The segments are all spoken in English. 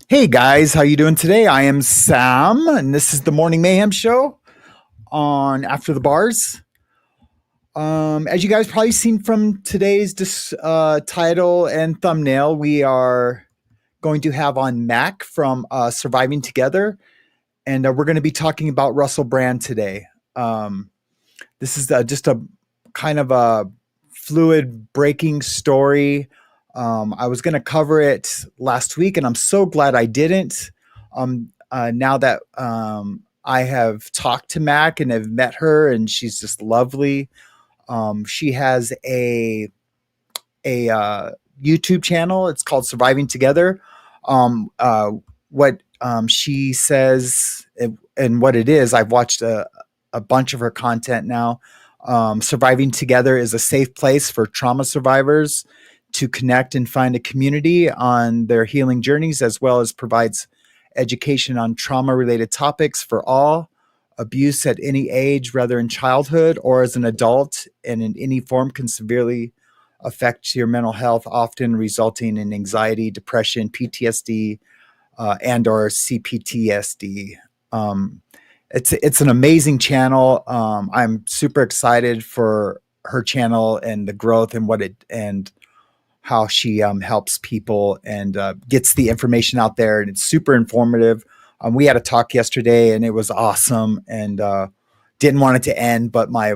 Hey guys, how you doing today? I am Sam, and this is the Morning Mayhem Show on After the Bars. As you guys probably seen from today's title and thumbnail, we are going to have on Mac from Surviving Together, and we're going to be talking about Russell Brand today. This is just a kind of a fluid breaking story. I was going to cover it last week, and I'm so glad I didn't. Now that I have talked to Mac and have met her, and she's just lovely. She has a YouTube channel. It's called Surviving Together. What she says and what it is, I've watched a bunch of her content now. Surviving Together is a safe place for trauma survivors to connect and find a community on their healing journeys, as well as provides education on trauma-related topics for all. Abuse at any age, whether in childhood or as an adult, and in any form, can severely affect your mental health, often resulting in anxiety, depression, PTSD, and or cptsd. It's an amazing channel. I'm super excited for her channel and the growth and how she helps people and gets the information out there, and it's super informative. We had a talk yesterday, and it was awesome, and didn't want it to end, but my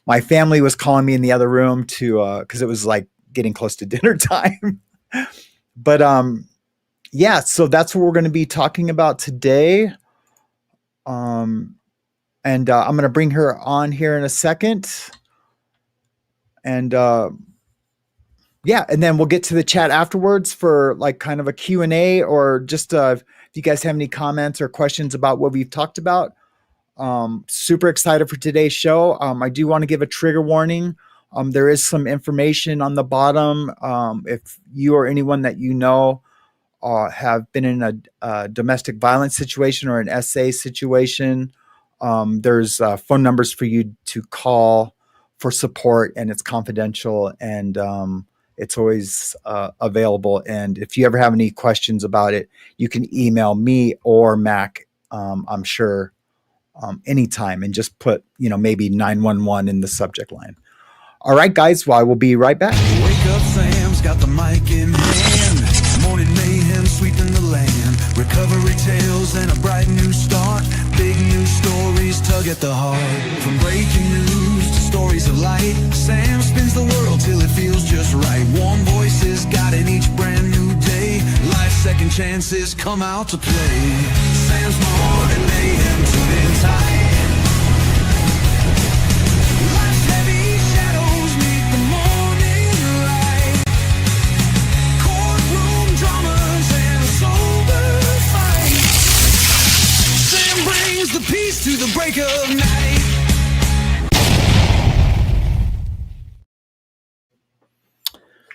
my family was calling me in the other room to because it was like getting close to dinner time. But yeah, so that's what we're going to be talking about today. And I'm going to bring her on here in a second. And yeah, and then we'll get to the chat afterwards for like kind of a Q&A, or just if you guys have any comments or questions about what we've talked about. Super excited for today's show. I do want to give a trigger warning. There is some information on the bottom. If you or anyone that you know have been in a domestic violence situation or an SA situation, there's phone numbers for you to call for support, and it's confidential, and it's always available. And if you ever have any questions about it, you can email me or Mac, I'm sure, anytime, and just put, maybe 911 in the subject line. All right, guys. Well, I will be right back. Wake up, Sam's got the mic in hand. Morning mayhem sweeping the land. Recovery tales and a bright new start. Big news stories tug at the heart. From breaking news to stories of light, Sam spins the world till it feels just right. Warm voices guiding each brand new day. Life's second chances come out to play. Sam's morning mayhem tuning tight. Life's heavy shadows meet the morning light. Courtroom dramas and a sober fight. Sam brings the peace to the break of night.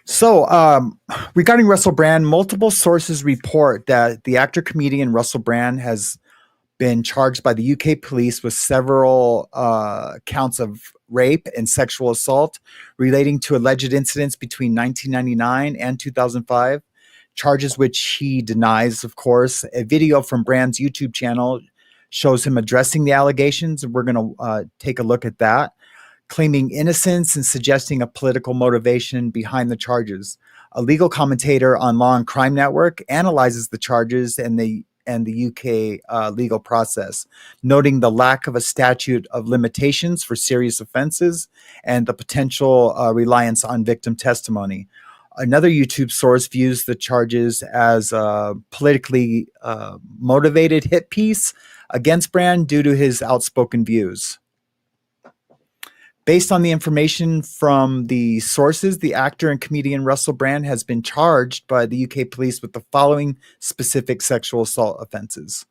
So, regarding Russell Brand, multiple sources report that the actor-comedian Russell Brand has been charged by the UK police with several counts of rape and sexual assault relating to alleged incidents between 1999 and 2005, charges which he denies, of course. A video from Brand's YouTube channel shows him addressing the allegations, and we're going to take a look at that, claiming innocence and suggesting a political motivation behind the charges. A legal commentator on Law and Crime Network analyzes the charges and the UK legal process, noting the lack of a statute of limitations for serious offenses and the potential reliance on victim testimony. Another YouTube source views the charges as a politically motivated hit piece against Brand due to his outspoken views. Based on the information from the sources, the actor and comedian Russell Brand has been charged by the UK police with the following specific sexual assault offenses.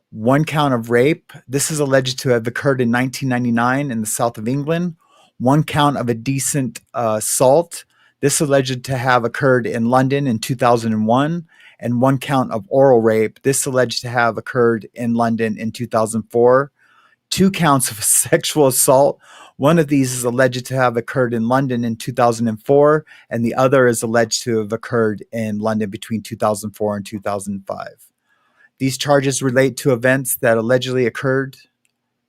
1 count of rape. This is alleged to have occurred in 1999 in the south of England. 1 count of indecent assault. This is alleged to have occurred in London in 2001. And 1 count of oral rape. This is alleged to have occurred in London in 2004. 2 counts of sexual assault. One of these is alleged to have occurred in London in 2004, and the other is alleged to have occurred in London between 2004 and 2005. These charges relate to events that allegedly occurred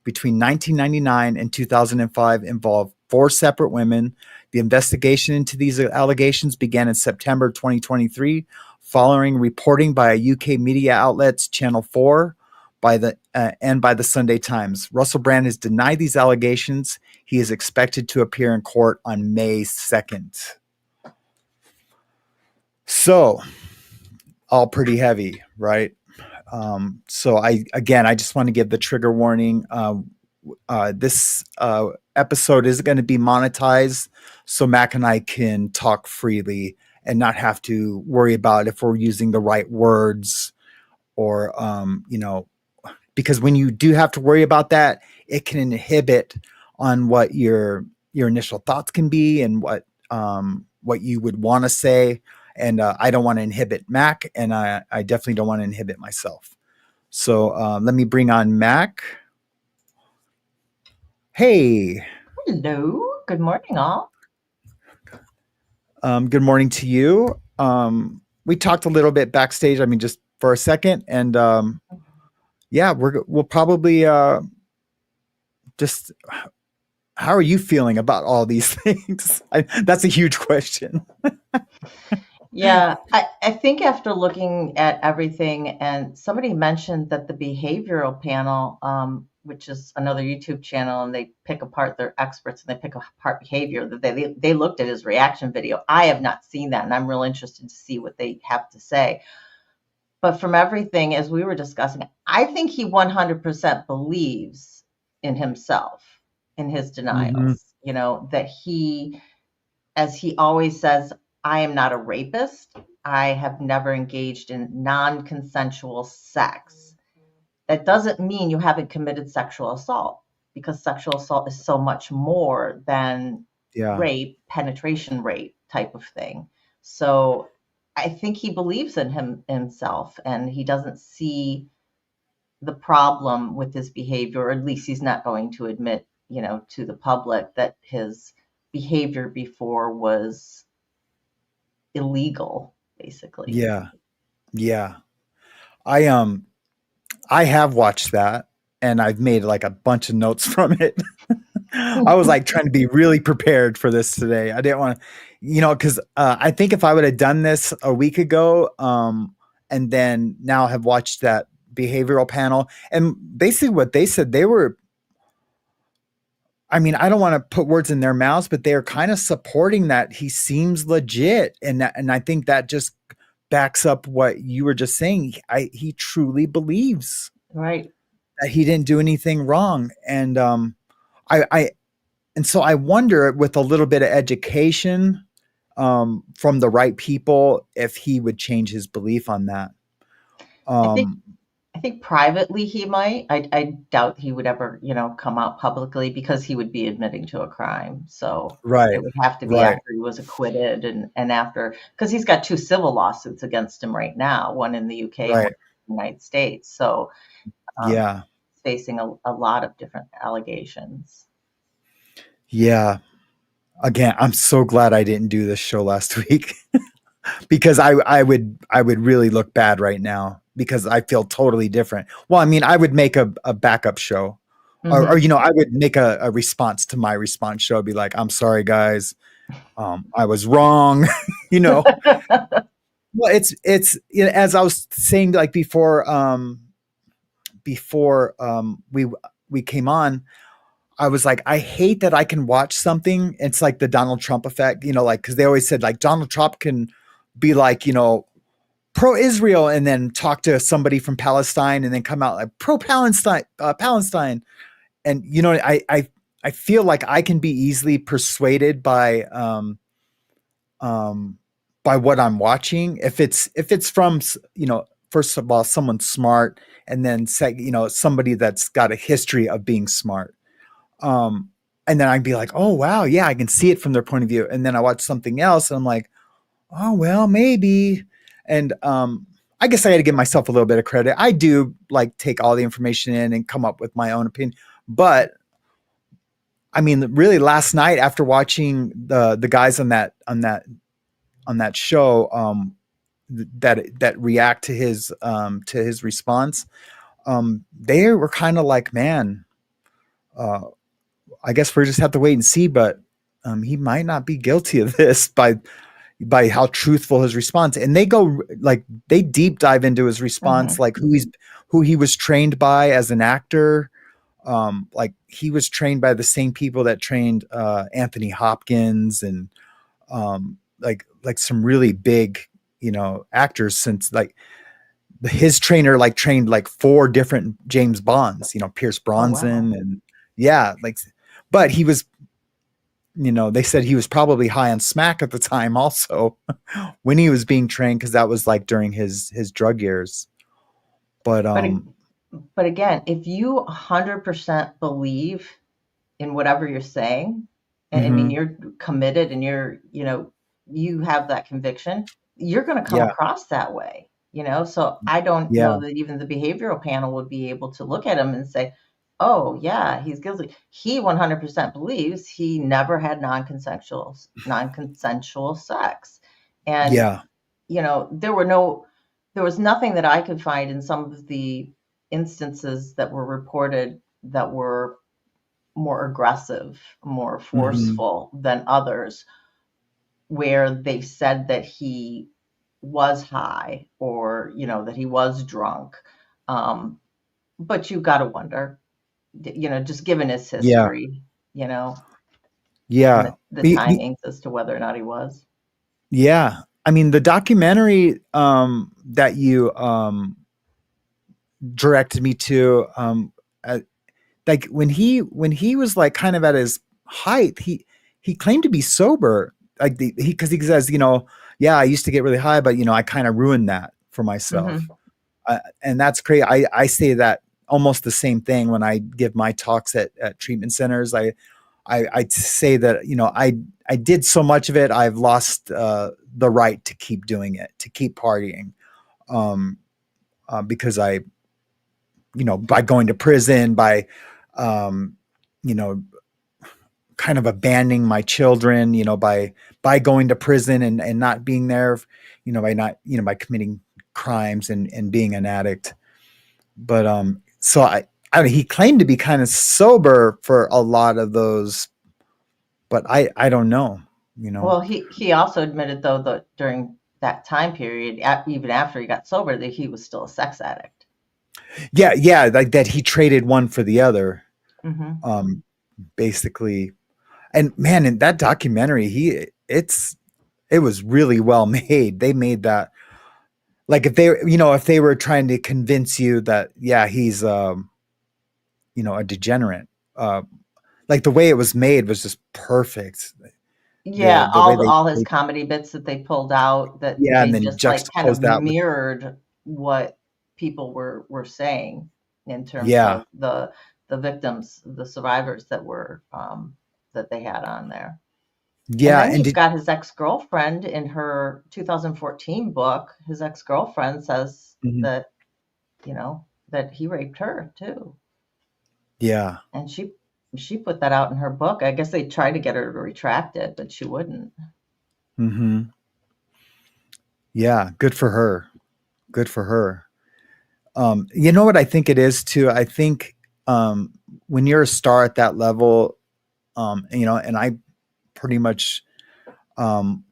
between 1999 and 2005, involved four separate women. The investigation into these allegations began in September 2023, following reporting by a UK media outlets, Channel 4, and by the Sunday Times. Russell Brand has denied these allegations. He is expected to appear in court on May 2nd. So, all pretty heavy, right? So I just want to give the trigger warning. This episode is going to be monetized, so Mac and I can talk freely and not have to worry about if we're using the right words or, because when you do have to worry about that, it can inhibit on what your initial thoughts can be and what you would want to say. And I don't want to inhibit Mac, and I definitely don't want to inhibit myself. So let me bring on Mac. Hey. Hello. Good morning, all. Good morning to you. We talked a little bit backstage, just for a second. And we'll probably just, how are you feeling about all these things? That's a huge question. Yeah, I think after looking at everything, and somebody mentioned that the behavioral panel, which is another YouTube channel, and they pick apart, their experts, and they pick apart behavior, that they looked at his reaction video. I have not seen that, and I'm real interested to see what they have to say. But from everything, as we were discussing, I think he 100% believes in himself, in his denials, that he, as he always says, I am not a rapist. I have never engaged in non-consensual sex. That doesn't mean you haven't committed sexual assault, because sexual assault is so much more than rape, penetration rape type of thing. So I think he believes in himself, and he doesn't see the problem with his behavior, or at least he's not going to admit, to the public that his behavior before was illegal, basically. Yeah. I have watched that, and I've made like a bunch of notes from it. I was like trying to be really prepared for this today. I didn't want to, because I think if I would have done this a week ago, and then now have watched that behavioral panel, and basically what they said, they were, I don't want to put words in their mouths, but they're kind of supporting that he seems legit. And I think that just backs up what you were just saying. He truly believes that he didn't do anything wrong. And so I wonder, with a little bit of education from the right people, if he would change his belief on that. I think privately he might. I doubt he would ever, come out publicly, because he would be admitting to a crime. So it would have to be after he was acquitted, and after, because he's got 2 civil lawsuits against him right now, one in the UK, one in the United States. So he's facing a lot of different allegations. Yeah. Again, I'm so glad I didn't do this show last week. Because I would really look bad right now, because I feel totally different. Well, I would make a backup show, or I would make a response to my response show. Be like, I'm sorry, guys, I was wrong. Well, it's as I was saying, like before we came on, I was like, I hate that I can watch something. It's like the Donald Trump effect, because they always said like Donald Trump can be like, pro-Israel, and then talk to somebody from Palestine, and then come out like pro-Palestine, Palestine. And, I feel like I can be easily persuaded by what I'm watching. If it's from, first of all, someone smart, and then somebody that's got a history of being smart. And then I'd be like, oh, wow, yeah, I can see it from their point of view. And then I watch something else, and I'm like, oh, well, maybe. And I guess I got to give myself a little bit of credit. I do like take all the information in and come up with my own opinion. But I mean, really, last night after watching the guys on that show, that react to his response, they were kind of like, man, uh, I guess we just have to wait and see, but he might not be guilty of this by how truthful his response. And they go like they deep dive into his response, Hmm. like who he was trained by as an actor. Like he was trained by the same people that trained Anthony Hopkins and like some really big, actors, since like his trainer like trained like four different James Bonds, Pierce Oh, wow. Bronson, and yeah, like, but he was, they said he was probably high on smack at the time also when he was being trained, because that was like during his drug years. But But but again, if you 100% believe in whatever you're saying, and I mean mhm, you're committed and you have that conviction, you're going to come yeah, across that way, so I don't know yeah, that even the behavioral panel would be able to look at him and say, oh yeah, he's guilty. He 100% believes he never had non-consensual sex. And yeah, there was nothing that I could find in some of the instances that were reported that were more aggressive, more mhm, forceful than others, where they said that he was high or, that he was drunk. Um, but you got to wonder, just given his yeah, history, you know, and yeah. the The timings as to whether or not he was. Yeah. I mean, the documentary that you directed me to, uh, like when he was like kind of at his height, he claimed to be sober. Like because he says, yeah, I used to get really high, but I kind of ruined that for myself. Hmm. And that's crazy. I say that almost the same thing when I give my talks at treatment centers. I say that I did so much of it, I've lost the right to keep doing it, to keep partying, um, because I by going to prison, by um, you know kind of abandoning my children, by going to prison and not being there, by not by committing crimes and being an addict. But so I mean, he claimed to be kind of sober for a lot of those, but I don't know, you know. Well, he also admitted though that during that time period, even after he got sober, that he was still a sex addict. Yeah, yeah, like that he traded one for the other, Hmm. um, basically. And man, in that documentary, it was really well made. They made that like if they were trying to convince you that yeah, he's a degenerate. Uh, like the way it was made was just perfect. Yeah, The way all his comedy bits that they pulled out, that yeah, and they then just like kind juxtapose of that with mirrored what people were saying in terms yeah, of the victims, the survivors that they had on there. And yeah, then and you've did got his ex-girlfriend in her 2014 book. His ex-girlfriend says mhm, that he raped her too. yeah, And she put that out in her book. I guess they tried to get her to retract it, but she wouldn't. hmm, yeah, good for her. Good for her. You know what I think it is too? I think when you're a star at that level, and I pretty much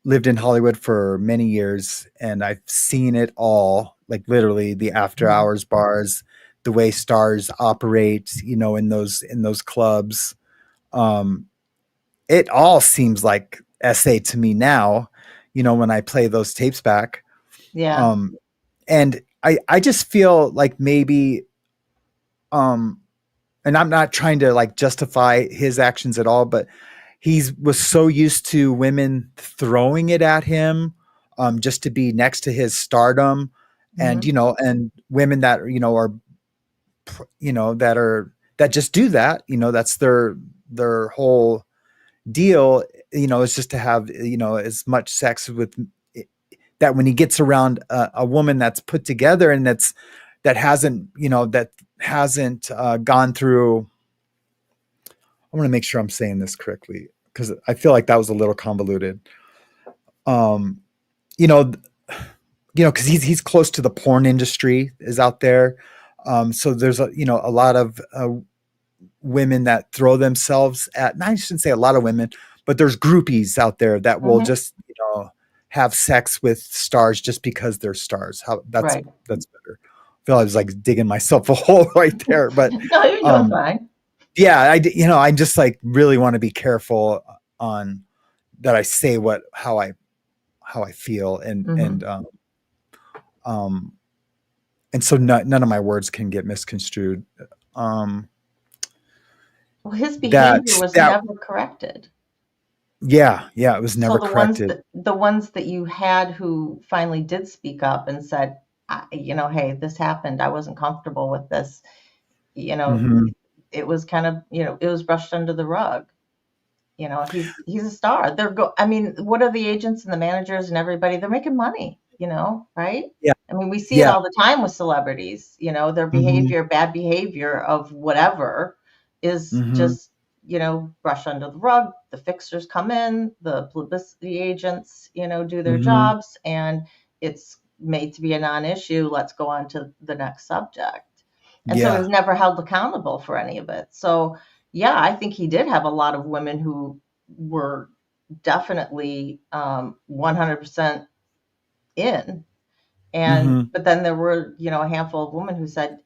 lived in Hollywood for many years, and I've seen it all, like literally the after Mhm. hours bars, the way stars operate, in those clubs. Um, it all seems like SA to me now, when I play those tapes back. Yeah. Um, and I just feel like maybe um and I'm not trying to like justify his actions at all, but he was so used to women throwing it at him, just to be next to his stardom, and Mhm. women that are that just do that. That's their whole deal. Is just to have as much sex with that when he gets around a woman that's put together and that hasn't gone through I want to make sure I'm saying this correctly because I feel like that was a little convoluted. Um, you know, because he's close to the porn industry is out there. So there's a lot of women that throw themselves at. I shouldn't say a lot of women, but there's groupies out there that will Hmm. just have sex with stars just because they're stars. How Right. that's better. I feel I was like digging myself a hole right there, but No, you're doing um, fine. yeah, I just like really want to be careful on that. I say how I feel Hmm. um, and so none of my words can get misconstrued. Um, Well, his that behavior was that never corrected. yeah, it was So never corrected. the ones that you had who finally did speak up and said, hey, this happened. I wasn't comfortable with this. You know, Hmm. it was kind of, it was brushed under the rug. He's a star. I mean, what are the agents and the managers and everybody? They're making money, right? Yeah, I mean, we see it yeah. all the time with celebrities, their Hmm. behavior, bad behavior of whatever is Hmm. just, brushed under the rug. The fixers come in, the publicity agents, do their Hmm. jobs, and it's made to be a non-issue. Let's go on to the next subject. And so he was Yeah. never held accountable for any of it. So yeah, I think he did have a lot of women who were definitely 100% in. And Hmm. but then there were, a handful of women who said,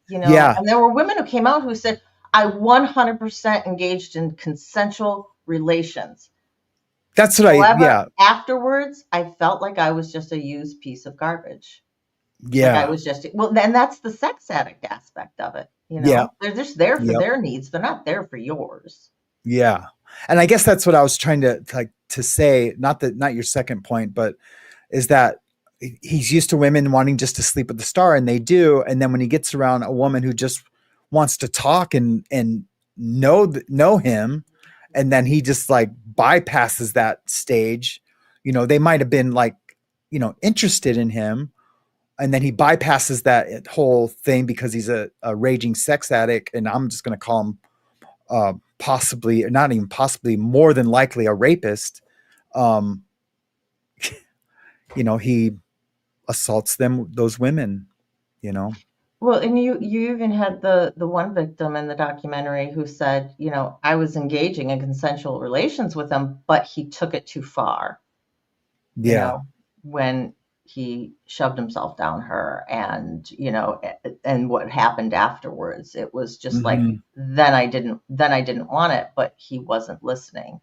Yeah. and there were women who came out who said, I 100% engaged in consensual relations. That's what I However, yeah. afterwards, I felt like I was just a used piece of garbage. Like I Yeah. was just, well, then that's the sex addict aspect of it. Yeah. They're just there for Yep. their needs. They're not there for yours. Yeah. And I guess that's what I was trying to like to say, not your second point, but is that he's used to women wanting just to sleep with the star and they do, and then when he gets around a woman who just wants to talk and know him, and then he just like bypasses that stage. They might have been like interested in him, and then he bypasses that whole thing because he's a raging sex addict, and I'm just going to call him possibly, not even possibly, more than likely a rapist. um he assaults those women, you know. Well, and you even had the one victim in the documentary who said, I was engaging in consensual relations with him, but he took it too far, you Yeah. know, when he shoved himself down her and, and what happened afterwards. It was just like Hmm. then I didn't want it, but he wasn't listening.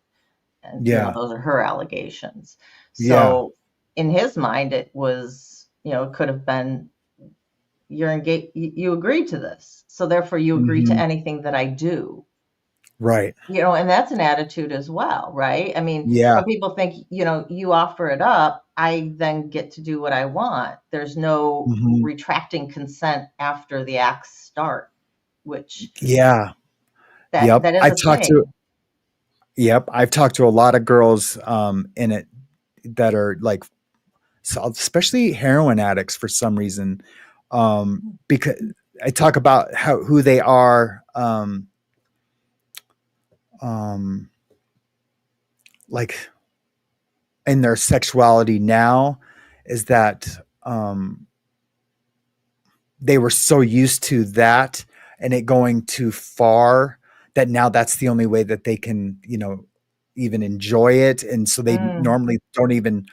And, Yeah. those are her allegations. Yeah. So in his mind, it was, it could have been you're engaged, you agreed to this. So therefore you agree to Hmm. anything that I do. Right. And that's an attitude as well, right? I mean, Yeah. but people think, you offer it up, I then get to do what I want. There's no Hmm. retracting consent after the acts start, which Yeah. that Yep. that is a thing. I've talked to a lot of girls in it that are like, so especially heroin addicts for some reason, because I talk about who they are, um like in their sexuality now, is that um they were so used to that and it going too far that now that's the only way that they can, even enjoy it. And so they Mm, normally don't even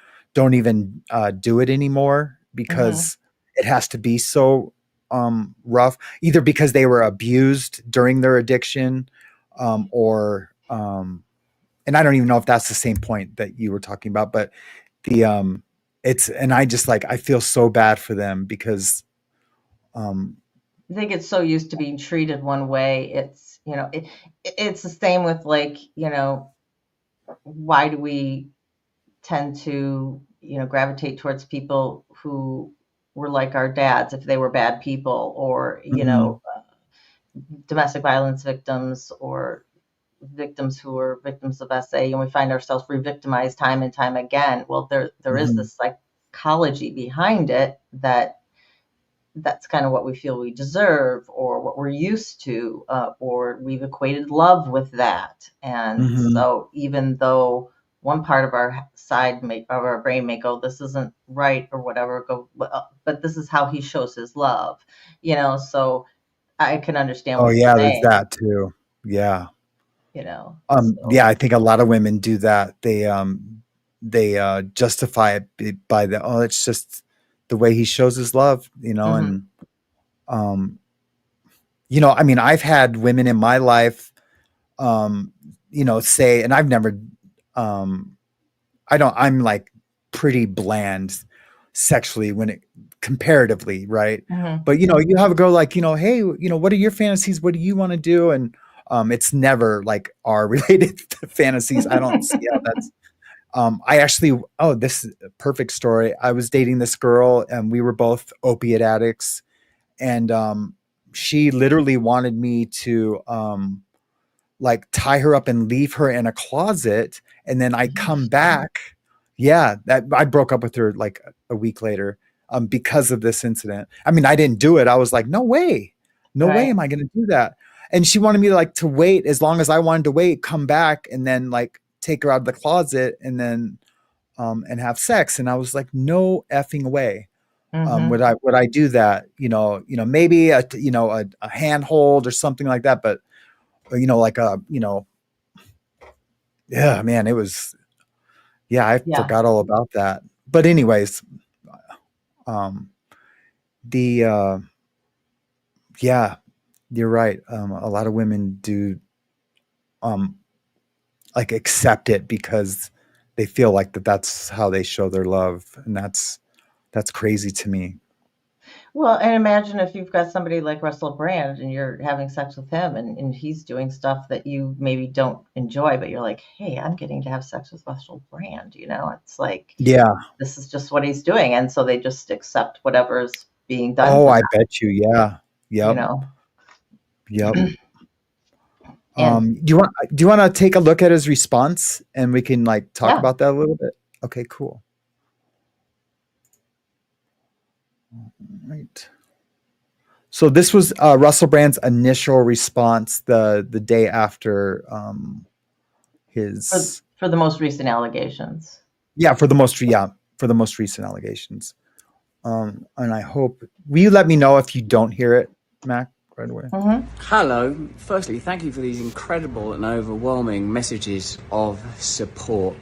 do it anymore hmm. because it has to be so rough, either because they were abused during their addiction, or and I don't even know if that's the same point that you were talking about, but the it's, and I just like, I feel so bad for them because um They get so used to being treated one way. It's the same with, like, why do we tend to, gravitate towards people who were like our dads if they were bad people, or, mhm, domestic violence victims, or victims who are victims of SA, and we find ourselves re-victimized time and time again. Well, there is mhm. this psychology behind it that that's kind of what we feel we deserve or what we're used to, or we've equated love with that. And Hmm. so even though one part of our of our brain may go, this isn't right or whatever, but this is how he shows his love, so I can understand Oh what you're yeah, there's saying, that too. Yeah. so Yeah, I think a lot of women do that. They justify it by the, oh, it's just the way he shows his love, hmm and um, I mean, I've had women in my life, um, say, and I've never, um, I'm like pretty bland sexually when it comparatively, right? hmm But you have a girl like, hey, what are your fantasies? What do you want to do? And it's never like our related fantasies. I don't see how that's I actually, oh, this is a perfect story. I was dating this girl and we were both opiate addicts. And she literally wanted me to like tie her up and leave her in a closet. And then I come back. Yeah, that I broke up with her like a week later because of this incident. I mean, I didn't do it. I was like, no way. No way right. am I going to do that. And she wanted me like to wait as long as I wanted to wait, come back and then like take her out of the closet and have sex. And I was like, no effing way. hmm Would I do that? Maybe a handhold or something like that, but like yeah, man, it was, yeah, I yeah. forgot all about that. But anyways, um, the yeah, you're right. A lot of women do um like accept it because they feel like that's how they show their love, and that's crazy to me. Well, and imagine if you've got somebody like Russell Brand and you're having sex with him and he's doing stuff that you maybe don't enjoy, but you're like, hey, I'm getting to have sex with Russell Brand. It's like, Yeah. this is just what he's doing. And so they just accept whatever's being done Oh, to I them, bet you. Yeah. you Yep. know? Yep. And Do you want to take a look at his response and we can like talk yeah. about that a little bit? Okay, cool. Right. So this was Russell Brand's initial response the day after for, his for the most recent allegations. yeah for the most recent allegations. And I hope, will you let me know if you don't hear it, Mac, right away? hmm Hello. Firstly, thank you for these incredible and overwhelming messages of support.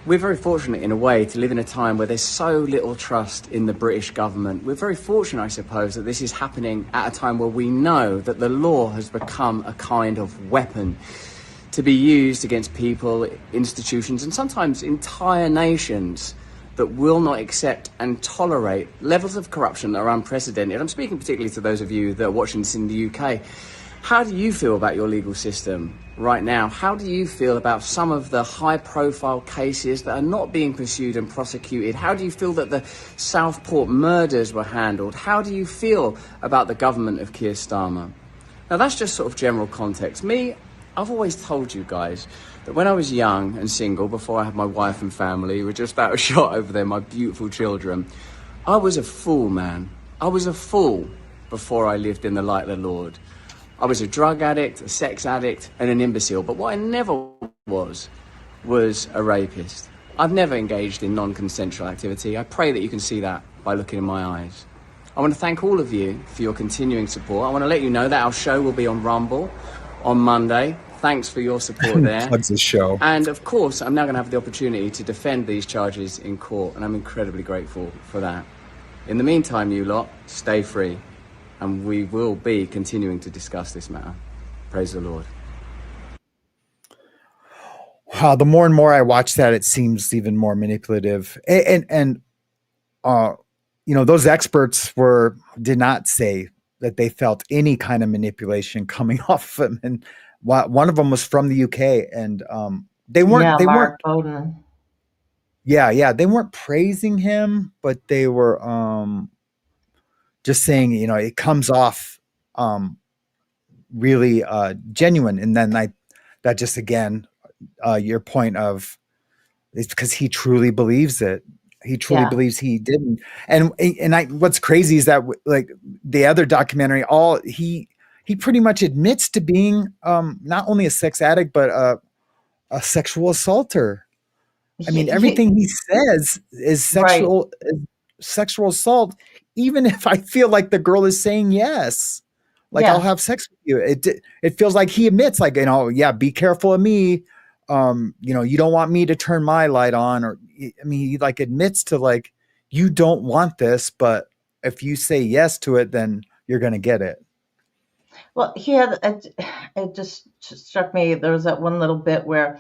We're very fortunate in a way to live in a time where there's so little trust in the British government. We're very fortunate, I suppose, that this is happening at a time where we know that the law has become a kind of weapon to be used against people, institutions, and sometimes entire nations that will not accept and tolerate levels of corruption that are unprecedented. I'm speaking particularly to those of you that are watching this in the UK. How do you feel about your legal system right now? How do you feel about some of the high-profile cases that are not being pursued and prosecuted? How do you feel that the Southport murders were handled? How do you feel about the government of Keir Starmer? Now, that's just sort of general context. I've always told you guys that when I was young and single, before I had my wife and family, who were just out of shot over there, my beautiful children, I was a fool, man. I was a fool before I lived in the light of the Lord. I was a drug addict, a sex addict, and an imbecile. But what I never was a rapist. I've never engaged in non-consensual activity. I pray that you can see that by looking in my eyes. I want to thank all of you for your continuing support. I want to let you know that our show will be on Rumble on Monday. Thanks for your support there. Plugs his show. And of course, I'm now going to have the opportunity to defend these charges in court, and I'm incredibly grateful for that. In the meantime, you lot, stay free, and we will be continuing to discuss this matter. Praise the Lord. Wow, the more and more I watch that, it seems even more manipulative. And uh, those experts did not say that they felt any kind of manipulation coming off of him. And one of them was from the UK, and they weren't Yeah, they weren't Mark Bowden. yeah, they weren't praising him, but they were just saying, it comes off really genuine. And then that just again, your point of, it's because he truly believes it. He truly Yeah. believes he didn't. And I what's crazy is that like the other documentary, all he pretty much admits to being not only a sex addict but a sexual assaulter. I mean, everything he says is Right. sexual assault, even if I feel like the girl is saying yes. Like I'll Yeah. have sex with you. It feels like he admits, like, yeah, be careful of me. You don't want me to turn my light on, or I mean, he like admits to like, you don't want this, but if you say yes to it, then you're gonna get it. Well, it just struck me. There was that one little bit where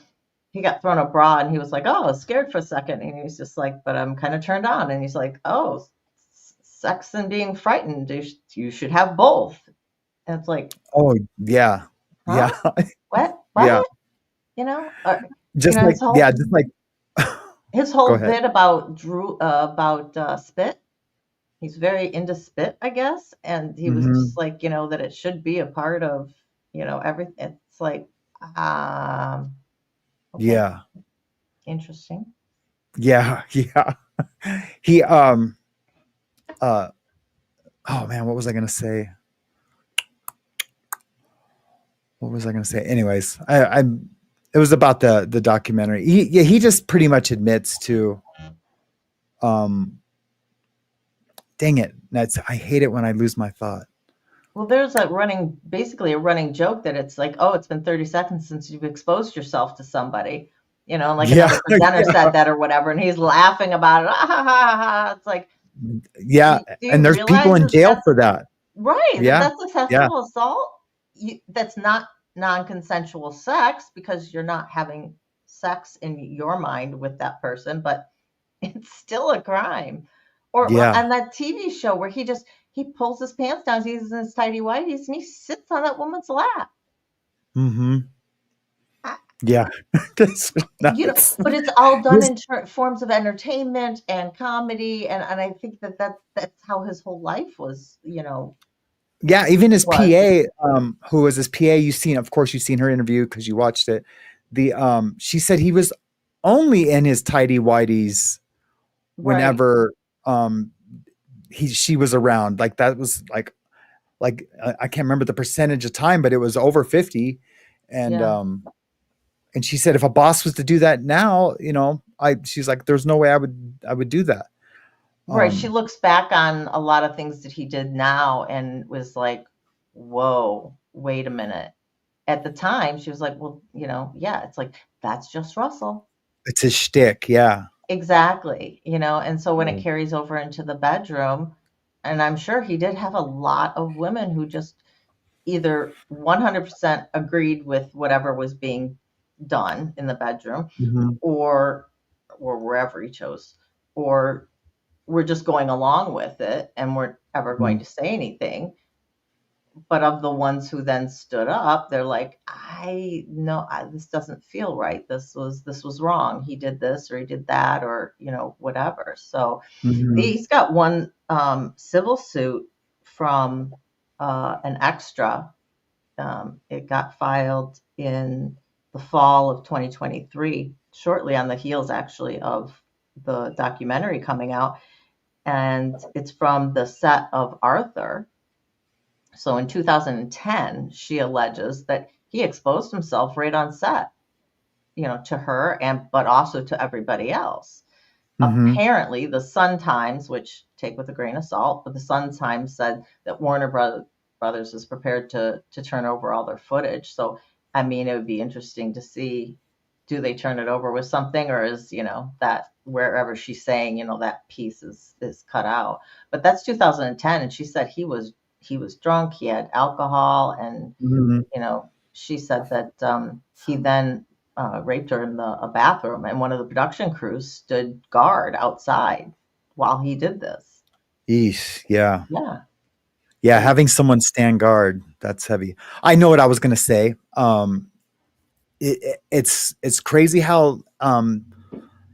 he got thrown a bra and he was like, "Oh, I was scared for a second." And he was just like, "But I'm kind of turned on." And he's like, "Oh, sex and being frightened. You should have both." And it's like, Oh yeah, huh? yeah, What? yeah. What? You know? Just like yeah, just like His go whole ahead. bit about spit. He's very into spit, I guess, and he was just Hmm. like, that it should be a part of, everything. It's like, um, okay, Yeah, interesting. yeah, yeah. He uh oh man, what was I gonna say? What was I gonna say? Anyways, I it was about the documentary. He just pretty much admits to um dang it. I hate it when I lose my thought. Well, there's basically a running joke that it's like, oh, it's been 30 seconds since you've exposed yourself to somebody, like Yeah, another presenter yeah, said that or whatever, and he's laughing about it. Ah, ha, ha, ha. It's like, yeah. do you And there's people realize in that jail that's for that. right? That Yeah, that's a yeah. sexual assault. That's not non-consensual sex because you're not having sex in your mind with that person, but it's still a crime. Or well, Yeah. on that TV show where he pulls his pants down, he's in his tidy whities, and he sits on that woman's lap. Hmm. I, Yeah. That's nuts. but it's all done This- in forms of entertainment and comedy, and I think that's how his whole life was. yeah, even his Was PA, who was his PA, of course you've seen her interview because you watched it. She said he was only in his tidy whities right. whenever um she was around. Like that was like I can't remember the percentage of time, but it was over 50. And Yeah. and she said if a boss was to do that now, she's like, there's no way I would do that. Right. She Um looks back on a lot of things that he did now and was like, whoa, wait a minute. At the time, she was like, well, yeah, it's like, that's just Russell. it's his shtick, yeah. Exactly. And so when it carries over into the bedroom, and I'm sure he did have a lot of women who just either 100% agreed with whatever was being done in the bedroom Mhm. or wherever he chose, or we're just going along with it and weren't ever going Mhm. to say anything. But of the ones who then stood up, they're like, I know this doesn't feel right. This was wrong. He did this or he did that or whatever. So Mhm. he's got one civil suit from an extra. It got filed in the fall of 2023, shortly on the heels actually of the documentary coming out, and it's from the set of Arthur. So in 2010, she alleges that he exposed himself right on set, to her and but also to everybody else. Mhm. Apparently, the Sun Times, which take with a grain of salt, but the Sun Times said that Brothers is prepared to turn over all their footage. So, I mean, it would be interesting to see, do they turn it over with something, or is that wherever she's saying that piece is cut out. But that's 2010, and she said he was drunk, he had alcohol, and Mhm. she said that he then raped her in a bathroom, and one of the production crews stood guard outside while he did this. Eesh, yeah. Yeah. Yeah, And having someone stand guard, that's heavy. I know what I was gonna say. It's crazy how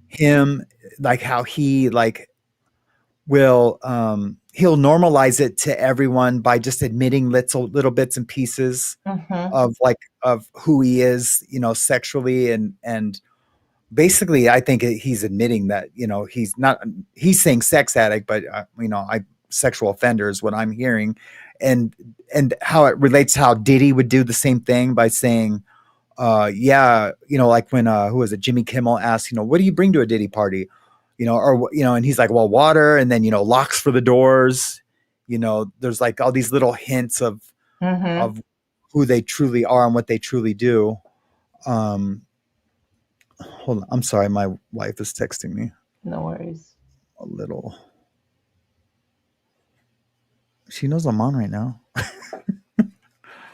him like how he like will he'll normalize it to everyone by just admitting little bits and pieces hmm of who he is, sexually, and basically, I think he's admitting that, he's saying sex addict, but sexual offender is what I'm hearing. And how it relates, how Diddy would do the same thing by saying, yeah, like when, who was it? Jimmy Kimmel asked, what do you bring to a Diddy party? And he's like, well, water. And then, locks for the doors, there's like all these little hints Mm-hmm. of who they truly are and what they truly do. Hold on. I'm sorry. My wife is texting me No worries. a little. She knows I'm on right now.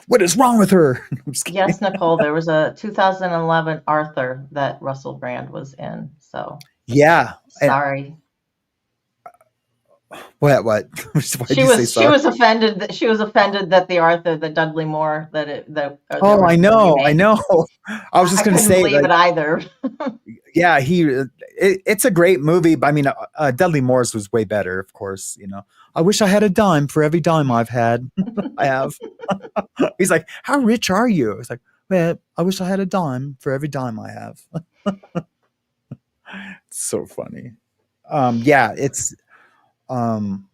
What is wrong with her? I'm just kidding. Yes, Nicole, there was a 2011 Arthur that Russell Brand was in. So Yeah. And sorry. what? Why'd She you say was sorry? offended that the Arthur, the Dudley Moore, Oh, I know. remake. I was just I going to couldn't say, believe like, it either. yeah, it's a great movie. But I mean, Dudley Moore's was way better, of course. I wish I had a dime for every dime I've had. I have. He's like, how rich are you? It's like, well, I wish I had a dime for every dime I have. It's so funny. Yeah, it's, and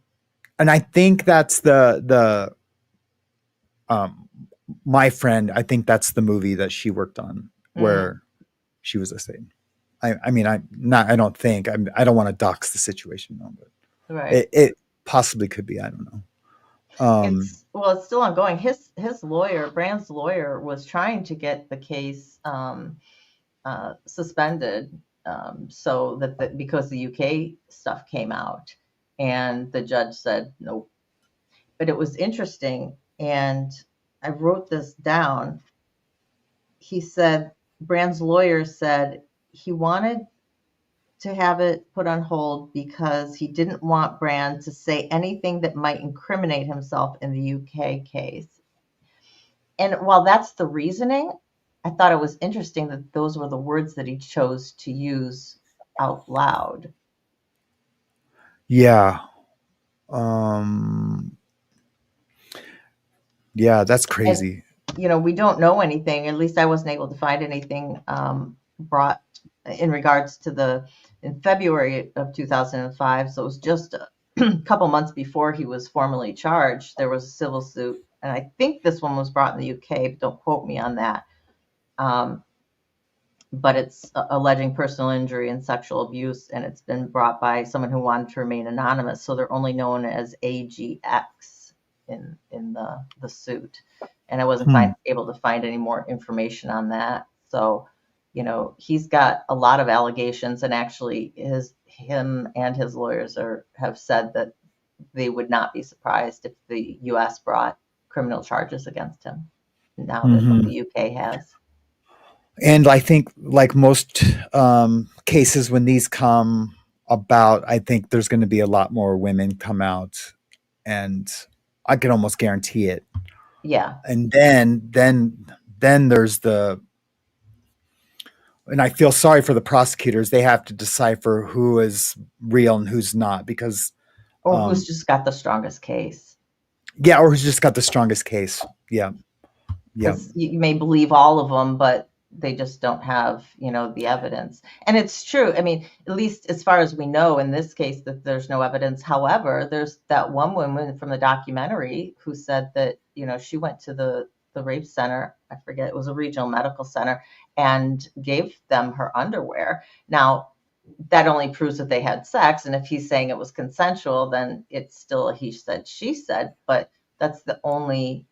I think that's um, my friend. I think that's the movie that she worked on where she was a Satan. I mean, I don't think, I don't want to dox the situation, though, but Right. it possibly could be. I don't know. It's still ongoing. His lawyer, Brand's lawyer, was trying to get the case suspended, so that because the UK stuff came out, and the judge said nope. But it was interesting, and I wrote this down. He said Brand's lawyer said he wanted to have it put on hold because he didn't want Brand to say anything that might incriminate himself in the UK case. And while that's the reasoning, I thought it was interesting that those were the words that he chose to use out loud. Yeah. Yeah, that's And, crazy. we don't know anything. At least I wasn't able to find anything brought in regards to in February of 2005. So it was just a couple months before he was formally charged. There was a civil suit. And I think this one was brought in the UK, but don't quote me on that. But it's alleging personal injury and sexual abuse, and it's been brought by someone who wanted to remain anonymous. So they're only known as AGX in the suit. And I wasn't able to find any more information on that. So, he's got a lot of allegations, and actually him and his lawyers have said that they would not be surprised if the US brought criminal charges against him now that the UK has. And I think, like most cases when these come about, I think there's going to be a lot more women come out, and I can almost guarantee it. Yeah. And then there's and I feel sorry for the prosecutors. They have to decipher who is real and who's not, because or who's just got the strongest case. Yeah, or who's just got the strongest case. Yeah. Yeah. You may believe all of them, but they just don't have, the evidence. And it's true. I mean, at least as far as we know in this case, that there's no evidence. However, there's that one woman from the documentary who said that, she went to the rape center. I forget, it was a regional medical center, and gave them her underwear. Now, that only proves that they had sex. And if he's saying it was consensual, then it's still a he said, she said. But that's the only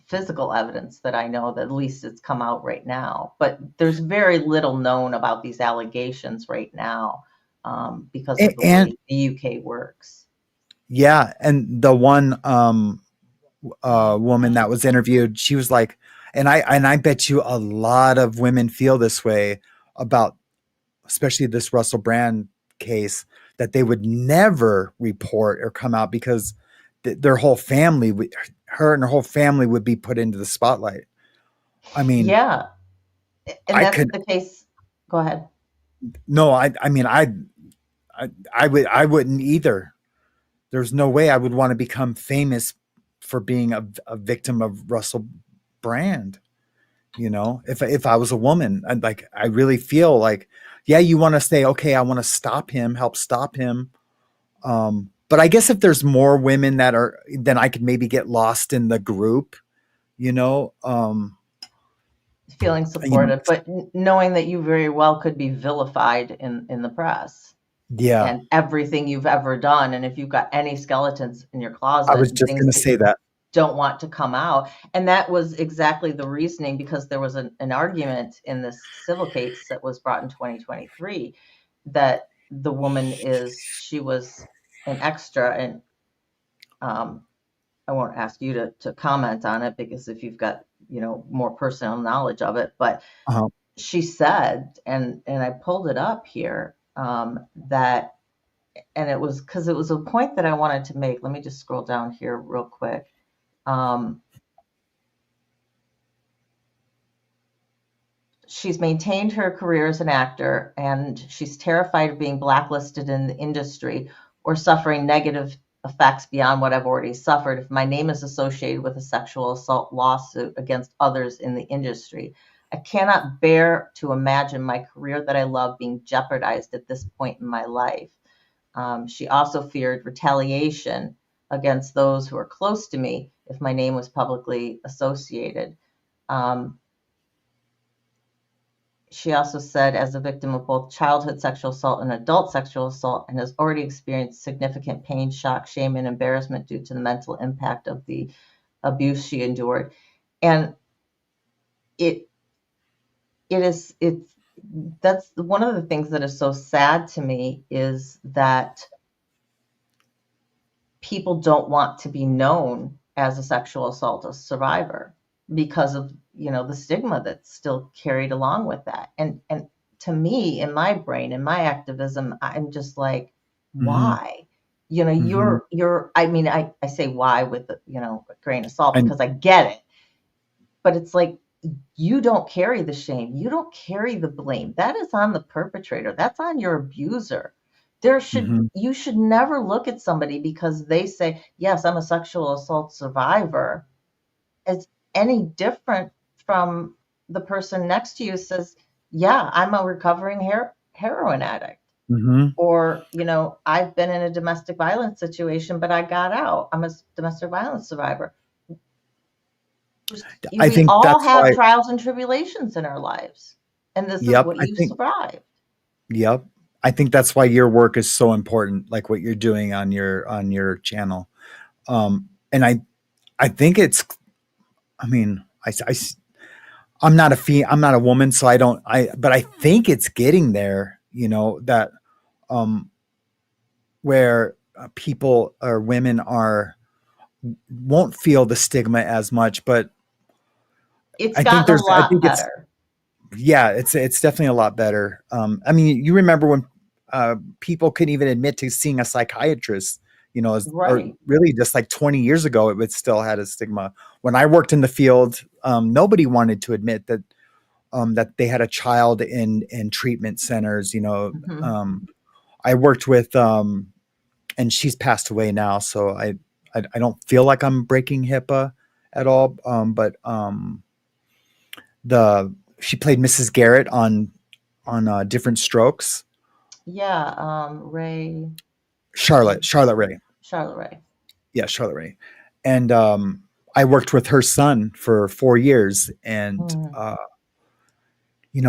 physical evidence that I know, that at least it's come out right now. But there's very little known about these allegations right now, because of the way the UK works. Yeah. And the one woman that was interviewed, she was like, and I bet you a lot of women feel this way about, especially this Russell Brand case, that they would never report or come out because their whole family, her and her whole family, would be put into the spotlight. I mean, yeah, and that's the case. Go ahead. No, I mean, I wouldn't either. There's no way I would want to become famous for being a victim of Russell Brand. If I was a woman, I really feel like, yeah, you want to say, okay, I want to stop him, help stop him. But I guess if there's more women that are, then I could maybe get lost in the group, you know. Feeling You know, supported, but knowing that you very well could be vilified in the press yeah, and everything you've ever done. And if you've got any skeletons in your I closet was and just things gonna that say you that. don't want to come out. And that was exactly the reasoning, because there was an argument in this civil case that was brought in 2023 that the woman she was an extra. And I won't ask you to comment on it, because if you've got, more personal knowledge of it, but Uh-huh. she said, and I pulled it up here, that, and it was because it was a point that I wanted to make. Let me just scroll down here real quick. Um, she's maintained her career as an actor, and she's terrified of being blacklisted in the industry or suffering negative effects beyond what I've already suffered if my name is associated with a sexual assault lawsuit against others in the industry. I cannot bear to imagine my career that I love being jeopardized at this point in my life. She also feared retaliation against those who are close to me if my name was publicly associated. Um, She also said, as a victim of both childhood sexual assault and adult sexual assault, and has already experienced significant pain, shock, shame, and embarrassment due to the mental impact of the abuse she endured. And it it is it's that's one of the things that is so sad to me, is that people don't want to be known as a sexual assault survivor because of, the stigma that's still carried along with that. And to me, in my brain, in my activism, I'm just like, Hmm. why? Hmm. I mean, I say why with a grain of salt, And because I get it, but it's like, you don't carry the shame, you don't carry the blame. That is on the perpetrator, that's on your abuser. mhm, You should never look at somebody because they say, yes, I'm a sexual assault survivor, as any different from the person next to you says, yeah, I'm a recovering heroin addict. mhm. Or, I've been in a domestic violence situation, but I got out, I'm a domestic violence survivor. I We think all that's have why. trials and tribulations in our lives, and this is Yep. what you survived. Yep. I think that's why your work is so important, like what you're doing on your channel. And I think it's. I mean, I'm not I'm not a woman, so I don't. But I think it's getting there. You know that um, where people or women are won't feel the stigma as much. But It's I think gotten a there's. I lot think it's. better. Yeah, it's definitely a lot better. I mean, you remember when people couldn't even admit to seeing a psychiatrist, or Right. really just like 20 years ago, it would still had a stigma. When I worked in the field, nobody wanted to admit that they had a child in treatment centers. Hmm. I worked with, and she's passed away now, so I don't feel like I'm breaking HIPAA at all. But the she played Mrs. Garrett on Different Strokes. Yeah. Ray. Charlotte Ray. Charlotte Ray. Yeah, Charlotte Ray. And I worked with her son for 4 years, and Mm-hmm.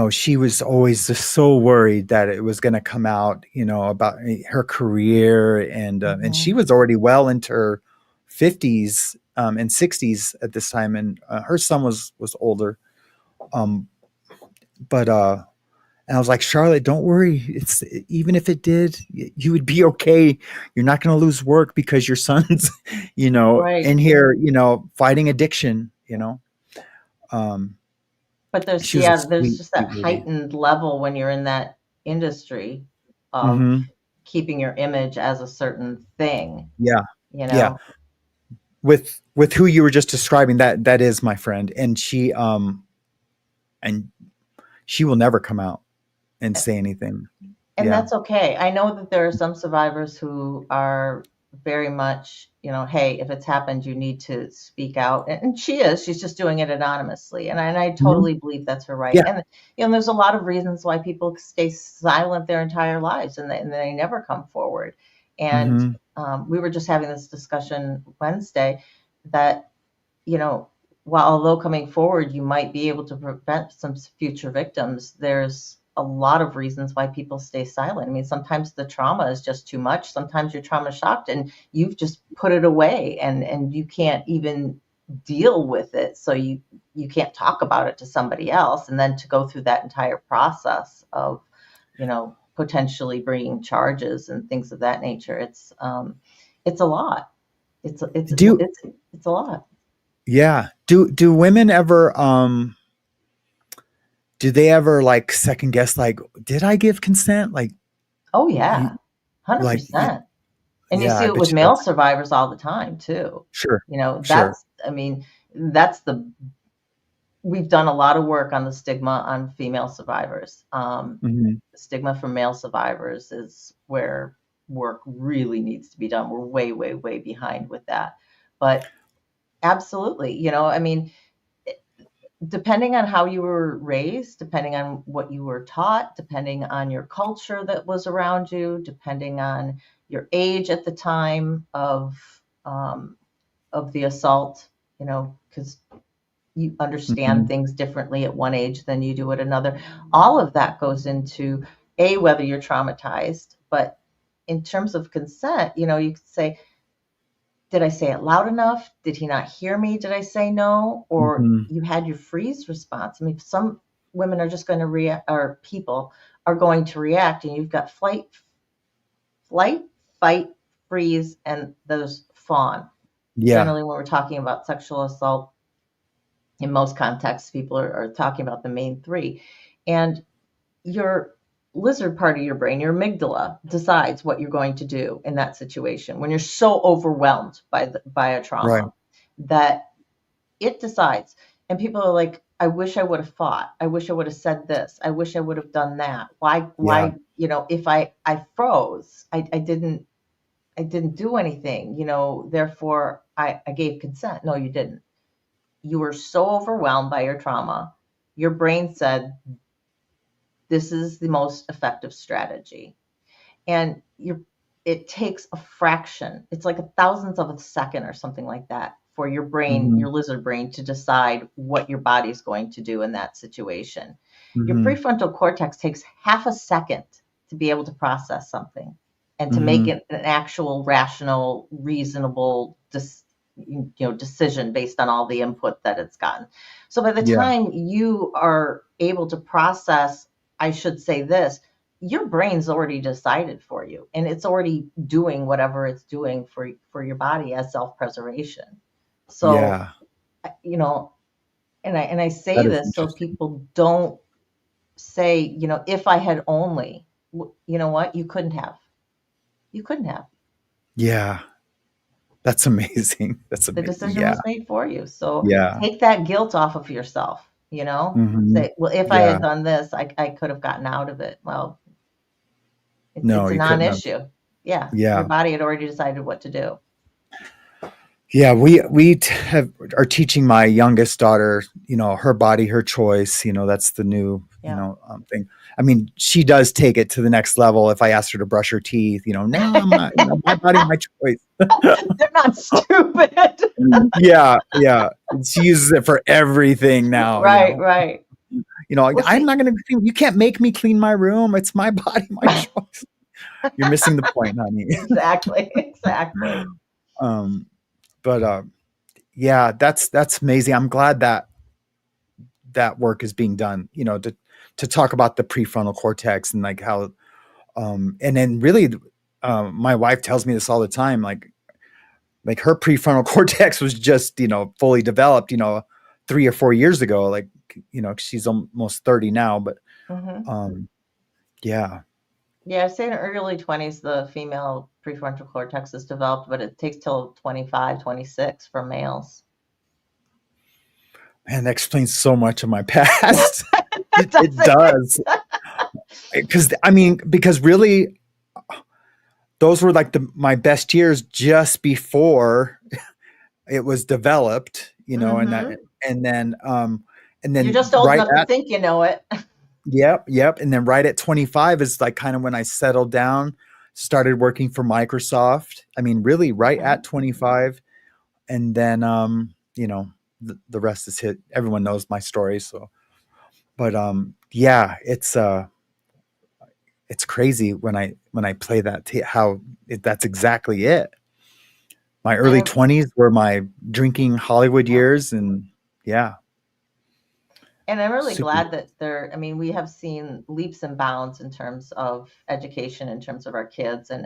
she was always just so worried that it was going to come out, about her career, and she Mm-hmm. was already well into her 50s and 60s at this time, and her son was older. Um, but And I was like, Charlotte, don't worry. It's even if it did, you would be okay. You're not going to lose work because your son's, Right. in here, fighting addiction. Um, But she was a there's sweet, just that sweet lady. heightened level when you're in that industry of Hmm. keeping your image as a certain thing, Yeah, you yeah. know? With who you were just describing, that is my friend, and she will never come out and say anything. And Yeah. that's okay. I know that there are some survivors who are very much, hey, if it's happened, you need to speak out. And she's just doing it anonymously. And I Mhm. totally believe that's her right. Yeah. And, there's a lot of reasons why people stay silent their entire lives and they never come forward. And Mhm. we were just having this discussion Wednesday that, while although coming forward, you might be able to prevent some future victims, there's a lot of reasons why people stay silent. I mean, sometimes the trauma is just too much. Sometimes you're trauma shocked and you've just put it away and you can't even deal with it. So you can't talk about it to somebody else. And then to go through that entire process of, potentially bringing charges and things of that nature, it's a lot. It's it's Do it's it's a lot. yeah. Do women ever do they ever like second guess, like, did I give consent? Like Oh you yeah, like 100%. And you yeah, see I it bet with you does. male survivors all the time too. Sure. Sure. That's, I mean, that's we've done a lot of work on the stigma on female survivors. Mhm. Stigma from male survivors is where work really needs to be done. We're way, way, way behind with that. But absolutely, I mean, depending on how you were raised, depending on what you were taught, depending on your culture that was around you, depending on your age at the time of the assault, because you understand Mhm. things differently at one age than you do at another. All of that goes into whether you're traumatized, but in terms of consent, you could say, did I say it loud enough? Did he not hear me? Did I say no? Or Mhm. you had your freeze response. I mean, some women are just going to react, or people are going to react, and you've got flight, fight, freeze, and there's fawn. Yeah. Generally, when we're talking about sexual assault, in most contexts, people are talking about the main three. And your lizard part of your brain, your amygdala, decides what you're going to do in that situation when you're so overwhelmed by a Right. trauma that it decides. And people are like, I wish I would have fought. I wish I would have said this. I wish I would have done that. Yeah. If I froze, I didn't do anything, therefore I gave consent. No, you didn't. You were so overwhelmed by your trauma. Your brain said, this is the most effective strategy. And it takes a fraction, it's like a thousandth of a second or something like that, for your brain, Mhm. your lizard brain, to decide what your body's going to do in that situation. Your Mhm. prefrontal cortex takes half a second to be able to process something and to make Mhm. it an actual rational, reasonable decision based on all the input that it's gotten. So by the Yeah. time you are able to process, I should say this, your brain's already decided for you, and it's already doing whatever it's doing for your body as self-preservation. So, Yeah. you know, and I say That is this so interesting. people don't say, if I had only, you know what, you couldn't have. Yeah. That's amazing. That's The amazing. decision Yeah. was made for you. So Yeah. take that guilt off of yourself, Mhm. say, well, if I Yeah. had done this, I could have gotten out of it. Well, No, it's a you couldn't have. non-issue. Yeah, your Yeah. body had already decided what to do. Yeah, are teaching my youngest daughter, her body, her choice. That's the new, Yeah. thing. I mean, she does take it to the next level. If I ask her to brush her teeth, no, I'm not, my body, my choice. They're not stupid. Yeah, yeah. She uses it for everything now. Right, right. Well, I'm see, not going to clean. You can't make me clean my room. It's my body, my choice. You're missing the point, honey. exactly, exactly. um, but yeah, that's amazing. I'm glad that that work is being done, to talk about the prefrontal cortex and like how, and then really, my wife tells me this all the time, like her prefrontal cortex was just, fully developed, 3 or 4 years ago, like, she's almost 30 now, but, Hmm. um, yeah, Yeah, I say in early 20s, the female prefrontal cortex is developed, but it takes till 25, 26 for males. man, that explains so much of my past. It Does it? does. Because, I mean, because really, those were like my best years just before it was developed, you know, Mm-hmm. and then You're just old right enough to at think you know it. yep, and then right at 25 is like kind of when I settled down, started working for Microsoft. I mean, really right Okay. at 25, and then you know, the rest is hit. Everyone knows my story, so but yeah, it's crazy when I play that how that's exactly it. My And early 20s were my drinking Hollywood yeah. years, and yeah, And I'm really super. glad that I mean, we have seen leaps and bounds in terms of education, in terms of our kids and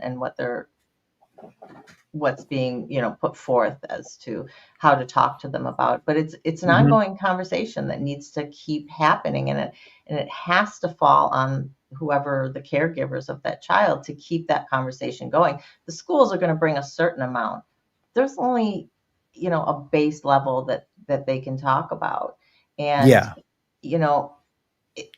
what's being, put forth as to how to talk to them about. But it's an Mhm. ongoing conversation that needs to keep happening, and it has to fall on whoever the caregivers of that child to keep that conversation going. The schools are going to bring a certain amount. There's only, a base level that they can talk about. And, Yeah. you know,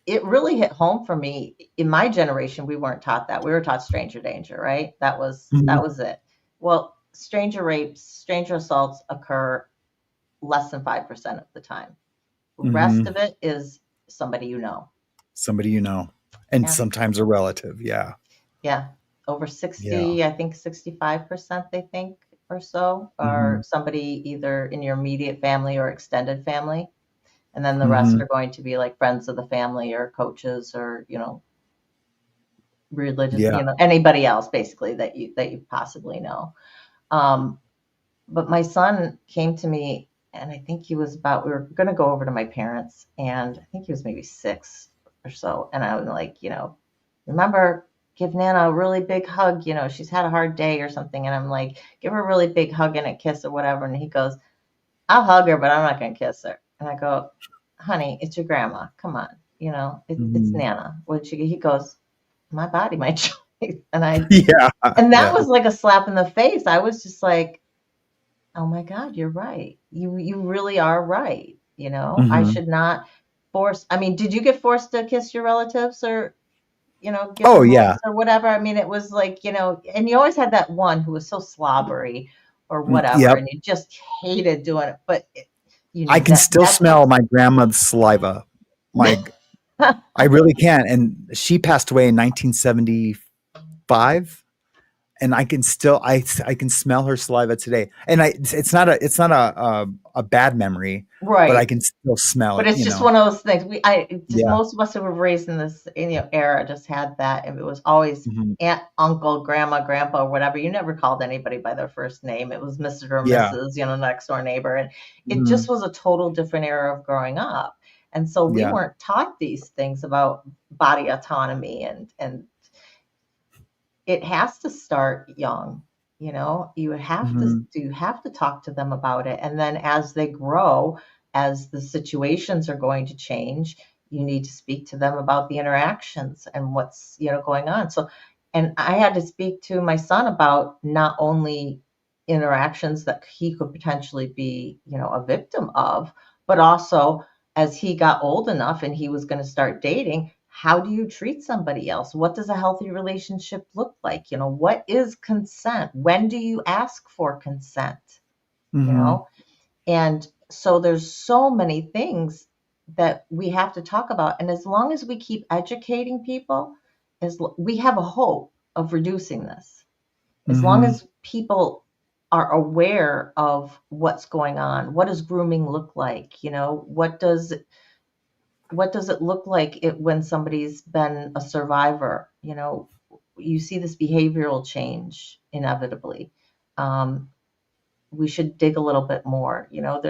it really hit home for me. In my generation, we weren't taught that. We were taught stranger danger, right? That Mhm. was it. Well, stranger rapes, stranger assaults occur less than 5% of the time. The rest Mhm. of it is somebody you know. Somebody you know, and Yeah. sometimes a relative. Yeah. Yeah. Over Yeah. 60, I think 65%, they think, or so, are Mhm. somebody either in your immediate family or extended family. And then the rest Mhm. are going to be like friends of the family or coaches or, religious, Yeah. anybody else basically that you possibly know. Um, but my son came to me, and I think we were going to go over to my parents, and I think he was maybe 6 or so. And I was like, remember, give Nana a really big hug. She's had a hard day or something. And I'm like, give her a really big hug and a kiss or whatever. And he goes, I'll hug her, but I'm not going to kiss her. And I go, honey, it's your grandma. Come on. It's Mhm. Nana. He goes, my body, my choice. Yeah. And that Yeah. was like a slap in the face. I was just like, oh my God, you're right. You really are right. I Mhm. should not force. I mean, did you get forced to kiss your relatives or, give Oh them yeah. hugs or whatever? I mean, it was like, and you always had that one who was so slobbery or whatever, Yep. and you just hated doing it. But I can that still that's what smell my grandmother's saliva. My I really can, and she passed away in 1975, and I can still I can smell her saliva today. And it's not a bad memory, but I right. can still smell But it, it's you just know. one of those things. Just Yeah. most of us who were raised in this, era just had that. And it was always Mhm. aunt, uncle, grandma, grandpa, or whatever. You never called anybody by their first name. It was Mr. or Yeah. Mrs., next door neighbor. And it just Mhm. was a total different era of growing up. And so we Yeah. weren't taught these things about body autonomy, and it has to start young. Mhm. You have to talk to them about it, and then as they grow, as the situations are going to change, you need to speak to them about the interactions and what's going on. So, and I had to speak to my son about not only interactions that he could potentially be a victim of, but also as he got old enough and he was going to start dating, how do you treat somebody else? What does a healthy relationship look like? What is consent? When do you ask for consent? You Mhm. know? And so there's so many things that we have to talk about. And as long as we keep educating people, we have a hope of reducing this. As long Mhm. as people are aware of what's going on, what does grooming look like? What does it look like when somebody's been a survivor? You see this behavioral change inevitably. Um, we should dig a little bit more. You don't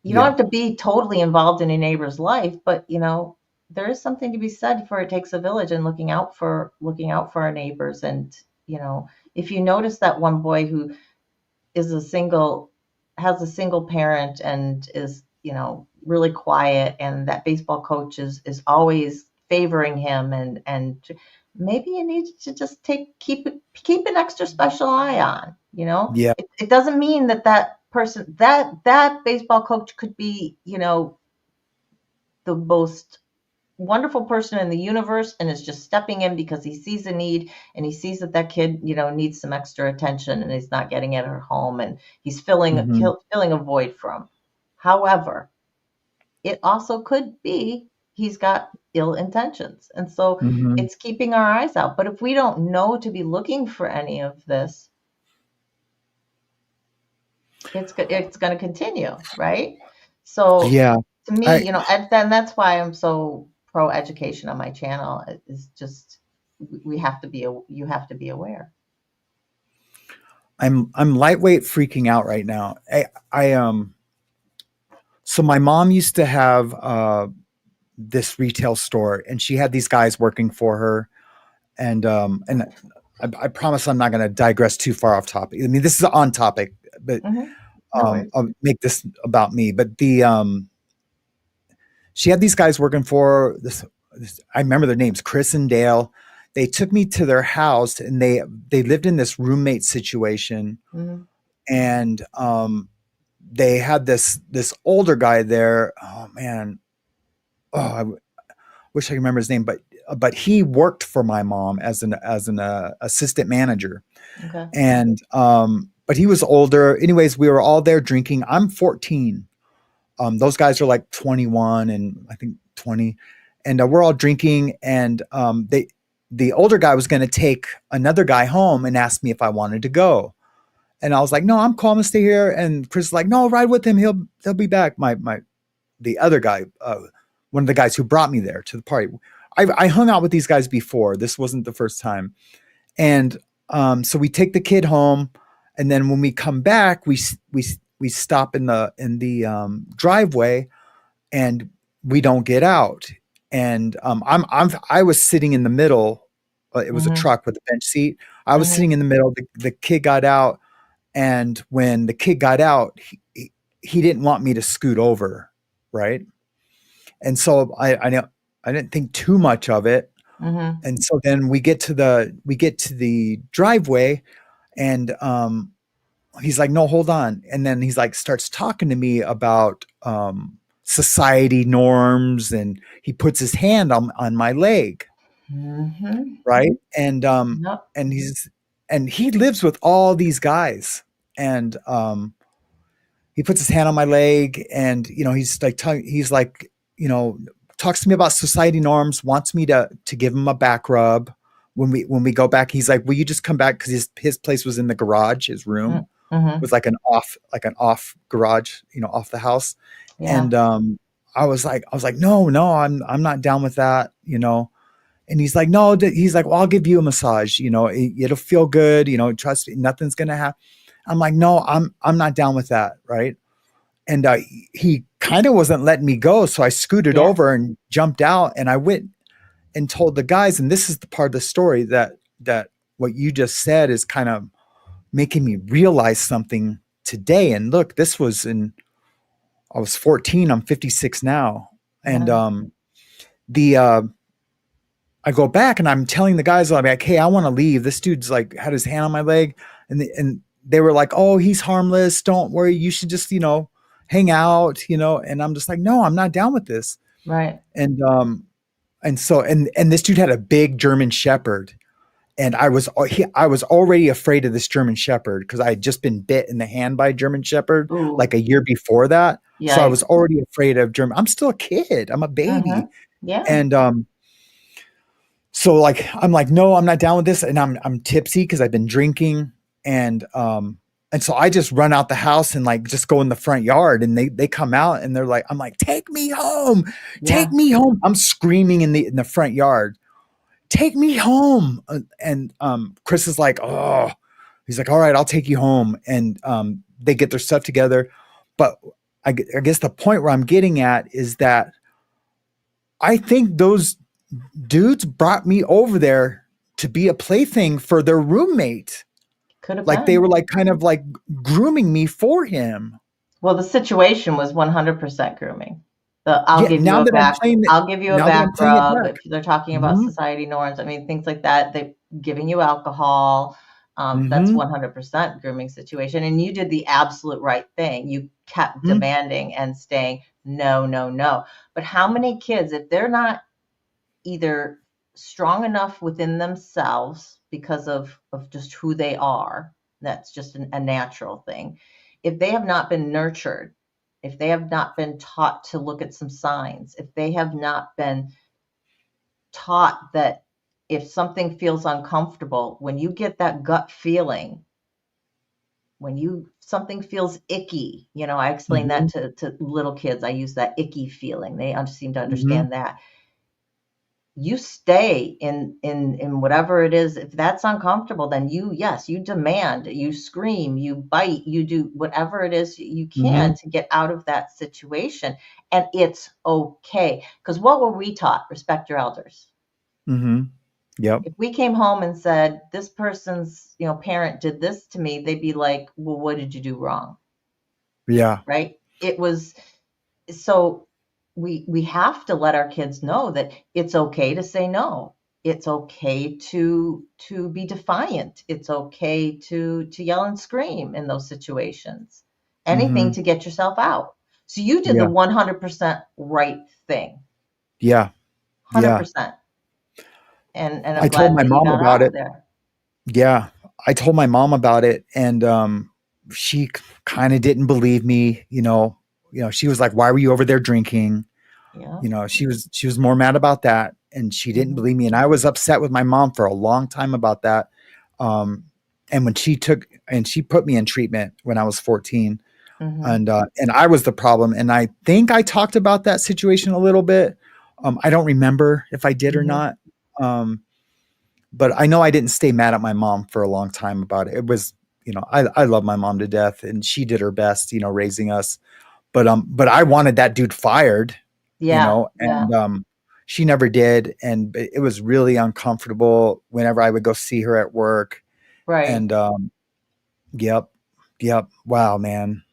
Yeah. have to be totally involved in a neighbor's life, but there is something to be said for it takes a village and looking out for our neighbors. And if you notice that one boy who is a single has a single parent and is really quiet, and that baseball coach is always favoring him, and maybe you need to just keep an extra special eye on. Yeah. It doesn't mean that person, that baseball coach could be the most wonderful person in the universe and is just stepping in because he sees a need and he sees that that kid, needs some extra attention and he's not getting it at home and he's Mm-hmm. filling a void from. However, it also could be he's got ill intentions. And so Mm-hmm. it's keeping our eyes out. But if we don't know to be looking for any of this, it's going to continue, right? So Yeah. to me, I and then that's why I'm so pro education on my channel. Is just we have to be you have to be aware. I'm lightweight freaking out right now. I so my mom used to have this retail store, and she had these guys working for her, and I promise I'm not going to digress too far off topic. I mean, this is on topic, but Mm-hmm. No worries. I'll make this about me. But she had these guys working for this. I remember their names, Chris and Dale. They took me to their house, and they lived in this roommate situation, Mm-hmm. and they had this older guy there. Oh man, I wish I could remember his name, but he worked for my mom as an assistant manager, Okay. and but he was older. Anyways, we were all there drinking. I'm 14. Those guys are like 21 and I think 20, and we're all drinking. And the older guy was going to take another guy home and asked me if I wanted to go. And I was like, no, I'm cool. I'm gonna stay here. And Chris is like, no, ride with him. He'll be back. The other guy, one of the guys who brought me there to the party. I hung out with these guys before. This wasn't the first time. And so we take the kid home, and then when we come back, we stop in the driveway, and we don't get out. And I was sitting in the middle. It was a Mm-hmm. truck with a bench seat. I was Mm-hmm. sitting in the middle. The kid got out, and when the kid got out, he didn't want me to scoot over, right? And so I didn't think too much of it. Mm-hmm. And so then we get to the driveway, and he's like, no, hold on. And then he's like, starts talking to me about society norms, and he puts his hand on my leg, Mm-hmm. right? And Yep. and he lives with all these guys, and he puts his hand on my leg, and he's like, talks to me about society norms, wants me to give him a back rub. When we go back, he's like, will you just come back, because his place was in the garage, his room Mm-hmm. was like an off garage, off the house. Yeah. And I was like, no, I'm not down with that. And he's like, no, he's like, well, I'll give you a massage, it'll feel good, trust me, nothing's gonna happen. I'm like, no, I'm not down with that, right? And he kind of wasn't letting me go, so I scooted Yeah. over and jumped out, and I went and told the guys. And this is the part of the story that what you just said is kind of making me realize something today. And look, I was 14, I'm 56 now. And Yeah. the I go back, and I'm telling the guys, I'm like, hey, I want to leave. This dude's like had his hand on my leg, and they were like, oh, he's harmless, don't worry, you should just hang out. And I'm just like, no, I'm not down with this. Right. And so this dude had a big German Shepherd, and I was already afraid of this German Shepherd because I had just been bit in the hand by a German Shepherd Ooh. like a year before that. So I Yikes. was already afraid of German. I'm still a kid. I'm a baby. Mm-hmm. Yeah. And so like I'm like, no, I'm not down with this. And I'm tipsy because I've been drinking. And so I just run out the house and like just go in the front yard, and they come out, and they're like, I'm like, take me home. Yeah. Take me home. I'm screaming in the front yard. Take me home. And Chris is like, oh, he's like, all right, I'll take you home. And they get their stuff together. But I guess the point where I'm getting at is that I think those dudes brought me over there to be a plaything for their roommate. Could have Like they been. were like kind of like grooming me for him. Well, the situation was 100% grooming. I'll Yeah, give you a back now that I'm playing it rub. back. If they're talking about Mhm, society norms, I mean things like that. They giving you alcohol. That's mhm, 100% grooming situation. And you did the absolute right thing. You kept mhm, demanding and staying, no, no, no. But how many kids, if they're not either strong enough within themselves because of just who they are, that's just a natural thing. If they have not been nurtured, if they have not been taught to look at some signs, if they have not been taught that if something feels uncomfortable, when you get that gut feeling, when something feels icky, I explain that Mhm. to little kids. I use that icky feeling. They seem to Mhm. understand that. You stay in whatever it is. If that's uncomfortable, then you demand, you scream, you bite, you do whatever it is you can Mhm. to get out of that situation. And it's okay. Because what were we taught? Respect your elders. Mhm. Yep. If we came home and said, this person's, parent did this to me, they'd be like, well, what did you do wrong? Yeah. Right? It was so we have to let our kids know that it's okay to say no. It's okay to be defiant. It's okay to yell and scream in those situations. Anything Mhm. to get yourself out. So you did the Yeah. 100% right thing. Yeah. Yeah. 100%. And I'm I told glad my that you mom got about out of it. there. Yeah. I told my mom about it, and she kind of didn't believe me, she was like, "Why were you over there drinking?" Yeah. She was more mad about that, and she didn't Hmm. believe me, and I was upset with my mom for a long time about that. Um and when she put me in treatment when I was 14, Hmm. and I was the problem, and I think I talked about that situation a little bit. I don't remember if I did or Hmm. not. But I know I didn't stay mad at my mom for a long time about it. It was, I love my mom to death, and she did her best, raising us. But I wanted that dude fired, Yeah. Yeah. and she never did, and it was really uncomfortable whenever I would go see her at work. Right. And yep, yep. Wow, man.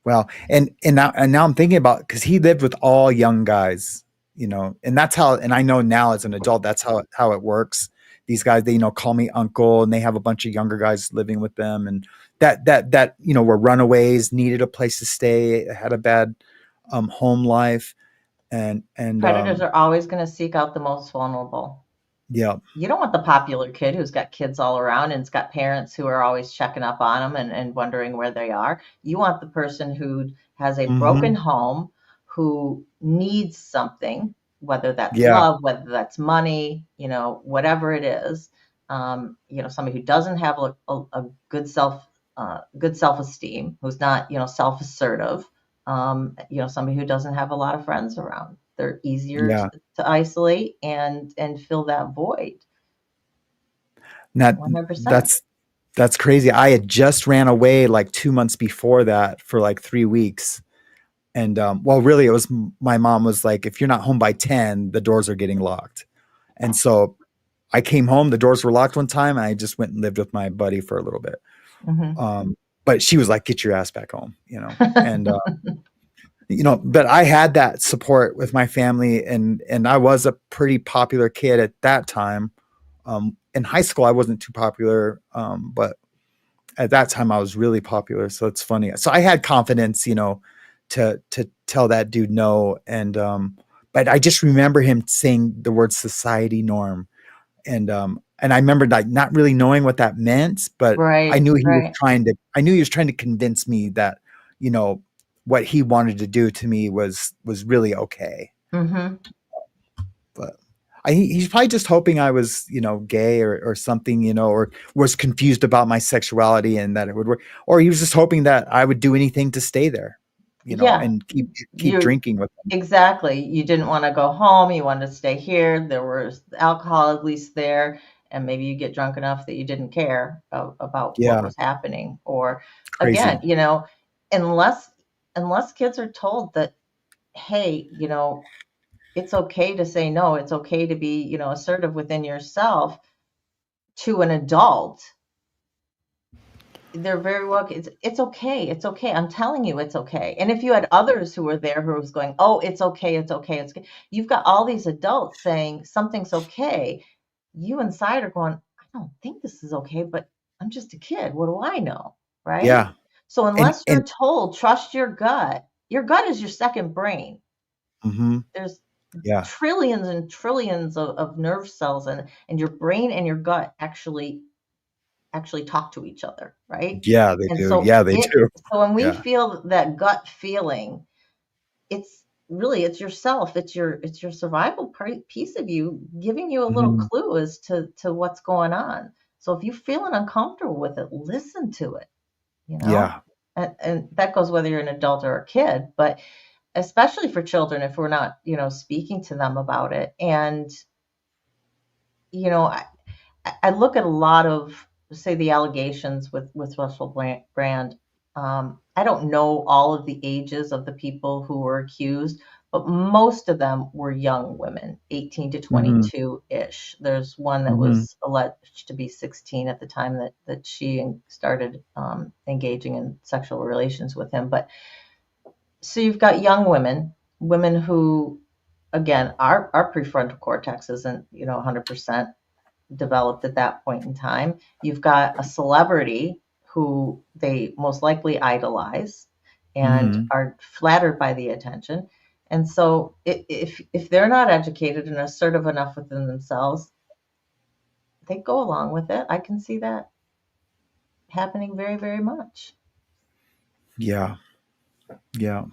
Wow. And now I'm thinking about, because he lived with all young guys, and that's how. And I know now as an adult, that's how it works. These guys, they call me uncle, and they have a bunch of younger guys living with them, and that were runaways, needed a place to stay, had a bad home life, and Predators are always going to seek out the most vulnerable. yeah. You don't want the popular kid who's got kids all around and has got parents who are always checking up on them and wondering where they are. You want the person who has a broken Hmm. home, who needs something, whether that's Yeah. love, whether that's money, whatever it is. Somebody who doesn't have a good self-esteem, who's not, self-assertive. Somebody who doesn't have a lot of friends around. They're easier Yeah. to isolate and fill that void. That 100%. that's crazy. I had just ran away like 2 months before that for like 3 weeks. And well, really, it was my mom was like, if you're not home by 10, the doors are getting locked. And so I came home, the doors were locked one time, and I just went and lived with my buddy for a little bit. Hmm. But she was like, get your ass back home, and but I had that support with my family, and I was a pretty popular kid at that time. In high school, I wasn't too popular, but at that time I was really popular. So it's funny. So I had confidence, to tell that dude no. And but I just remember him saying the word society norm. And I remember like not really knowing what that meant, but I Right, knew he was right. trying to I knew he was trying to convince me that, you know, what he wanted to do to me was really okay. Hmm. But he's probably just hoping I was, gay or something, or was confused about my sexuality and that it would work. Or he was just hoping that I would do anything to stay there, Yeah, and keep you drinking with him. exactly. You didn't want to go home. You wanted to stay here. There was alcohol at least there, and maybe you get drunk enough that you didn't care about what Yeah, was happening. Or crazy. again, unless unless kids are told that, hey, it's okay to say no. It's okay to be, assertive within yourself to an adult. They're very well, it's okay, it's okay, I'm telling you it's okay. And if you had others who were there who was going, oh, it's okay, it's okay, it's okay, you've got all these adults saying something's okay, you inside are going, I don't think this is okay, but I'm just a kid, what do I know, right? Yeah, So and unless you're and told, trust your gut is your second brain. mhm. there's Yeah. trillions and trillions of nerve cells, and your brain and your gut actually talk to each other, right? Yeah, they And do. Yeah, they do. so when we Yeah. feel that gut feeling, it's really, it's yourself, it's your survival piece of you giving you a little Mhm. clue as to what's going on. So if you're feeling uncomfortable with it, listen to it, you know? Yeah. And that goes whether you're an adult or a kid, but especially for children, if we're not, speaking to them about it. And, you know, I look at a lot of, say, the allegations with Russell Brand. I don't know all of the ages of the people who were accused, but most of them were young women, 18 to Mhm. 22 ish. There's one that Mhm. was alleged to be 16 at the time that she started engaging in sexual relations with him. But so you've got young women who, again, our prefrontal cortex isn't 100% developed at that point in time. You've got a celebrity who they most likely idolize and Mhm. are flattered by the attention. And so if they're not educated and assertive enough within themselves, they go along with it. I can see that happening very, very much. Yeah. Yeah.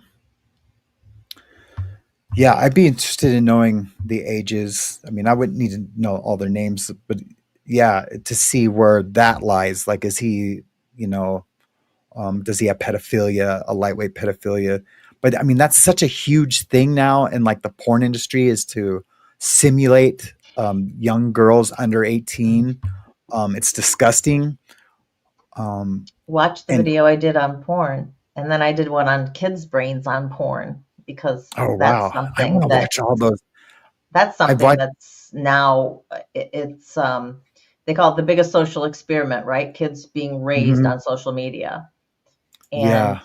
Yeah, I'd be interested in knowing the ages. I mean, I wouldn't need to know all their names, but yeah, to see where that lies. Like, is he, you know, does he have pedophilia, a lightweight pedophilia? But I mean, that's such a huge thing now in like the porn industry is to simulate young girls under 18. It's disgusting. Um, Watch the and video I did on porn, and then I did one on kids' brains on porn because oh wow, I want to watch all those. that's I've something watched. that's now it's they call it the biggest social experiment, right? Kids being raised Mhm. on social media. And Yeah.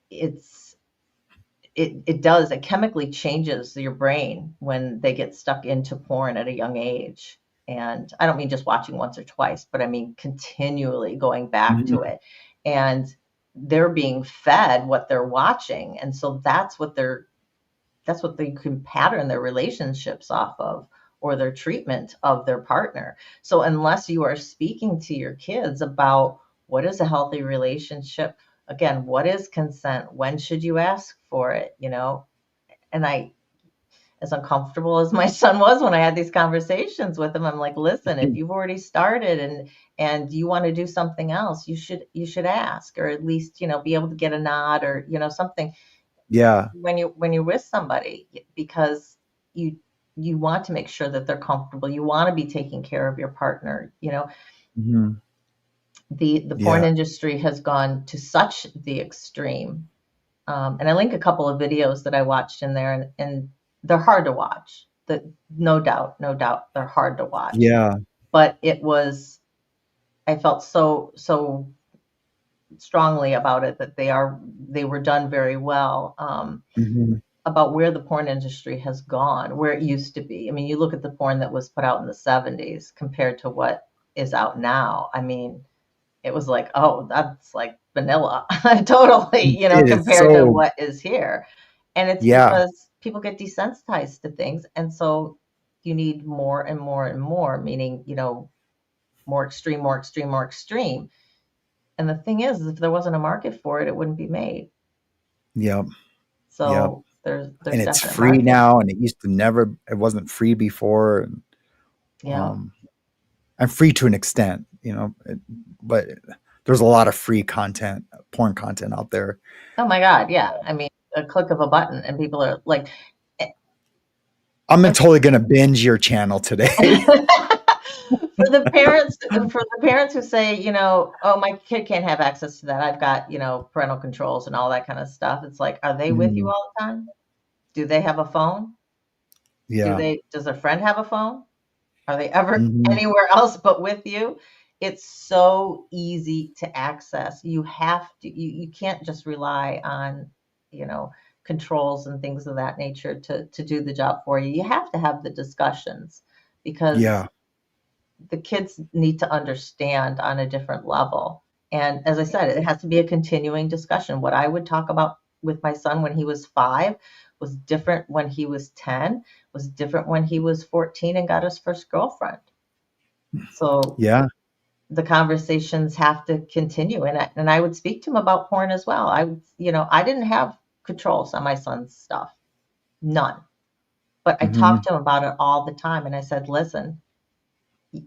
it's it does, it chemically changes your brain when they get stuck into porn at a young age. And I don't mean just watching once or twice, but I mean continually going back to Mhm. it. And they're being fed what they're watching, and so that's what they can pattern their relationships off of, or their treatment of their partner. So unless you are speaking to your kids about what is a healthy relationship, again, what is consent, when should you ask for it, and I, as uncomfortable as my son was when I had these conversations with him, I'm like, listen, if you've already started and you want to do something else, you should ask, or at least, be able to get a nod, or something Yeah. when you're with somebody, because you you want to make sure that they're comfortable. You want to be taking care of your partner. Mhm. The porn Yeah. industry has gone to such the extreme. And I link a couple of videos that I watched in there, and they're hard to watch. No doubt, no doubt, they're hard to watch. Yeah. But I felt so strongly about it that they were done very well. Mhm. About where the porn industry has gone, where it used to be. I mean, you look at the porn that was put out in the 70s compared to what is out now. I mean, it was like, oh, that's like vanilla, totally, It is compared to so what is here. And it's yeah. because people get desensitized to things. And so you need more and more and more, meaning, more extreme, more extreme, more extreme. And the thing is, if there wasn't a market for it, it wouldn't be made. Yep. Yep. So there's And it's definite free market. now, and it wasn't free before. Yeah. Um, and free to an extent, but there's a lot of free content, porn content out there. Oh my God, yeah. I mean, a click of a button and people are like, I'm and totally going to binge your channel today. for the parents who say, oh, my kid can't have access to that. I've got, parental controls and all that kind of stuff. It's like, are they with you Mhm. all the time? Do they have a phone? Yeah. Does a friend have a phone? Are they ever Mhm. anywhere else but with you? It's so easy to access. You can't just rely on, you know, controls and things of that nature to do the job for you. You have to have the discussions, because Yeah. the kids need to understand on a different level. And as I said, it has to be a continuing discussion. What I would talk about with my son when he was 5 was different when he was 10, was different when he was 14 and got his first girlfriend. So Yeah. the conversations have to continue. And I would speak to him about porn as well. I would, I didn't have controls on my son's stuff, none. But I Hmm. talked to him about it all the time. And I said, listen,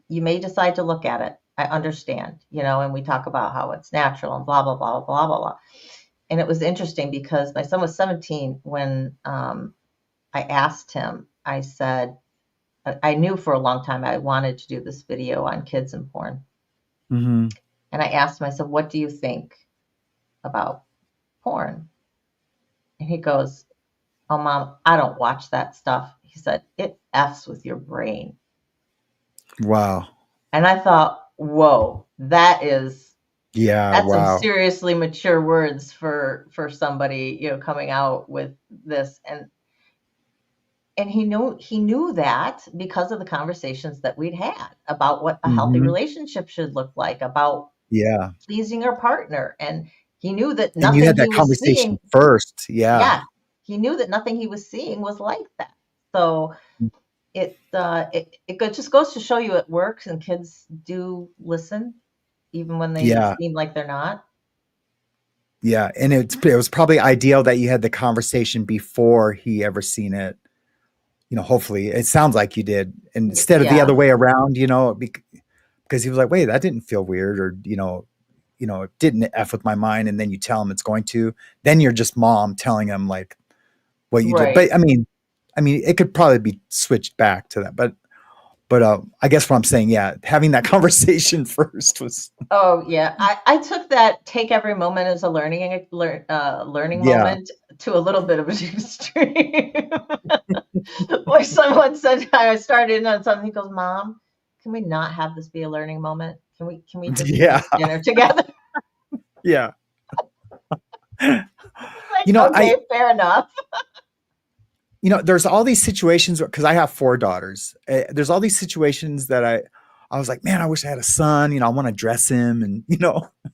you may decide to look at it. I understand, and we talk about how it's natural and blah, blah, blah, blah, blah, blah. And it was interesting because my son was 17 when I asked him, I said, I knew for a long time I wanted to do this video on kids and porn. Hmm. And I asked him, I said, what do you think about porn? And he goes, oh, Mom, I don't watch that stuff. He said, it F's with your brain. Wow. And I thought, whoa, that's Yeah. some Wow. seriously mature words for somebody, coming out with this. And he knew that because of the conversations that we'd had about what a healthy Hmm. relationship should look like, about Yeah. pleasing your partner. And he knew that And you nothing had he that was conversation seeing, first. Yeah. yeah, he knew that nothing he was seeing was like that. So it just goes to show you it works, and kids do listen, even when they Yeah. seem like they're not. Yeah. And it was probably ideal that you had the conversation before he ever seen it. Hopefully it sounds like you did, and instead of the other Yeah, way around, because he was like, wait, that didn't feel weird, or, it didn't F with my mind. And then you tell him it's going to, then you're just mom telling him like what you did. right. But I mean, it could probably be switched back to that, but I guess what I'm saying, yeah, having that conversation first was, Oh yeah, I took that take every moment as a learning yeah, moment to a little bit of an extreme. Where someone said I started in on something, he goes, "Mom, can we not have this be a learning moment? Can we just yeah, eat dinner together?" yeah. Like, You know, I, okay, fair enough. there's all these situations because I have 4 daughters. There's all these situations that I was like, man, I wish I had a son. I want to dress him and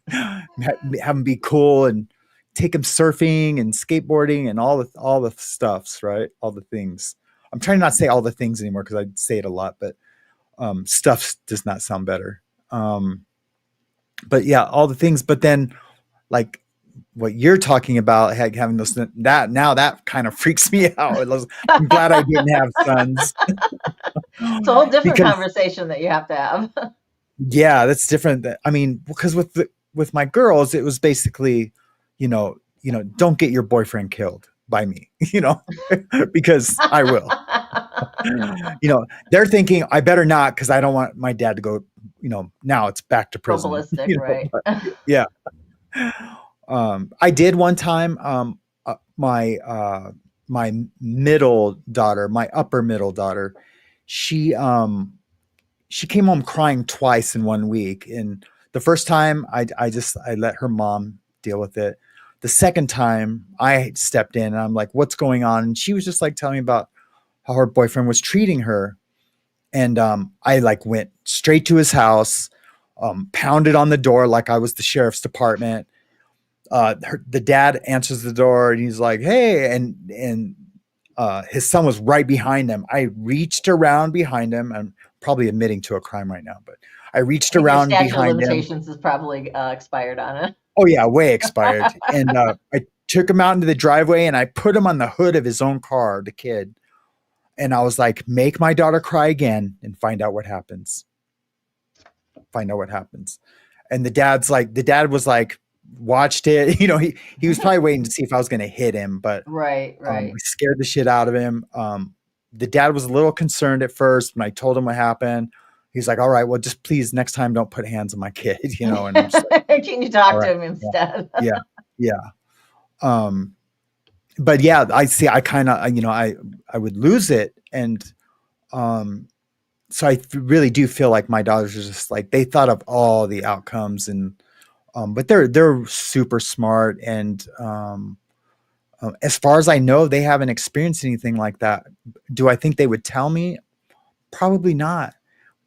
have him be cool and take him surfing and skateboarding and all the stuffs, right? All the things. I'm trying not to say all the things anymore because I say it a lot, but stuff does not sound better. But yeah, all the things. But then, like what you're talking about, having those that now that kind of freaks me out. I'm glad I didn't have sons It's a whole different because conversation that you have to have. yeah, that's different. I mean, because with my girls, it was basically, don't get your boyfriend killed by me, because I will. They're thinking I better not because I don't want my dad to go. Now it's back to Go prison. ballistic, right? But yeah. I did one time. My middle daughter, my upper middle daughter, she she came home crying twice in one week. And the first time I let her mom deal with it. The second time I stepped in and I'm like, what's going on? And she was just like telling me about how her boyfriend was treating her. And I like went straight to his house, pounded on the door like I was the sheriff's department. The dad answers the door and he's like, hey, and his son was right behind him. I reached around behind him. I'm probably admitting to a crime right now, but I I reached think your around statute of behind him. limitations is probably expired on it. Oh yeah, way expired. And I took him out into the driveway and I put him on the hood of his own car, the kid. And I was like, make my daughter cry again and find out what happens. Find out what happens. And the dad was like, watched it. He was probably waiting to see if I was going to hit him, but Right, we right. scared the shit out of him. The dad was a little concerned at first when I told him what happened. He's like, all right, well, just please next time don't put hands on my kid, and I'm just like, Can you all talk right. to him instead? Yeah. Yeah. Yeah. But yeah, I see, I kind of, I would lose it. And, so I really do feel like my daughters are just like, they thought of all the outcomes and, but they're super smart. And, as far as I know, they haven't experienced anything like that. Do I think they would tell me? Probably not.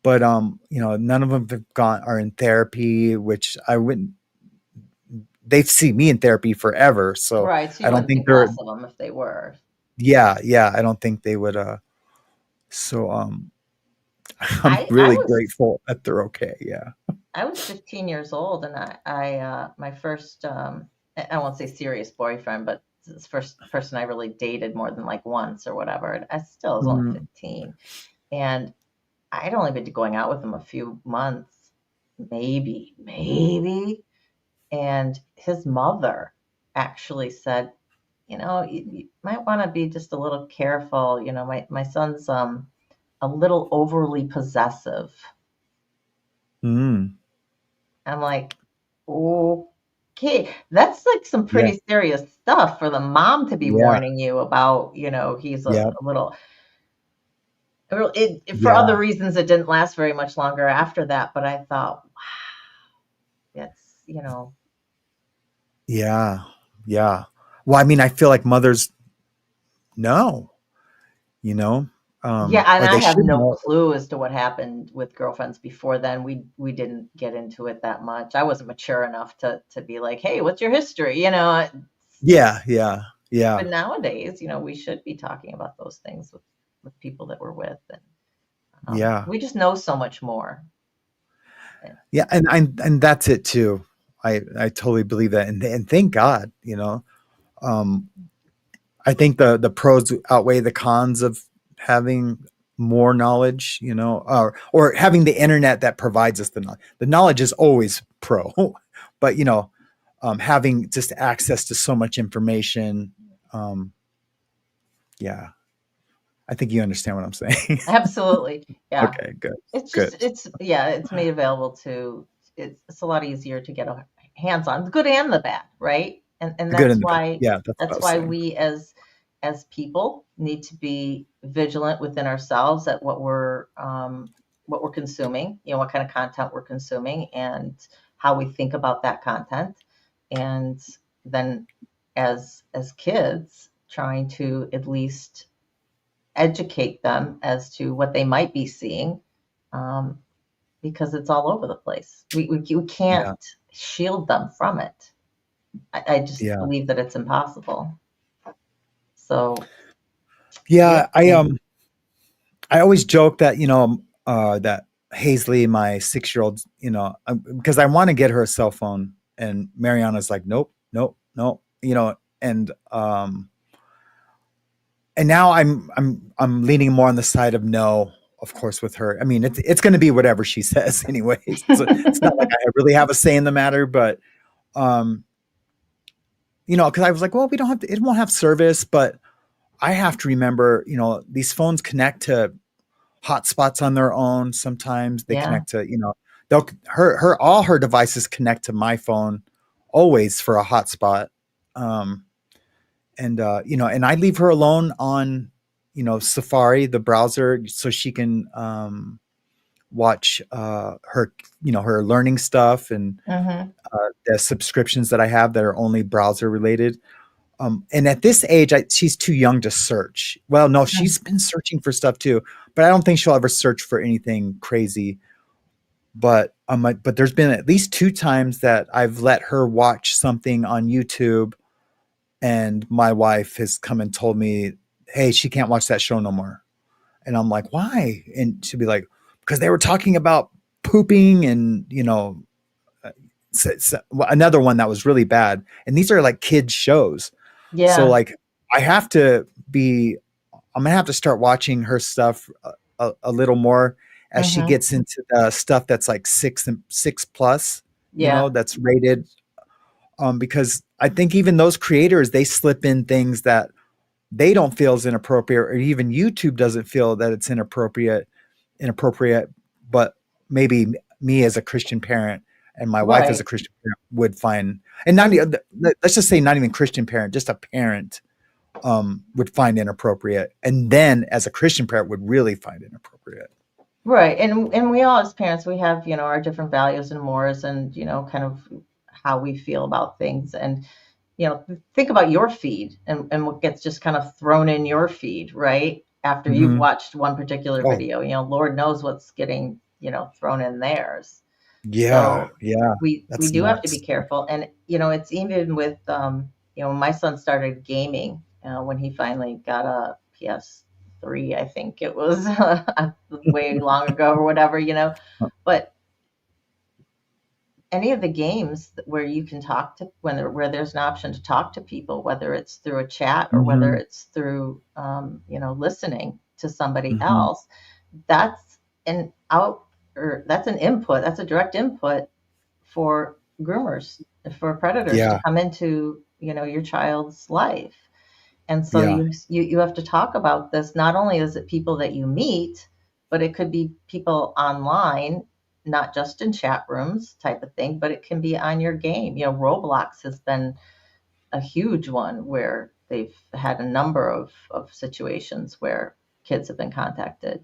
But none of them are in therapy, which I wouldn't. They've seen me in therapy forever, so Right, so I you don't wouldn't think think they're. less of them if they were. Yeah, yeah. I don't think they would. So I'm I really was grateful that they're okay. Yeah. 15 years old, and my first, I won't say serious boyfriend, but this first person I really dated more than like once or whatever. And I still was only Mm, 15, and I'd only been going out with him a few months, maybe. And his mother actually said, you might want to be just a little careful. My son's a little overly possessive. mm, I'm like, okay, that's like some yeah. pretty serious stuff for the mom to be Yeah. warning you about. He's Yeah. for other Yeah. reasons, it didn't last very much longer after that. But I thought, that's, Yeah. Yeah. Well, I mean, I feel like mothers know, you know, yeah, and or I they have should no know. clue as to what happened with girlfriends before then. We didn't get into it that much. I wasn't mature enough to be like, hey, what's your history? Yeah. Yeah. But Yeah. nowadays, we should be talking about those things with people that we're with, and Yeah. we just know so much more. Yeah. And that's it too. I totally believe that. And thank God, um, I think the pros outweigh the cons of having more knowledge, or having the internet that provides us the knowledge. The knowledge is always pro, but having just access to so much information, um, yeah, I think you understand what I'm saying. Absolutely, yeah. Okay, good, It's good, just it's made available to it's a lot easier to get a hands on the good and the bad, right? And the good and the bad. Yeah, that's what I that's was why saying. we as people need to be vigilant within ourselves at what we're consuming, what kind of content we're consuming, and how we think about that content. And then as kids, trying to at least educate them as to what they might be seeing, um, because it's all over the place. We can't Yeah, shield them from it. I just yeah, believe that it's impossible. So, yeah. yeah. I always joke that that Hazley, my 6-year old, because I want to get her a cell phone, and Mariana's like, nope, nope, nope, and now I'm leaning more on the side of no, of course, with her. I mean, it's going to be whatever she says, anyways. So it's not like I really have a say in the matter, but um, because I was like, well, we don't have to, it won't have service, but I have to remember, these phones connect to hotspots on their own. Sometimes they Yeah. connect to, they'll all her devices connect to my phone always for a hotspot. Um, and I leave her alone on, Safari, the browser, so she can watch her, her learning stuff and Hmm. the subscriptions that I have that are only browser related. And at this age, she's too young to search. Well, no, she's been searching for stuff too, but I don't think she'll ever search for anything crazy. But there's been at least 2 times that I've let her watch something on YouTube, and my wife has come and told me, "Hey, she can't watch that show no more." And I'm like, "Why?" And she'll be like, "Because they were talking about pooping and uh, another one that was really bad." And these are like kids shows. So Yeah. like I have to be I'm gonna have to start watching her stuff a little more as she Hmm. gets into the stuff that's like 6 plus, Yeah. that's rated. Because I think even those creators, they slip in things that they don't feel is inappropriate, or even YouTube doesn't feel that it's inappropriate, but maybe me as a Christian parent and my wife as a Right. Christian parent would find, and not And let's just say not even Christian parent, just a parent would find inappropriate, and then as a Christian parent would really find inappropriate. right. And we all as parents, we have, our different values and mores, and, kind of how we feel about things. And think about your feed, and what gets just kind of thrown in your feed, right? After you've Hmm. watched one particular Oh, video, Lord knows what's getting, thrown in theirs. yeah, So yeah, we that's do have to be nuts. careful. And, it's even with, when my son started gaming, when he finally got a PS3, I think it was way long ago or whatever, But any of the games where you can talk to where there's an option to talk to people, whether it's through a chat or whether Mm-hmm. it's through listening to somebody Mm-hmm. else, that's an out or that's an input. That's a direct input for groomers, for predators to Yeah. come into your child's life. And so Yeah. you have to talk about this. Not only is it people that you meet, but it could be people online, not just in chat rooms type of thing, but it can be on your game. Roblox has been a huge one where they've had a number of situations where kids have been contacted.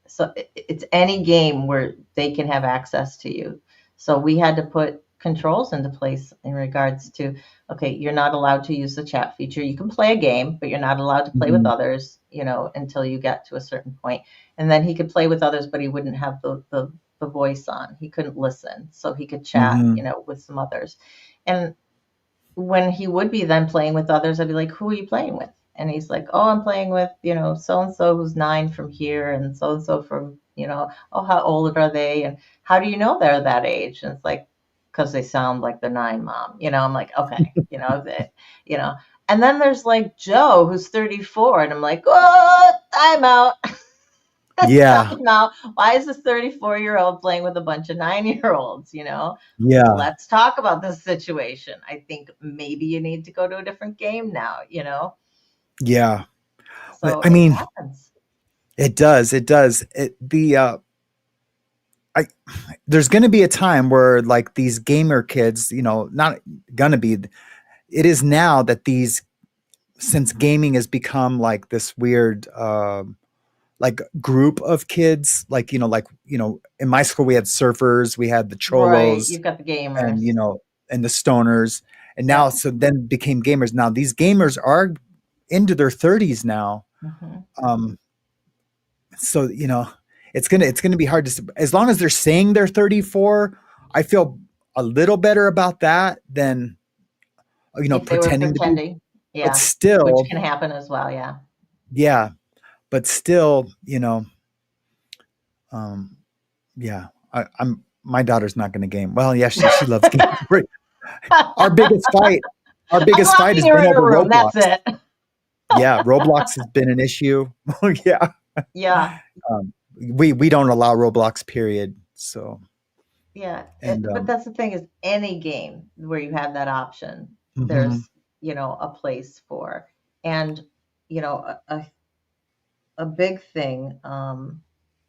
So it's any game where they can have access to you. So we had to put controls into place in regards to, okay, you're not allowed to use the chat feature. You can play a game, but you're not allowed to play with Mm-hmm. others, until you get to a certain point. And then he could play with others, but he wouldn't have the voice on. He couldn't listen. So he could chat, Mm-hmm. with some others. And when he would be then playing with others, I'd be like, who are you playing with? And he's like, oh, I'm playing with, so and so who's 9 from here and so from, oh, how old are they? And how do you know they're that age? And it's like, because they sound like they're 9, mom. I'm like, okay, you know. And then there's like Joe, who's 34. And I'm like, oh, I'm out. Yeah. Now, why is this 34-year-old playing with a bunch of 9-year-olds? Yeah. Let's talk about this situation. I think maybe you need to go to a different game now, Yeah. So I it mean, happens. it does. It does. I there's going to be a time where like these gamer kids, not going to be. It is now that these, since gaming has become like this weird, like group of kids, like in my school we had surfers, we had the Right. cholos, You've got the and gamers. and the stoners, and now Yep. so then became gamers. Now these gamers are into their 30s now. Hmm. Um, so it's gonna be hard to, as long as they're saying they're 34. I feel a little better about that than If they were pretending to be, pretending, but yeah, which still, can happen as well. Yeah. yeah, but still, um, yeah, I'm my daughter's not going to game. Well, yeah, she loves games. Our biggest fight, our I'm biggest fight locking has her been in over a room. That's Roblox. it. Yeah, Roblox has been an issue. Yeah, Yeah. we don't allow Roblox. Period. So Yeah. and But that's the thing is any game where you have that option, mhm, there's, a place for. And, a big thing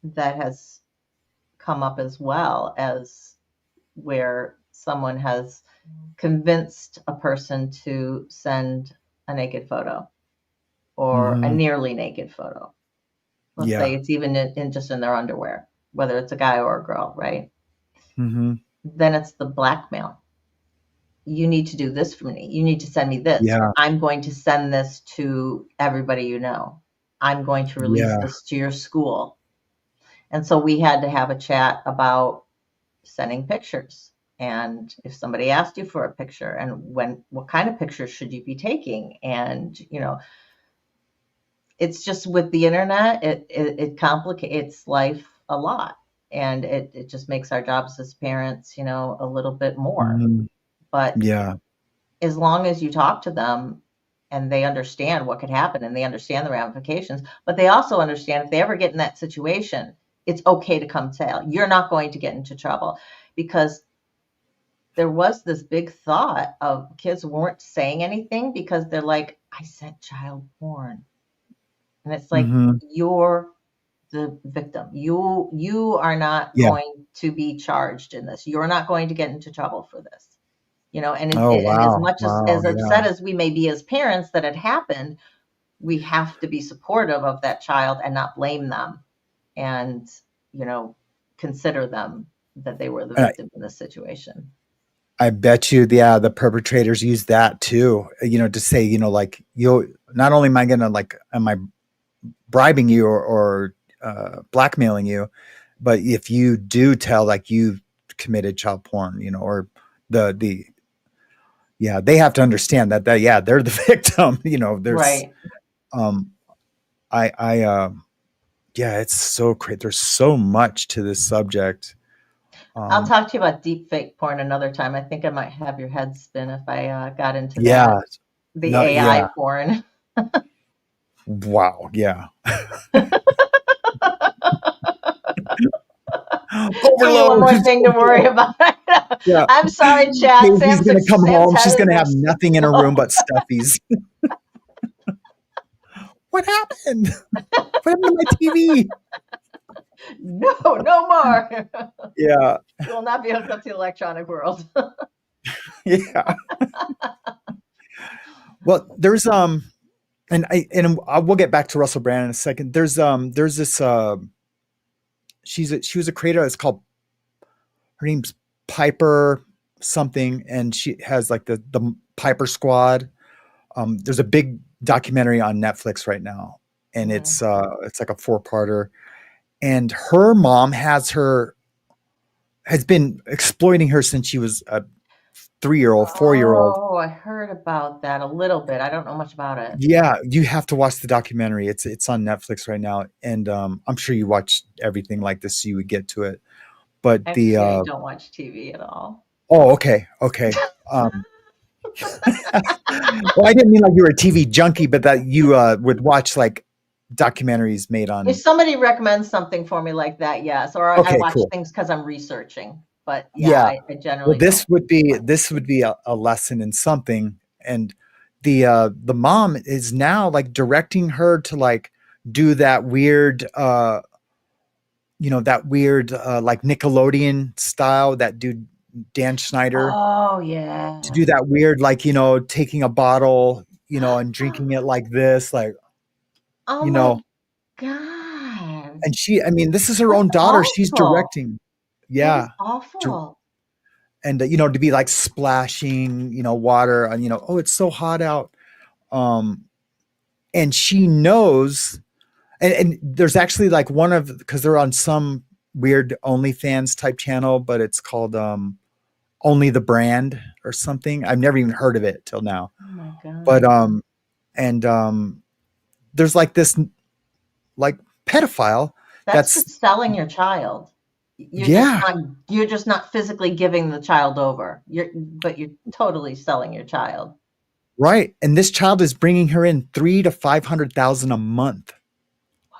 that has come up as well as where someone has convinced a person to send a naked photo or a mhm, nearly naked photo. Let's say yeah, it's even in just in their underwear, whether it's a guy or a girl, right? mhm, Then it's the blackmail. You need to do this for me. You need to send me this, or yeah, I'm going to send this to everybody you know. I'm going to release yeah, this to your school. And so we had to have a chat about sending pictures. And if somebody asked you for a picture and what kind of pictures should you be taking? And, it's just with the internet, it complicates life a lot. And it just makes our jobs as parents, a little bit more. mhm, But yeah, as long as you talk to them and they understand what could happen and they understand the ramifications, but they also understand if they ever get in that situation, it's okay to come tell. You're not going to get into trouble because there was this big thought of kids weren't saying anything because they're like, I sent child porn. And it's like, mhm, you're the victim. You are not yeah. going to be charged in this. You're not going to get into trouble for this. Oh And as wow, much wow, as yeah. upset as we may be as parents that it happened, we have to be supportive of that child and not blame them and, you know, consider them that they were the And victim in this situation. I bet you, yeah, the perpetrators use that too, to say, like, you not only am I gonna, like, am I bribing you or blackmailing you, but if you do tell, like, you committed child porn, or the yeah, they have to understand that yeah, they're the victim. There's Right. um I yeah, it's so great. There's so much to this subject. I'll Um talk to you about deep fake porn another time. I think I might have your head spin if I got into that. yeah, The no, yeah, AI porn. wow, yeah. Give me one Overload. more thing to worry about. Yeah. I'm sorry, chat. Casey's gonna come Sam's home. She's head gonna have is nothing in her room but stuffies. What happened? What happened to my TV? no, no more. Yeah, You will not be hooked up to the electronic world. yeah. Well, there's we'll get back to Russell Brand in a second. There's this she was a creator. It's called, her name's Piper something, and she has like the Piper Squad. There's a big documentary on Netflix right now, and Mhm. it's like a 4-parter. And her mom has been exploiting her since she was a 3-year-old, 4-year-old. Oh, I heard about that a little bit. I don't know much about it. Yeah, you have to watch the documentary. It's on Netflix right now, and I'm sure you watch everything like this, so you would get to it. But the Actually, I don't watch TV at all. oh, okay, okay. Well, I didn't mean like you were a TV junkie, but that you would watch like documentaries made If on. somebody recommends something for me like that, yes. Or I Okay, watch cool. things because I'm researching. But yeah, Yeah. I Well, generally don't. this would be a lesson in something, and the mom is now like directing her to like do that weird that weird like Nickelodeon style, that dude Dan Schneider, Oh, to yeah. do that weird like taking a bottle and drinking it like this, like Oh you my know God. and I mean, this is her That's own daughter. She's awful. directing. That is Yeah. Dir- awful. And, to be like splashing, water on, oh, it's so hot out. Um, and she knows, and there's actually like because they're on some weird OnlyFans type channel, but it's called, Only the Brand or something. I've never even heard of it till now. Oh my But, God. and, there's like this, like pedophile That's that's, just selling your child. yeah, You're just not physically giving the child over. But you're totally selling your child. right. And this child is bringing her in 3 to 500,000 a month. I'm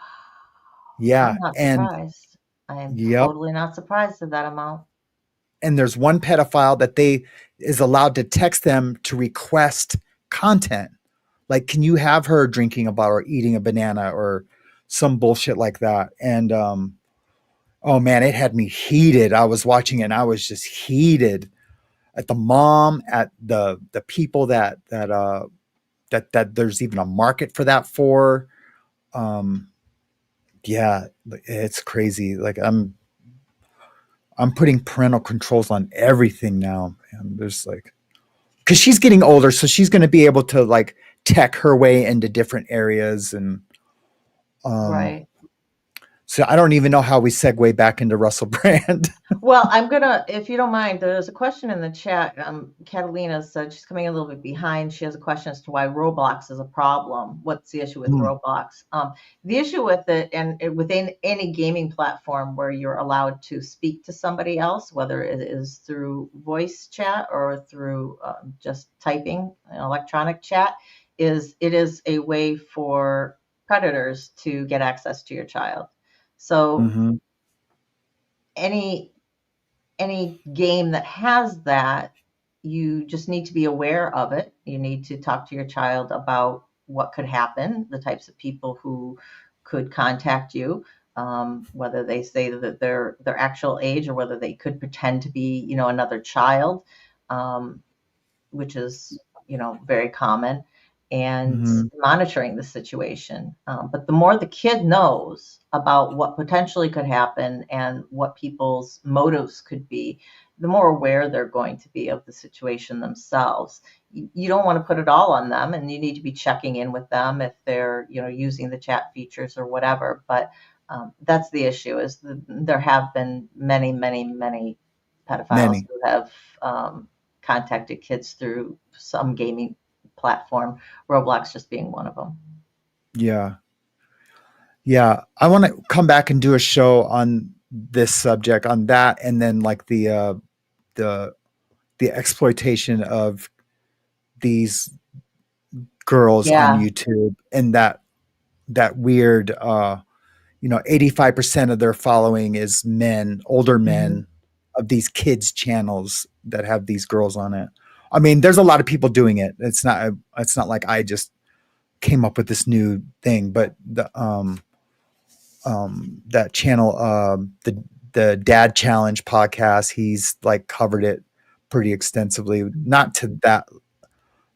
Yeah. not And surprised. I am yep. totally not surprised at that amount. And there's one pedophile that they is allowed to text them to request content. Like, can you have her drinking a bottle or eating a banana or some bullshit like that? And oh man, it had me heated. I was watching it and I was just heated at the mom, at the people that there's even a market for that for. Um, yeah, it's crazy. Like I'm putting parental controls on everything now. And there's like, because she's getting older, so she's going to be able to like tech her way into different areas, and um, Right. so I don't even know how we segue back into Russell Brand. Well, if you don't mind, there's a question in the chat. Catalina said she's coming a little bit behind. She has a question as to why Roblox is a problem. What's the issue with Hmm. Roblox? The issue with it, and within any gaming platform where you're allowed to speak to somebody else, whether it is through voice chat or through just typing, electronic chat, it is a way for predators to get access to your child. So Mm-hmm. any game that has that, you just need to be aware of it. You need to talk to your child about what could happen, the types of people who could contact you, whether they say that their actual age or whether they could pretend to be, another child, um, which is, very common, and Mm-hmm. monitoring the situation. But the more the kid knows about what potentially could happen and what people's motives could be, the more aware they're going to be of the situation themselves. You don't want to put it all on them, and you need to be checking in with them if they're, using the chat features or whatever. But that's the issue, there have been many, many, many pedophiles Many. who have contacted kids through some gaming platform, Roblox just being one of them. Yeah. Yeah. I want to come back and do a show on this subject, on that, and then like the exploitation of these girls on Yeah. YouTube, and that weird 85% of their following is men, older men, of these kids channels that have these girls on it. I mean, there's a lot of people doing it. It's not like I just came up with this new thing, but that channel, the Dad Challenge podcast, he's like covered it pretty extensively, not to that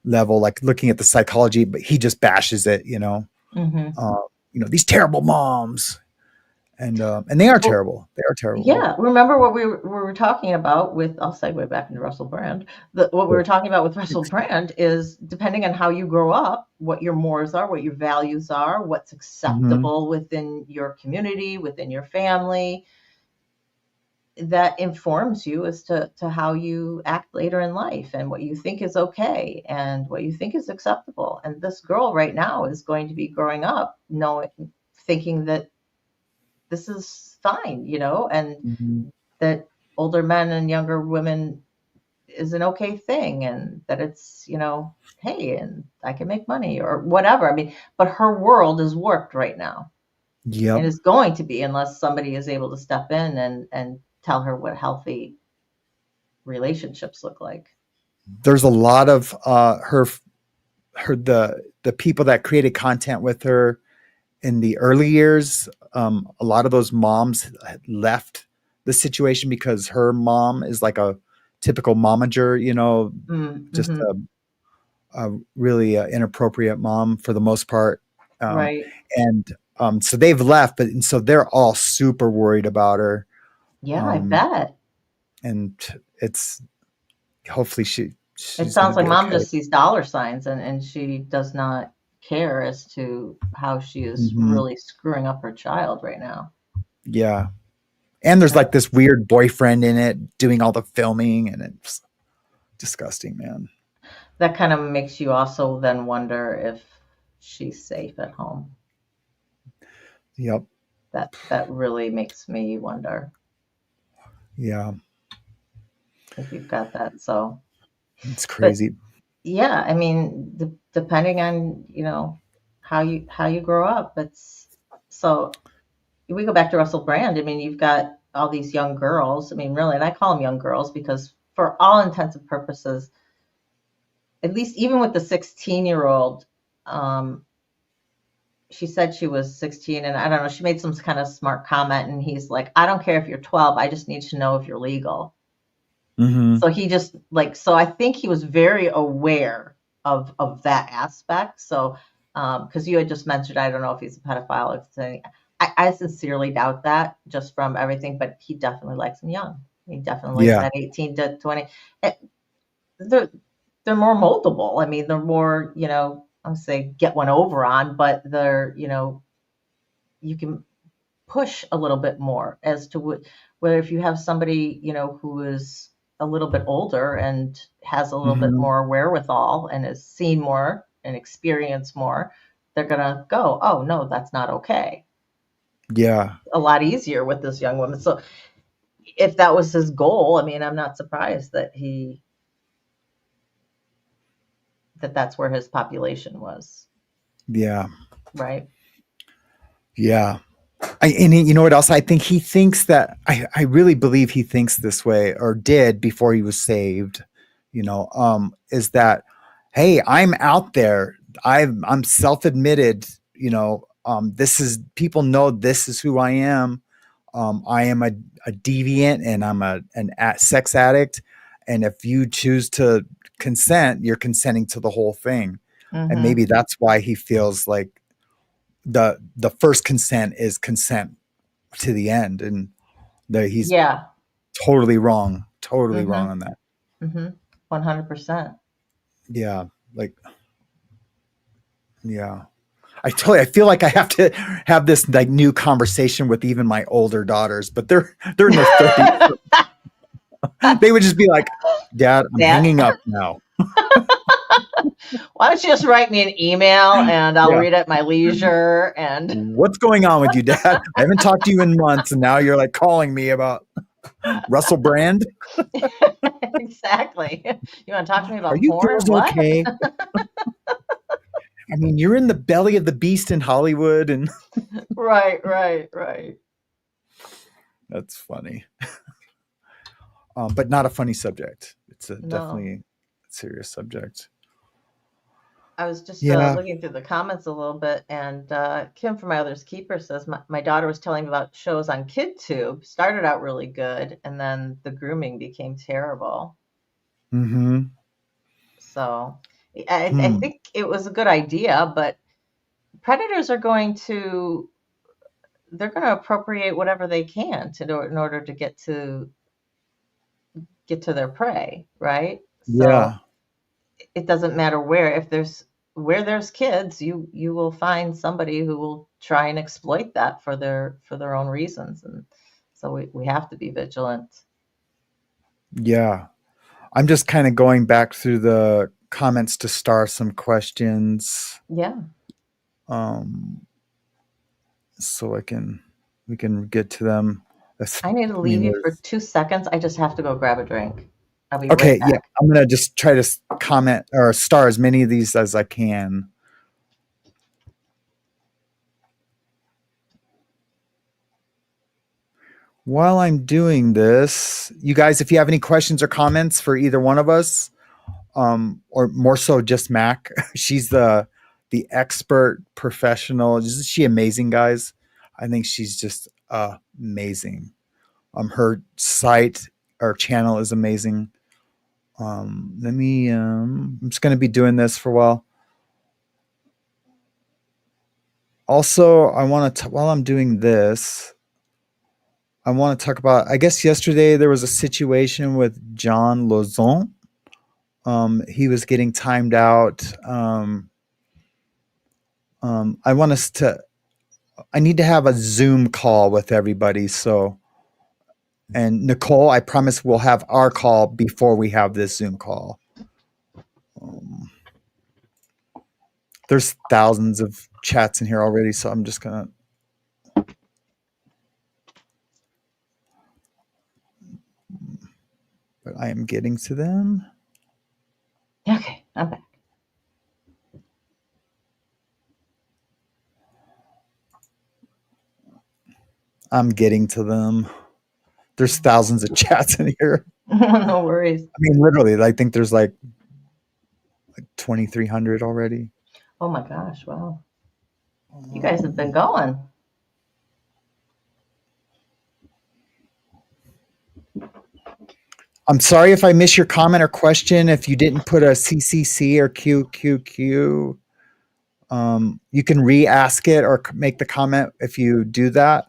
level, like looking at the psychology, but he just bashes it, these terrible moms, and they are Well, terrible. They are terrible. yeah, remember what we were talking about with, I'll segue back into Russell Brand. What we were talking about with Russell Brand is, depending on how you grow up, what your mores are, what your values are, what's acceptable within your community, within your family, that informs you as to how you act later in life, and what you think is okay and what you think is acceptable. And this girl right now is going to be growing up thinking that this is fine, and that older men and younger women is an okay thing, and that it's, hey, and I can make money or whatever. I mean, but her world is warped right now. Yep. And is going to be, unless somebody is able to step in and tell her what healthy relationships look like. There's a lot of the people that created content with her in the early years. A lot of those moms left the situation because her mom is like a typical momager, just a really inappropriate mom for the most part. Right. And so they've left, and so they're all super worried about her. Yeah, I bet. And it's hopefully It sounds like mom just sees dollar signs, and she does not care as to how she is really screwing up her child right now. Yeah. And there's like this weird boyfriend in it doing all the filming, and it's disgusting, man. That kind of makes you also then wonder if she's safe at home. Yep. That really makes me wonder. Yeah. If you've got that. So it's crazy. But, yeah, I mean, depending on, how you grow up, so we go back to Russell Brand. I mean, you've got all these young girls. I mean, really, and I call them young girls because for all intents and purposes, at least even with the 16-year-old, she said she was 16, and I don't know, she made some kind of smart comment, and he's like, I don't care if you're 12, I just need to know if you're legal. So he just so I think he was very aware of that aspect. So, because you had just mentioned, I don't know if he's a pedophile or anything. I sincerely doubt that, just from everything, but he definitely likes them young. He definitely likes that 18 to 20. They're more moldable. I mean, they're more, I would say get one over on, but they're, you can push a little bit more as to whether if you have somebody, who is a little bit older and has a little bit more wherewithal and has seen more and experienced more, they're going to go, oh, no, that's not okay. Yeah. A lot easier with this young woman. So if that was his goal, I mean, I'm not surprised that that's where his population was. Yeah. Right. Yeah. And you know what else? I think he thinks that I really believe he thinks this way, or did before he was saved, is that, hey, I'm out there. I'm self-admitted, this is, people know this is who I am. I am a deviant, and I'm an sex addict. And if you choose to consent, you're consenting to the whole thing. And maybe that's why he feels like the first consent is consent to the end, and he's totally wrong on that. 100%. Yeah. I feel like I have to have this like new conversation with even my older daughters, but they're in their 30s. They would just be like, Dad, I'm That hanging up now. why don't you just write me an email and I'll Yeah. read it at my leisure? And What's going on with you, Dad? I haven't talked to you in months, and now you're like calling me about Russell Brand. exactly. You want to talk to me Are about you porn? girls What? okay? I mean, you're in the belly of the beast in Hollywood, and Right. that's funny. But not a funny subject. It's a No. definitely serious subject. I was just Yeah. looking through the comments a little bit, and Kim from My Other's Keeper says my daughter was telling me about shows on KidTube. Started out really good, and then the grooming became terrible. Mm-hmm. So I Hmm. think it was a good idea, but predators are they're going to appropriate whatever they can in order to get to their prey, right? So Yeah. it doesn't matter where there's kids, you will find somebody who will try and exploit that for their own reasons, and so we have to be vigilant. Yeah. I'm just kind of going back through the comments to star some questions, Yeah, um, so we can get to them. I need to I mean, leave you for there's 2 seconds. I just have to go grab a drink. I'll be right okay. Yeah, back. I'm gonna just try to comment or star as many of these as I can. While I'm doing this, you guys, if you have any questions or comments for either one of us, or more so just Mac, she's the expert professional. Isn't she amazing, guys? I think she's just amazing. Her site or channel is amazing. Let me. I'm just going to be doing this for a while. Also, I want to while I'm doing this, I want to talk about. I guess yesterday there was a situation with John Lozon. He was getting timed out. I want us to. I need to have a Zoom call with everybody. So, and Nicole, I promise we'll have our call before we have this Zoom call. Um, there's thousands of chats in here already, so I'm just gonna. But I am getting to them. Okay, I'm back. I'm getting to them. There's thousands of chats in here. No worries. I mean, literally, I think there's like 2,300 already. Oh my gosh, wow. You guys have been going. I'm sorry if I miss your comment or question. If you didn't put a CCC or QQQ, you can re-ask it or make the comment if you do that.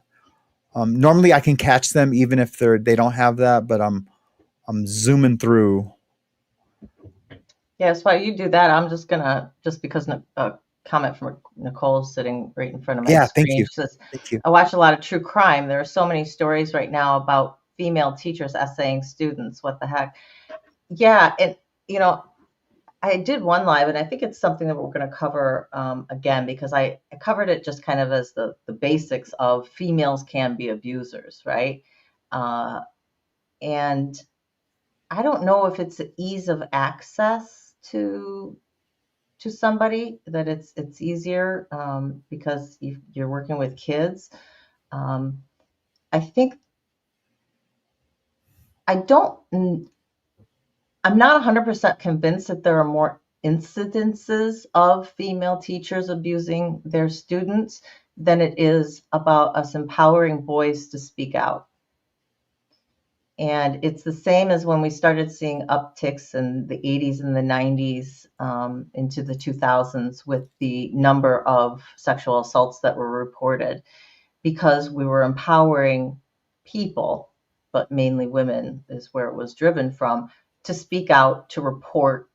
Normally, I can catch them even if they don't have that, but I'm zooming through. Yes, while you do that, I'm just gonna, just because a comment from Nicole sitting right in front of my Yeah, thank screen. you. She says, Thank you. I watch a lot of true crime. There are so many stories right now about female teachers essaying students. What the heck? Yeah, and you know, I did one live, and I think it's something that we're going to cover again, because I covered it just kind of as the basics of females can be abusers, right? Uh, and I don't know if it's the ease of access to somebody that it's easier because you're working with kids. I think I don't. I'm not 100% convinced that there are more incidences of female teachers abusing their students than it is about us empowering boys to speak out. And it's the same as when we started seeing upticks in the 80s and the 90s into the 2000s with the number of sexual assaults that were reported, because we were empowering people, but mainly women is where it was driven from, to speak out, to report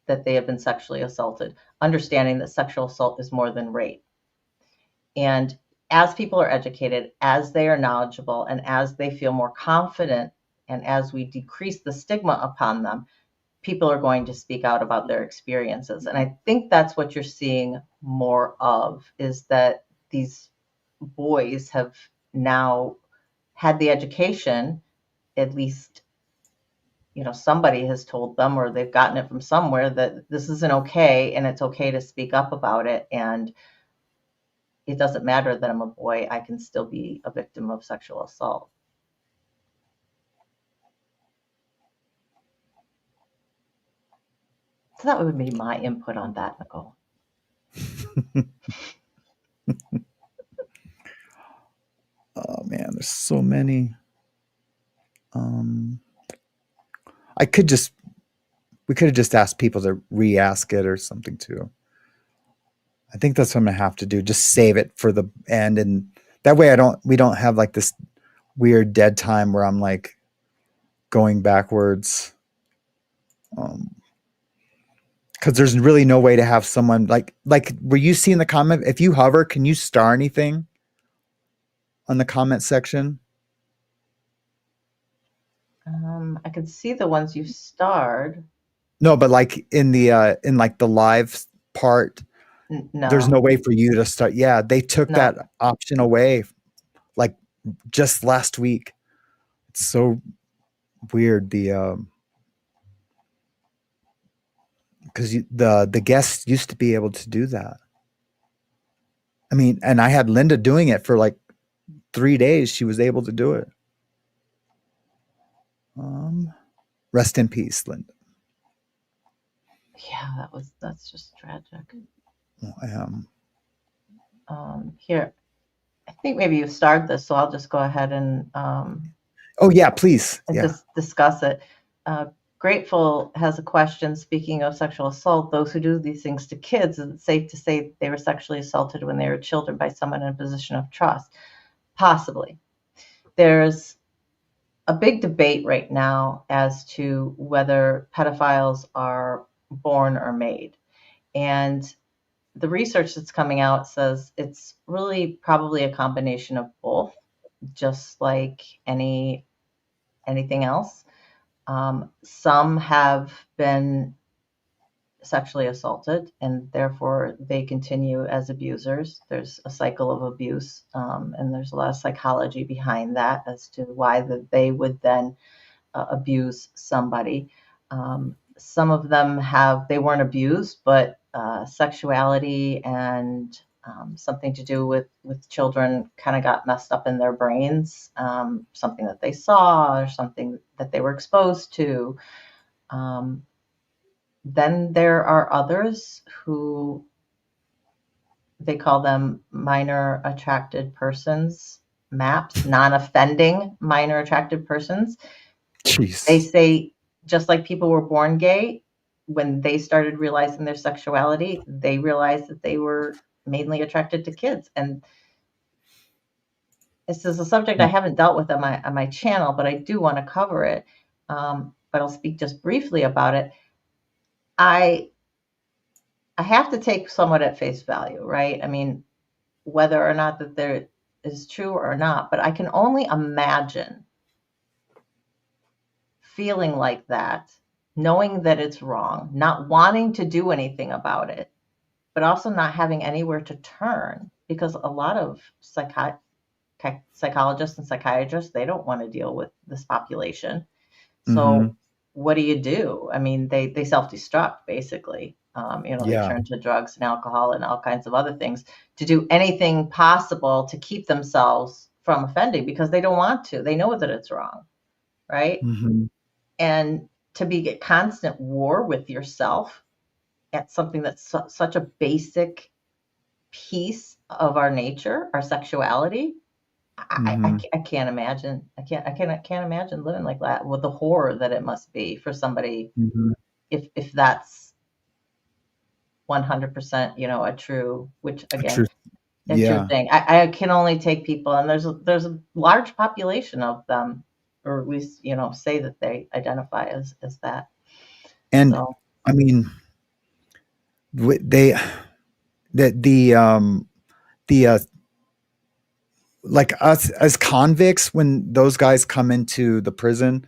that they have been sexually assaulted, understanding that sexual assault is more than rape. And as people are educated, as they are knowledgeable, and as they feel more confident And as we decrease the stigma upon them, people are going to speak out about their experiences. And I think that's what you're seeing more of, is that these boys have now had the education, at least, somebody has told them, or they've gotten it from somewhere, that this isn't okay, and it's okay to speak up about it. And it doesn't matter that I'm a boy, I can still be a victim of sexual assault. So that would be my input on that, Nicole. Oh man, there's so many. We could have just asked people to re-ask it or something too. I think that's what I'm gonna have to do. Just save it for the end, and that way we don't have like this weird dead time where I'm like going backwards. Because there's really no way to have someone like were you seeing the comment? If you hover, can you star anything on the comment section? I could see the ones you starred. No, but like in the live part, No. there's no way for you to start. Yeah, they took that option away like just last week. It's so weird. Because the guests used to be able to do that. I mean, and I had Linda doing it for like 3 days. She was able to do it. Rest in peace, Linda. Yeah, that's just tragic. Here, I think maybe you started this, so I'll just go ahead and oh yeah, please. And yeah. discuss it. Grateful has a question. Speaking of sexual assault, those who do these things to kids, is it safe to say they were sexually assaulted when they were children by someone in a position of trust? Possibly. There's a big debate right now as to whether pedophiles are born or made. And the research that's coming out says it's really probably a combination of both, just like anything else. Some have been sexually assaulted, and therefore they continue as abusers. There's a cycle of abuse, and there's a lot of psychology behind that as to why they would then abuse somebody. Some of them they weren't abused, but sexuality and something to do with children kind of got messed up in their brains, something that they saw or something that they were exposed to. Then there are others who they call them minor attracted persons, MAPS, non-offending minor attracted persons. Jeez. They say, just like people were born gay, when they started realizing their sexuality, they realized that they were mainly attracted to kids. And this is a subject I haven't dealt with on my channel, but I do want to cover it. But I'll speak just briefly about it. I have to take somewhat at face value, right? I mean, whether or not that there is true or not, but I can only imagine feeling like that, knowing that it's wrong, not wanting to do anything about it, but also not having anywhere to turn, because a lot of psychologists and psychiatrists, they don't want to deal with this population. So what do? I mean, they self-destruct, basically. They turn to drugs and alcohol and all kinds of other things to do anything possible to keep themselves from offending, because they don't want to. They know that it's wrong, right? And to be at constant war with yourself at something that's such a basic piece of our nature, our sexuality, I can't imagine. I can't imagine living like that, with the horror that it must be for somebody, if that's 100%, a true, which again, a true thing. I can only take people, and there's a large population of them, or at least say that they identify as that. And so, I mean, the like us as convicts, when those guys come into the prison,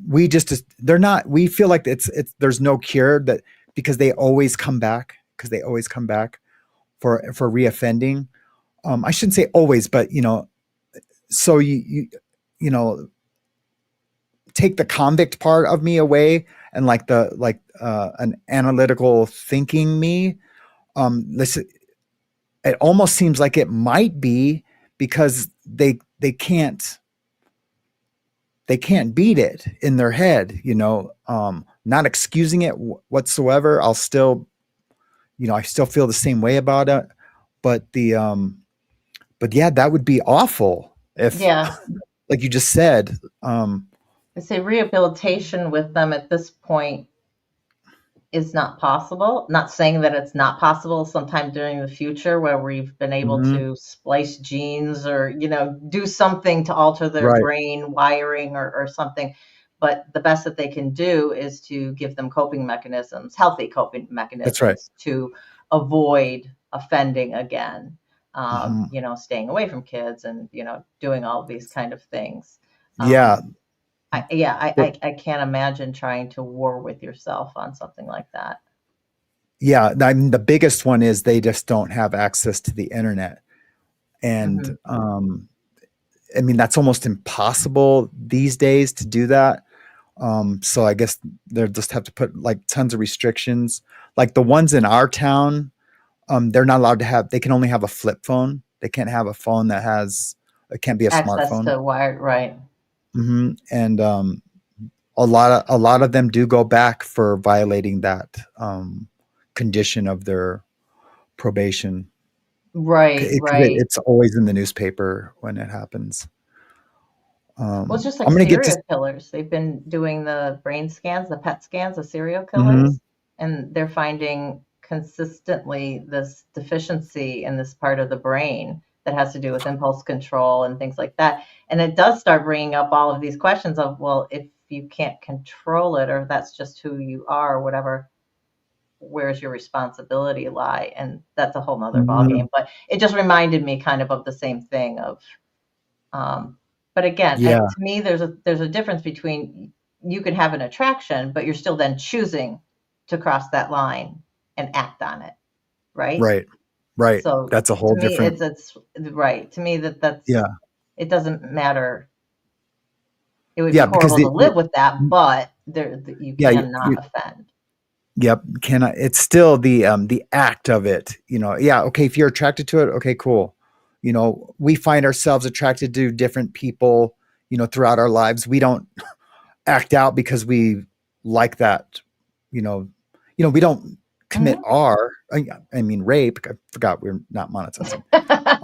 we just they're not. We feel like it's there's no cure that because they always come back for reoffending. I shouldn't say always, but so you know take the convict part of me away and an analytical thinking me. Listen, it almost seems like it might be because they can't beat it in their head, not excusing it whatsoever. I'll still, I still feel the same way about it, but but yeah, that would be awful if, Yeah. like you just said, I say rehabilitation with them at this point is not possible. Not saying that it's not possible sometime during the future where we've been able mhm, to splice genes or, do something to alter their right. brain wiring or something. But the best that they can do is to give them coping mechanisms, healthy coping That's right. mechanisms to avoid offending again. Mhm. Staying away from kids and, doing all these kind of things. Yeah. I can't imagine trying to war with yourself on something like that. Yeah. I mean, the biggest one is they just don't have access to the internet. And Hmm. I mean, that's almost impossible these days to do that. So I guess they'll just have to put like tons of restrictions. Like the ones in our town, they're not allowed to have, they can only have a flip phone. They can't have a phone that has, it can't be a Access smartphone. to wired, right? And a lot of them do go back for violating that condition of their probation. Right, right. It's always in the newspaper when it happens. Well, it's just like I'm going to get to, serial killers. They've been doing the brain scans, the PET scans of serial mhm, killers, and they're finding consistently this deficiency in this part of the brain that has to do with impulse control and things like that. And it does start bringing up all of these questions of, well, if you can't control it or that's just who you are or whatever, where's your responsibility lie? And that's a whole nother mhm, ballgame. But it just reminded me kind of the same thing of but again, yeah, to me, there's a difference between you can have an attraction, but you're still then choosing to cross that line and act on it, right? right, right. So That's a to whole me, different, it's right. To me, that's yeah, it doesn't matter. It would be yeah, because horrible to live with that, but you yeah, cannot offend. yep, it's still the act of it, yeah, okay, if you're attracted to it, okay, cool. We find ourselves attracted to different people, throughout our lives. We don't act out because we like that, you know, we don't commit Hmm. I mean rape. I forgot we're not monetizing.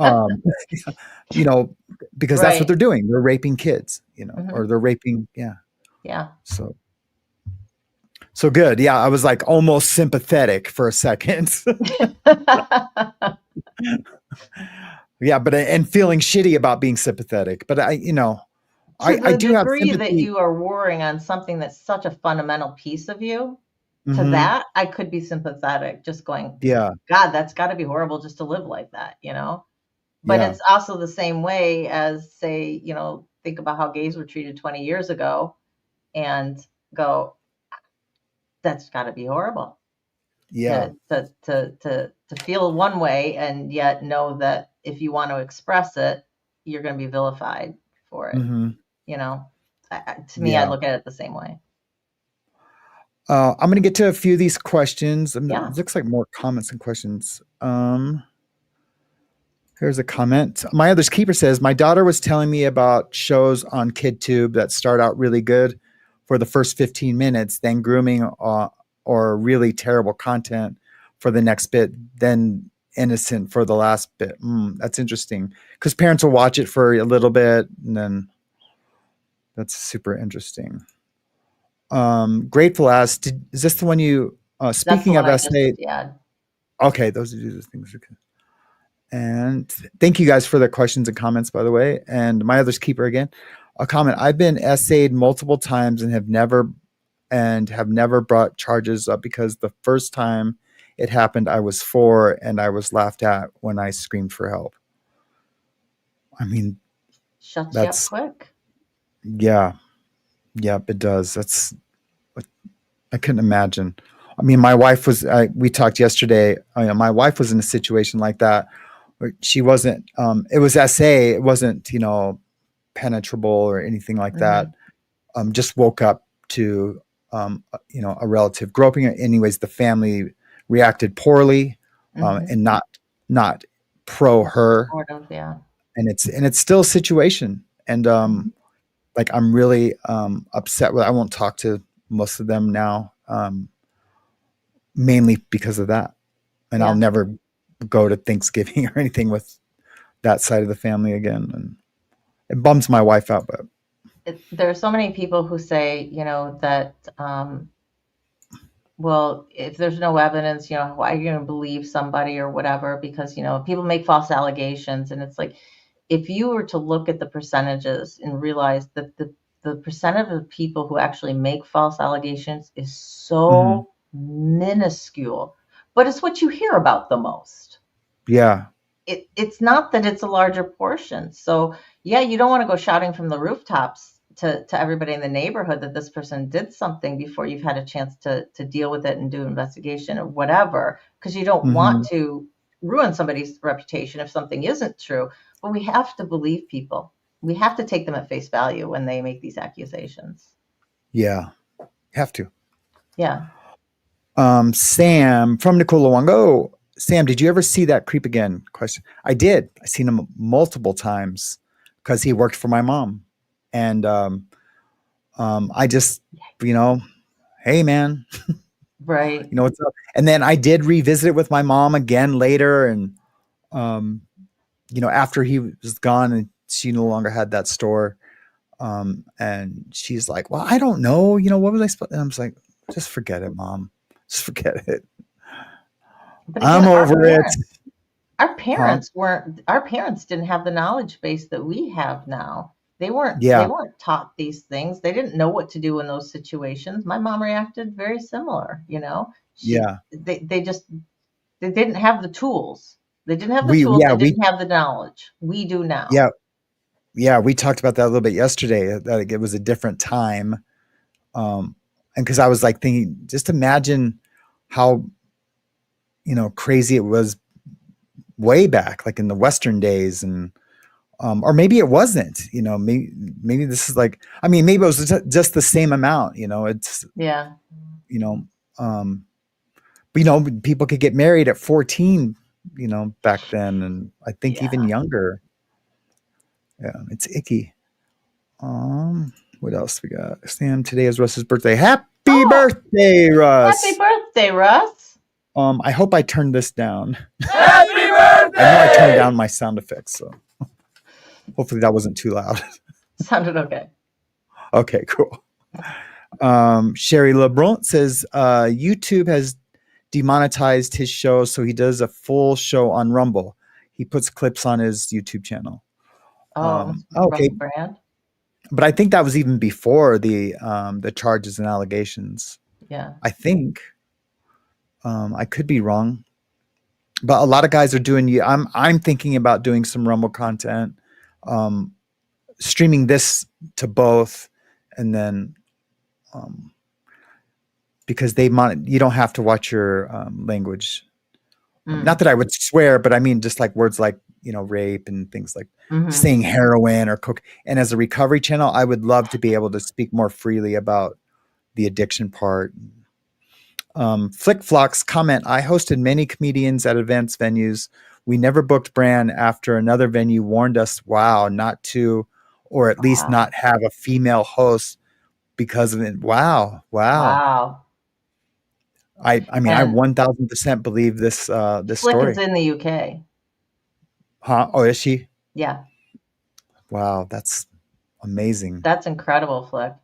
Um, you know, because that's what Right. they're doing. They're raping kids, or Hmm. they're raping, yeah. Yeah. So good. Yeah, I was like almost sympathetic for a second. Yeah, but and feeling shitty about being sympathetic. But To I the do have degree that sympathy. you are warring on something that's such a fundamental piece of you, to Hmm. that, I could be sympathetic, just going, Yeah, God, that's got to be horrible just to live like that. But yeah. it's also the same way as, say, think about how gays were treated 20 years ago and go, that's got to be horrible Yeah. to feel one way and yet know that if you want to express it, you're going to be vilified for it. Hmm. You know, to me, I Yeah. look at it the same way. I'm going to get to a few of these questions. Yeah. It looks like more comments and questions. Here's a comment. My other's keeper says, my daughter was telling me about shows on KidTube that start out really good for the first 15 minutes, then grooming or really terrible content for the next bit, then innocent for the last bit. That's interesting because parents will watch it for a little bit and then that's super interesting. Grateful asked, is this the one you, That's the speaking one of I just, essay? yeah. Okay, those are the things. Okay. And thank you guys for the questions and comments, by the way. And my other's keeper again. A comment. I've been essayed multiple times and have never brought charges up because the first time it happened, I was 4 and I was laughed at when I screamed for help. I mean, Shuts you up that's, quick. yeah, yep, it does. I couldn't imagine. I mean, my wife was, we talked yesterday. My wife was in a situation like that where she wasn't, it was SA, it wasn't, penetrable or anything like that. Hmm. Just woke up to, a relative groping. Anyways, the family reacted poorly, Hmm. and not pro her. Supportive, yeah. And it's still a situation. And, Mhm. like, I'm really, upset with, I won't talk to most of them now. Mainly because of that. And I'll Yeah. never go to Thanksgiving or anything with that side of the family again. And it bums my wife out, but There are so many people who say, that, well, if there's no evidence, why are you going to believe somebody or whatever? Because, people make false allegations. And it's like, if you were to look at the percentages and realize that the percentage of people who actually make false allegations is mhm. so minuscule, but it's what you hear about the most. Yeah. It's not that it's a larger portion. So yeah, you don't want to go shouting from the rooftops to everybody in the neighborhood that this person did something before you've had a chance to deal with it and do investigation or whatever, because you don't want Hmm. to ruin somebody's reputation if something isn't true. But we have to believe people. We have to take them at face value when they make these accusations. Yeah. Have to. Yeah. Sam from Nicola Wango. Sam, did you ever see that creep again? Question. I did. I seen him multiple times because he worked for my mom. And, I just, you know, hey man, Right. what's up? And then I did revisit it with my mom again later. And, um, after he was gone and she no longer had that store. And she's like, well, I don't know, what was I supposed? And I was like, just forget it, mom. Just forget it. But I'm again, over it. Huh? our parents didn't have the knowledge base that we have now. They Yeah. weren't taught these things. They didn't know what to do in those situations. My mom reacted very similar, she Yeah. they just they didn't have the tools. They didn't have the We, tools, yeah, they we, didn't have the knowledge. We do now. yeah, yeah. We talked about that a little bit yesterday, that like, it was a different time. Um, and cause I was like thinking, just imagine how, crazy it was way back, like in the Western days. And, or maybe it wasn't, maybe this is like, I mean, maybe it was just the same amount, it's, Yeah. you know, um, but, people could get married at 14, back then. And I think even Yeah. younger. Yeah. It's icky. What else we got? Sam, today is Russ's birthday. Happy Oh, birthday, happy Russ. birthday, Russ. I hope I turned this down. Happy I know I turned birthday. down my sound effects, so hopefully that wasn't too loud. Sounded okay. Okay, cool. Sherry LeBron says YouTube has demonetized his show, so he does a full show on Rumble. He puts clips on his YouTube channel. Oh, must be Russ Okay, Brand. but I think that was even before the charges and allegations. Yeah. I think. I could be wrong, but a lot of guys are doing. I'm thinking about doing some Rumble content, um, streaming this to both, and then, um, because you don't have to watch your language. Not Mm. that I would swear, but I mean just like words like rape and things like Hmm. saying heroin or coke. And as a recovery channel, I would love to be able to speak more freely about the addiction part. Flick Flocks comment, I hosted many comedians at events venues. We never booked Bran after another venue warned us, wow, not to, or at least Wow. not have a female host because of it. Wow. Wow. Wow. I mean, I And 1000% believe this Flick is story. in the UK. Huh? Oh, is she? Yeah, Wow. That's amazing. that's incredible, Flick.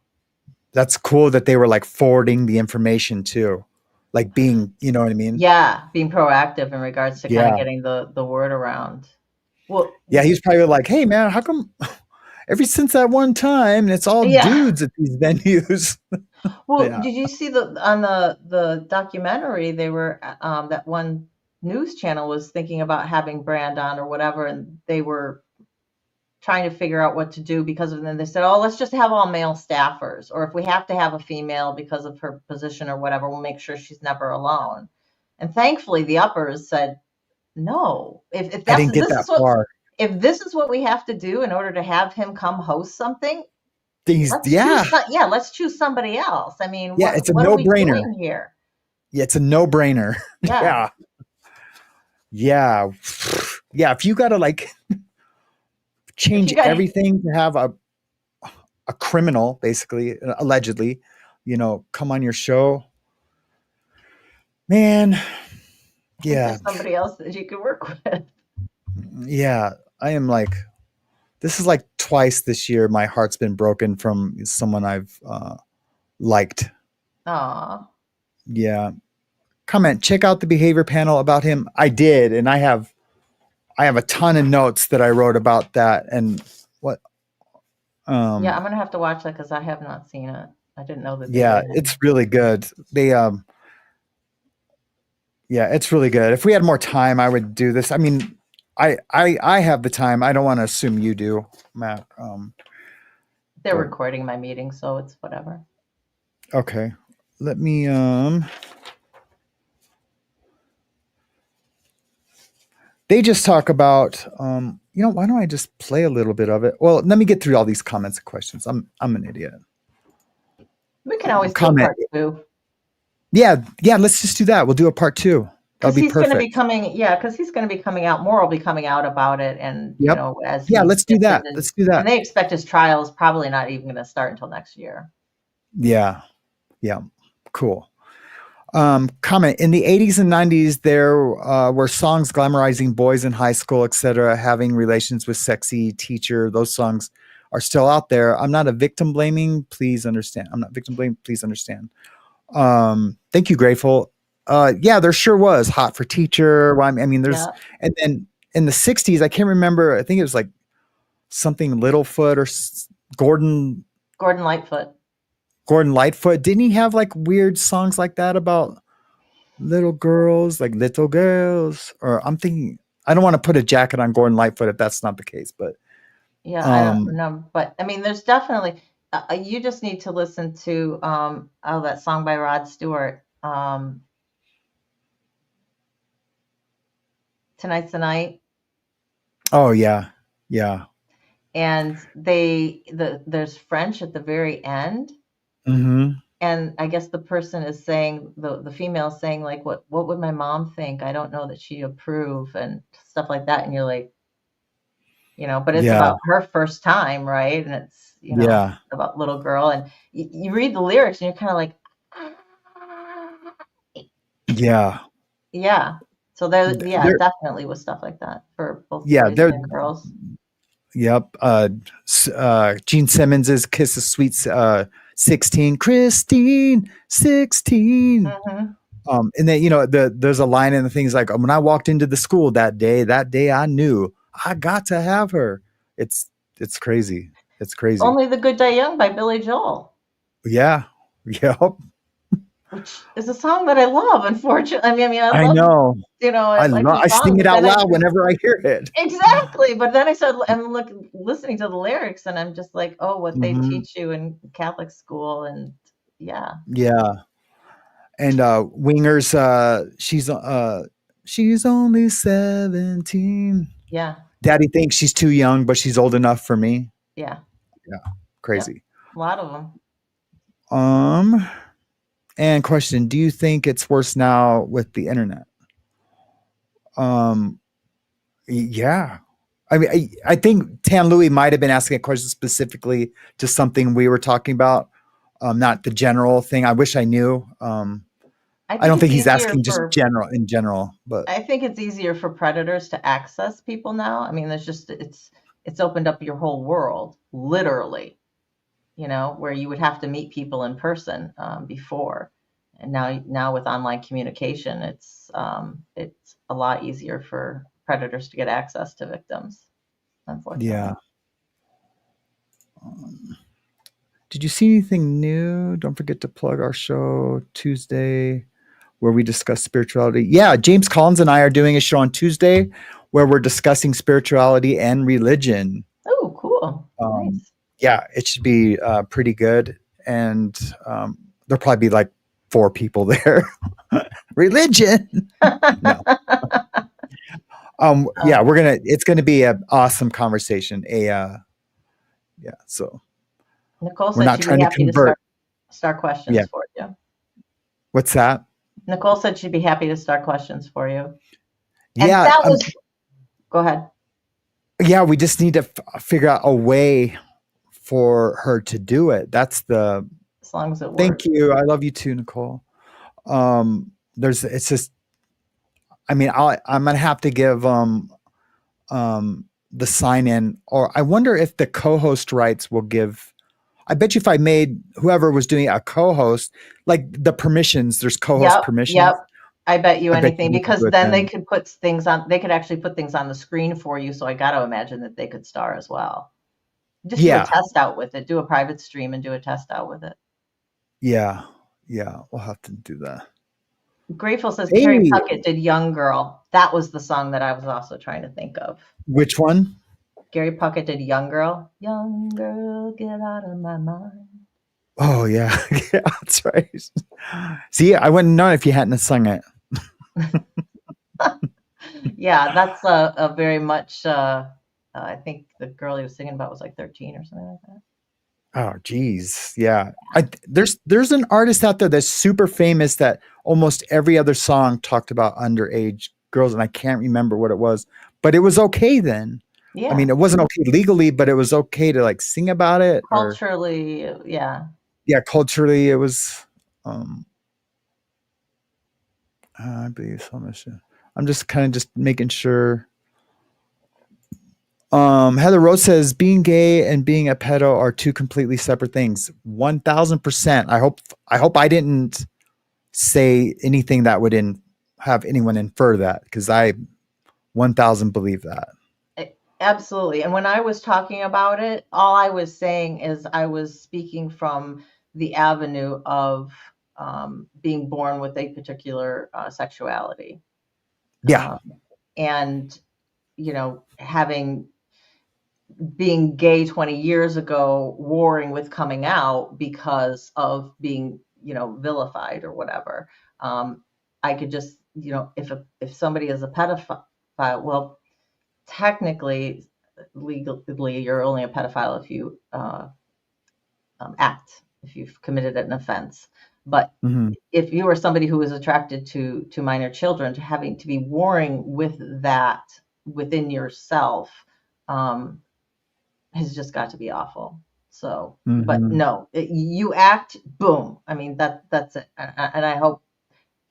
That's cool that they were like forwarding the information too. Like being, you know what I mean? Yeah, being proactive in regards to kind of Yeah. getting the word around. Well, Yeah. He's probably like, hey man, how come ever since that one time, and it's all yeah. dudes at these venues. Well, Yeah. did you see on the documentary they were that one news channel was thinking about having Brand on or whatever, and they were trying to figure out what to do because of then they said, oh, let's just have all male staffers, or if we have to have a female because of her position or whatever, we'll make sure she's never alone. And thankfully the uppers said no. If I that's didn't get that far. if this is what we have to do in order to have him come host something, Yeah, let's choose somebody else. I mean, yeah, it's a what are we no-brainer doing here? Yeah, it's a no-brainer. Yeah. Yeah. If you gotta like change everything to have a criminal, basically, allegedly, come on your show, man. Yeah. There's somebody else that you could work with. Yeah. I am like, this is like twice this year my heart's been broken from someone I've liked. Aw. Yeah. Comment, check out the behavior panel about him. I did, and I have a ton of notes that I wrote about that. And what yeah, I'm gonna have to watch that because I have not seen it. I didn't know that. Yeah, it's really good. It's really good. If we had more time, I would do this. I mean, I have the time. I don't want to assume you do, Matt. They're recording my meeting, so it's whatever. Okay. Let me they just talk about why don't I just play a little bit of it? Well, let me get through all these comments and questions. I'm an idiot. We can always do part 2. Yeah, let's just do that. We'll do a part 2. That'll be perfect. Because he's going to be coming out. More will be coming out about it, and as let's do that. Let's do that. And they expect his trial is probably not even going to start until next year. Yeah, cool. Comment, in the 80s and 90s, there were songs glamorizing boys in high school, etc., having relations with sexy teacher. Those songs are still out there. I'm not a victim blaming. Please understand. I'm not victim blaming. Please understand. Thank you, Grateful. There sure was Hot for Teacher. I mean, there's, and then in the 60s, I can't remember. I think it was like something Littlefoot or Gordon Lightfoot. Gordon Lightfoot. Didn't he have like weird songs like that about little girls, like little girls? Or I'm thinking, I don't want to put a jacket on Gordon Lightfoot if that's not the case, but I don't know. But I mean, there's definitely, you just need to listen to, that song by Rod Stewart. Tonight's the Night. Oh yeah. And there's French at the very end. Mm-hmm. And I guess the person is saying, the female is saying, like, what would my mom think? I don't know that she'd approve and stuff like that. And you're like, but it's about her first time, right? And it's, about little girl. And you read the lyrics and you're kind of like, yeah. So there definitely was stuff like that for both boys and girls. Yep. Gene Simmons's Kiss of Sweet 16, Christine 16. Mm-hmm. And then there's a line in the things like, when I walked into the school that day I knew I got to have her. It's crazy. It's crazy. Only the Good Die Young by Billy Joel. Yeah. Yep. Which is a song that I love, unfortunately. I mean, I know. I sing it out loud whenever I hear it. Exactly. But then I'm listening to the lyrics, and I'm just like, oh, what they teach you in Catholic school, and yeah. And Wingers, she's only 17. Yeah. Daddy thinks she's too young, but she's old enough for me. Yeah. Crazy. Yep. A lot of them. And question, do you think it's worse now with the internet? Yeah. I mean, I think Tan Louie might have been asking a question specifically to something we were talking about, not the general thing. I wish I knew. I don't think he's asking just in general, but I think it's easier for predators to access people now. I mean, it's opened up your whole world, literally. Where you would have to meet people in person before, and now with online communication, it's a lot easier for predators to get access to victims. Unfortunately. Yeah. Did you see anything new? Don't forget to plug our show Tuesday, where we discuss spirituality. Yeah, James Collins and I are doing a show on Tuesday where we're discussing spirituality and religion. Oh, Yeah, it should be pretty good, and there'll probably be like 4 people there. Religion? No. Yeah, it's gonna be an awesome conversation. Yeah, so Nicole we're said not she'd be trying to happy to convert. start Yeah, questions for you. what's that? Nicole said she'd be happy to start questions for you. And Yeah, that was, go ahead. yeah, we just need to figure out a way for her to do it. That's the As long as it thank works. you. I love you too, Nicole. It's just, I mean, I'm gonna have to give the sign in, or I wonder if the co-host rights will give. I bet you if I made whoever was doing a co-host, like the permissions, there's co-host Yep, permissions. yep. I bet you I bet you anything, we could because do it then they then. could put things on, they could actually put things on the screen for you. So I got to imagine that they could star as well. Just do a Yeah, test out with it. Do a private stream and do a test out with it. yeah, yeah. We'll have to do that. Grateful says Carrie Hey, Puckett did Young Girl. That was the song that I was also trying to think of. which one? Gary Puckett did Young Girl. Young girl, get out of my mind. Oh yeah, yeah, that's right. See, I wouldn't know if you hadn't sung it. Yeah, that's a very much, I think the girl he was singing about was like 13 or something like that. Oh, geez, yeah. There's an artist out there that's super famous that almost every other song talked about underage girls, and I can't remember what it was, but it was okay then. I Yeah, mean, it wasn't okay legally, but it was okay to like sing about it, or culturally, yeah. yeah, culturally, it was. I believe so much. I'm just kind of just making sure. Heather Rose says being gay and being a pedo are two completely separate things. 1000%. I hope I didn't say anything that would have anyone infer that, because I 1000 believe that. Absolutely. And when I was talking about it, all I was saying is I was speaking from the avenue of being born with a particular sexuality. Yeah. And, being gay 20 years ago, warring with coming out because of being, vilified or whatever. I could just, if somebody is a pedophile, well, technically, legally, you're only a pedophile if you if you've committed an offense. But Mm-hmm. if you are somebody who is attracted to minor children, to having to be warring with that within yourself, has just got to be awful. So, but Mm-hmm. no, you act, boom. I mean, that's it. And I hope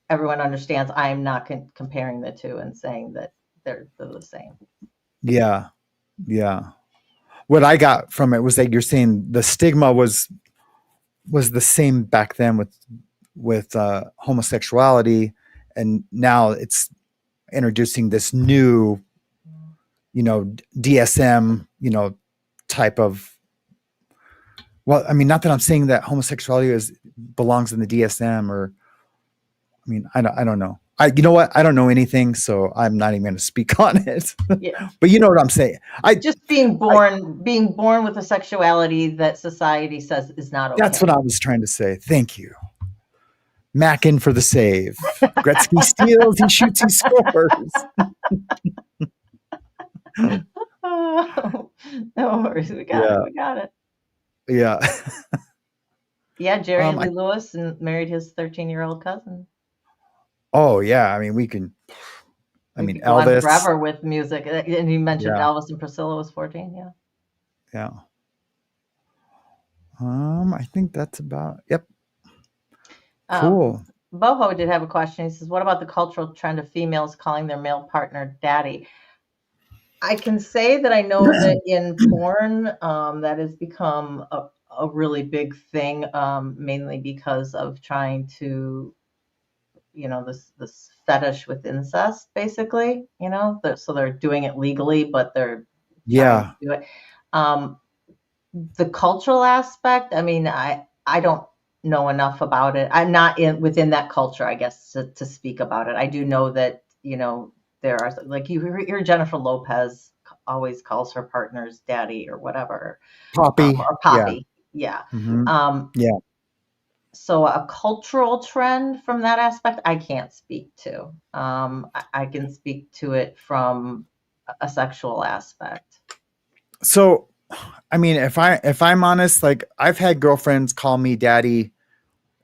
everyone understands I am not comparing the two and saying that they're the same. Yeah. Yeah. What I got from it was that you're saying the stigma was the same back then with homosexuality, and now it's introducing this new, DSM, type of. Well, I mean, not that I'm saying that homosexuality belongs in the DSM, or, I mean, I don't know. You know what? I don't know anything, so I'm not even going to speak on it. Yeah. But you know what I'm saying. Just being born with a sexuality that society says is not okay. That's what I was trying to say. Thank you. Mackin for the save. Gretzky steals, he shoots, he scores. Oh, no worries. We got it. Yeah. Yeah, Jerry Lee Lewis and married his 13-year-old cousin. Oh yeah, I mean we can. I mean go Elvis on forever with music, and you mentioned Yeah. Elvis and Priscilla was 14. Yeah. Yeah. I think that's about. Yep. Cool. Boho did have a question. He says, "What about the cultural trend of females calling their male partner daddy?" I can say that I know that in porn, that has become a really big thing, mainly because of trying to, this fetish with incest, basically. So they're doing it legally, but they're trying to do it. The cultural aspect, I mean, I don't know enough about it. I'm not within that culture, I guess, to speak about it. I do know that, there are, like, you hear Jennifer Lopez always calls her partners daddy or whatever, Poppy. or Yeah. Poppy. Yeah. Hmm. Um, Yeah. so a cultural trend from that aspect, I can't speak to. I can speak to it from a sexual aspect. So, I mean, if I'm honest, like I've had girlfriends call me daddy.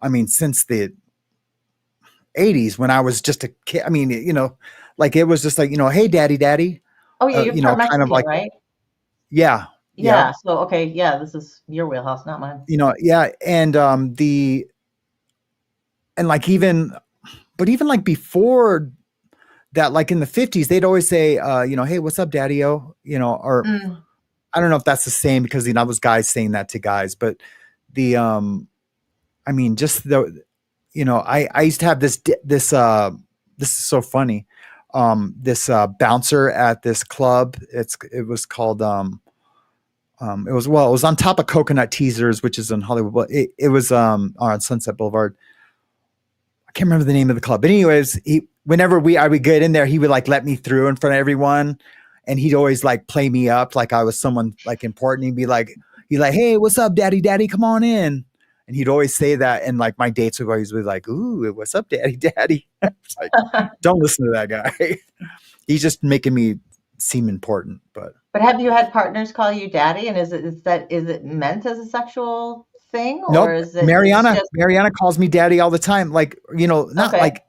I mean, since the '80s when I was just a kid. I mean, like it was just like, hey, daddy, daddy. Oh yeah, you're part Kind of Mexican, like, right? yeah, yeah, Yeah. So okay, yeah, this is your wheelhouse, not mine. yeah, and like even, but even like before that, like in the '50s, they'd always say, hey, what's up, daddy-o? Or Mm, I don't know if that's the same because that was guys saying that to guys, but the I mean, just the I used to have this is so funny. This bouncer at this club. It was called it was on top of Coconut Teasers, which is in Hollywood. But it was on Sunset Boulevard. I can't remember the name of the club. But anyways, whenever I would get in there, he would like let me through in front of everyone, and he'd always like play me up like I was someone like important. He'd like, hey, what's up, daddy, daddy, come on in. And he'd always say that, and like my dates would always be like, ooh, what's up, daddy, daddy? It's like, don't listen to that guy. He's just making me seem important. But but have you had partners call you daddy, and is it meant as a sexual thing, or nope. is it's Mariana just Mariana calls me daddy all the time. Like, not okay, like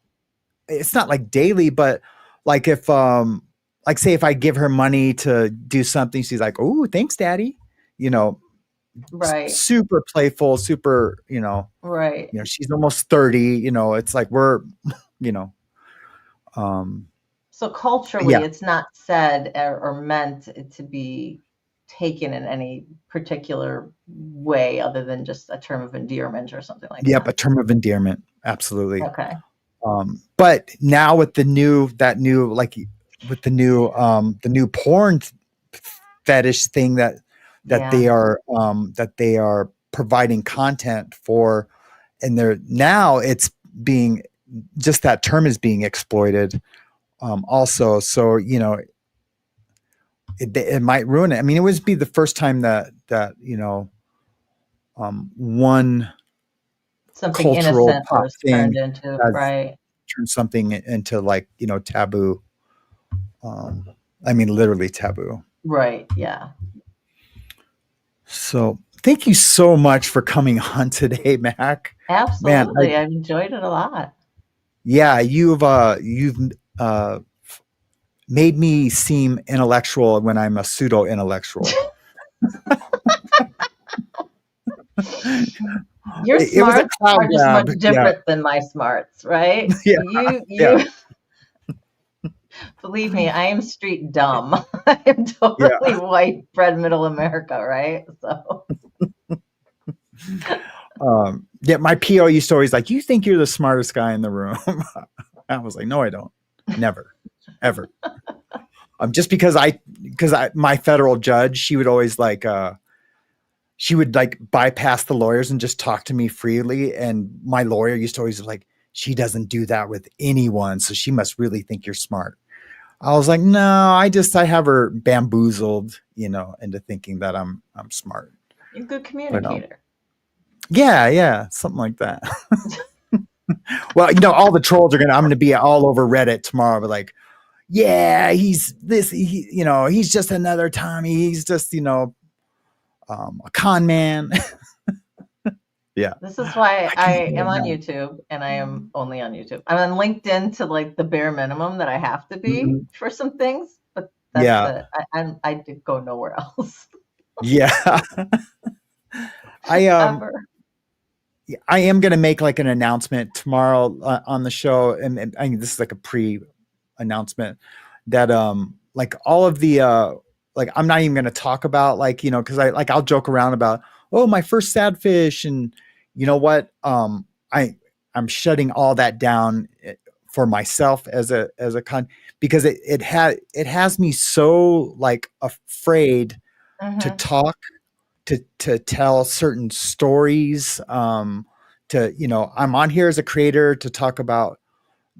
it's not like daily, but like if like say if I give her money to do something, she's like, "Oh, thanks, daddy." You know, right, super playful, super, right? she's almost 30, it's like we're, you know, um So culturally, yeah. it's not said or meant to be taken in any particular way other than just a term of endearment or something like Yep, that. a term of endearment. Absolutely. Okay. But now with the new porn fetish thing Yeah. that they are providing content for, and they're now it's being just that term is being exploited also. So it might ruin it. I mean, it would be the first time that one Something cultural innocent pop was turned thing into, has right. turned something into like taboo. um I mean, literally taboo. Right. Yeah. So thank you so much for coming on today, Mac. Man, Absolutely. I've enjoyed it a lot. yeah, you've uh made me seem intellectual when I'm a pseudo intellectual. Your It was a smarts cloud are just much grab. Yeah. different than my smarts, right? Yeah. Yeah. You believe me, I am street dumb. I am Yeah. totally white bread middle America, right? So Yeah, my PO used to always like, you think you're the smartest guy in the room. I was like, no, I don't. Never, ever. Just because my federal judge, she would always like, she would like bypass the lawyers and just talk to me freely. And my lawyer used to always like, she doesn't do that with anyone. So she must really think you're smart. I was like, no, I have her bamboozled, into thinking that I'm smart. you're a good But communicator. yeah, something like that. Well, all the trolls I'm gonna be all over Reddit tomorrow, but like, yeah, he's this, he's just another Tommy. He's just, a con man. Yeah. This is why I I can't get am it on done. YouTube and I am only on YouTube. I'm on LinkedIn to like the bare minimum that I have to be Mhm. for some things, but that's Yeah. it. I did go nowhere else Yeah. I ever. I am going to make like an announcement tomorrow on the show, and I mean, this is like a pre-announcement that like all of the like I'm not even going to talk about like because I'll joke around about, oh, my first sad fish, and you know what, I'm shutting all that down for myself as a con, because it has me so like afraid to Hmm. talk, to tell certain stories, I'm on here as a creator to talk about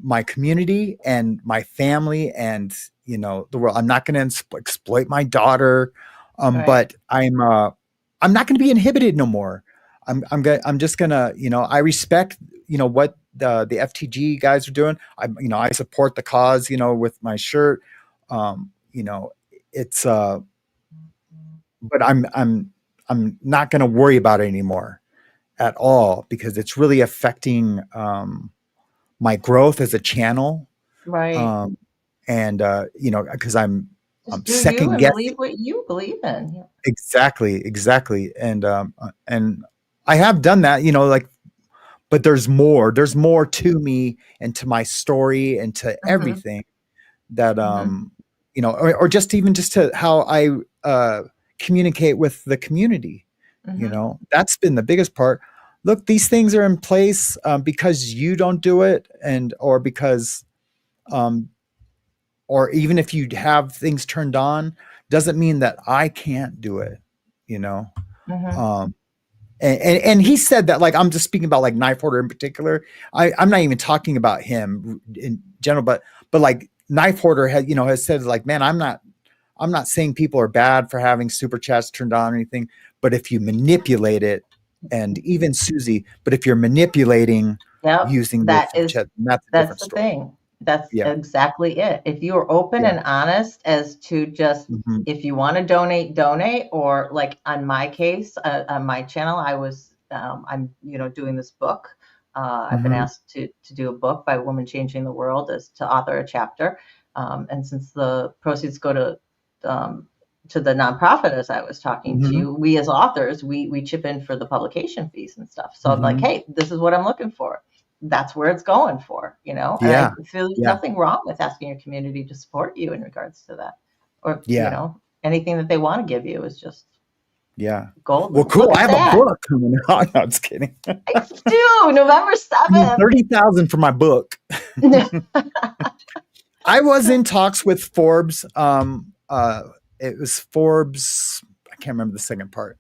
my community and my family and, the world. I'm not going to exploit my daughter. Right. But I'm not going to be inhibited no more. I'm just gonna, I respect, what the FTG guys are doing. I support the cause, with my shirt. It's but I'm not going to worry about it anymore at all, because it's really affecting my growth as a channel. Right. Um, and because I'm Just do you second and believe guessing. what you believe in. Yeah. Exactly. And I have done that, like, but there's more to me and to my story and to Mm-hmm. everything that, Mm-hmm. or just even just to how I communicate with the community. Mm-hmm. That's been the biggest part. Look, these things are in place because you don't do it, or because, um, or even if you have things turned on, doesn't mean that I can't do it. You know, Mm-hmm. um, and he said that, like, I'm just speaking about like Knife Hoarder in particular. I'm not even talking about him in general, but like Knife Hoarder has said, like, man, I'm not saying people are bad for having super chats turned on or anything, but if you manipulate it, and even Susie, but if you're manipulating Yep. using the That super is chat, then that's a that's different the story. thing. That's Yeah, exactly it. If you are open yeah, and honest as to just hmm if you want to donate, donate, or like on my case, on my channel, I'm doing this book. I've been hmm asked to do a book by a woman changing the world as to author a chapter, and since the proceeds go um, to the nonprofit, as I was talking to hmm you, we as authors, we chip in for the publication fees and stuff. So I'm like, hmm hey, this is what I'm looking for. That's where it's going for. And yeah, I feel there's yeah, nothing wrong with asking your community to support you in regards to that. Or, yeah, anything that they want to give you is just yeah. Well, golden. cool. Look I at have a that. book coming out. No, I'm just kidding. I do. November I mean, 7th. 30,000 for my book. I was in talks with Forbes. It was Forbes. I can't remember the second part.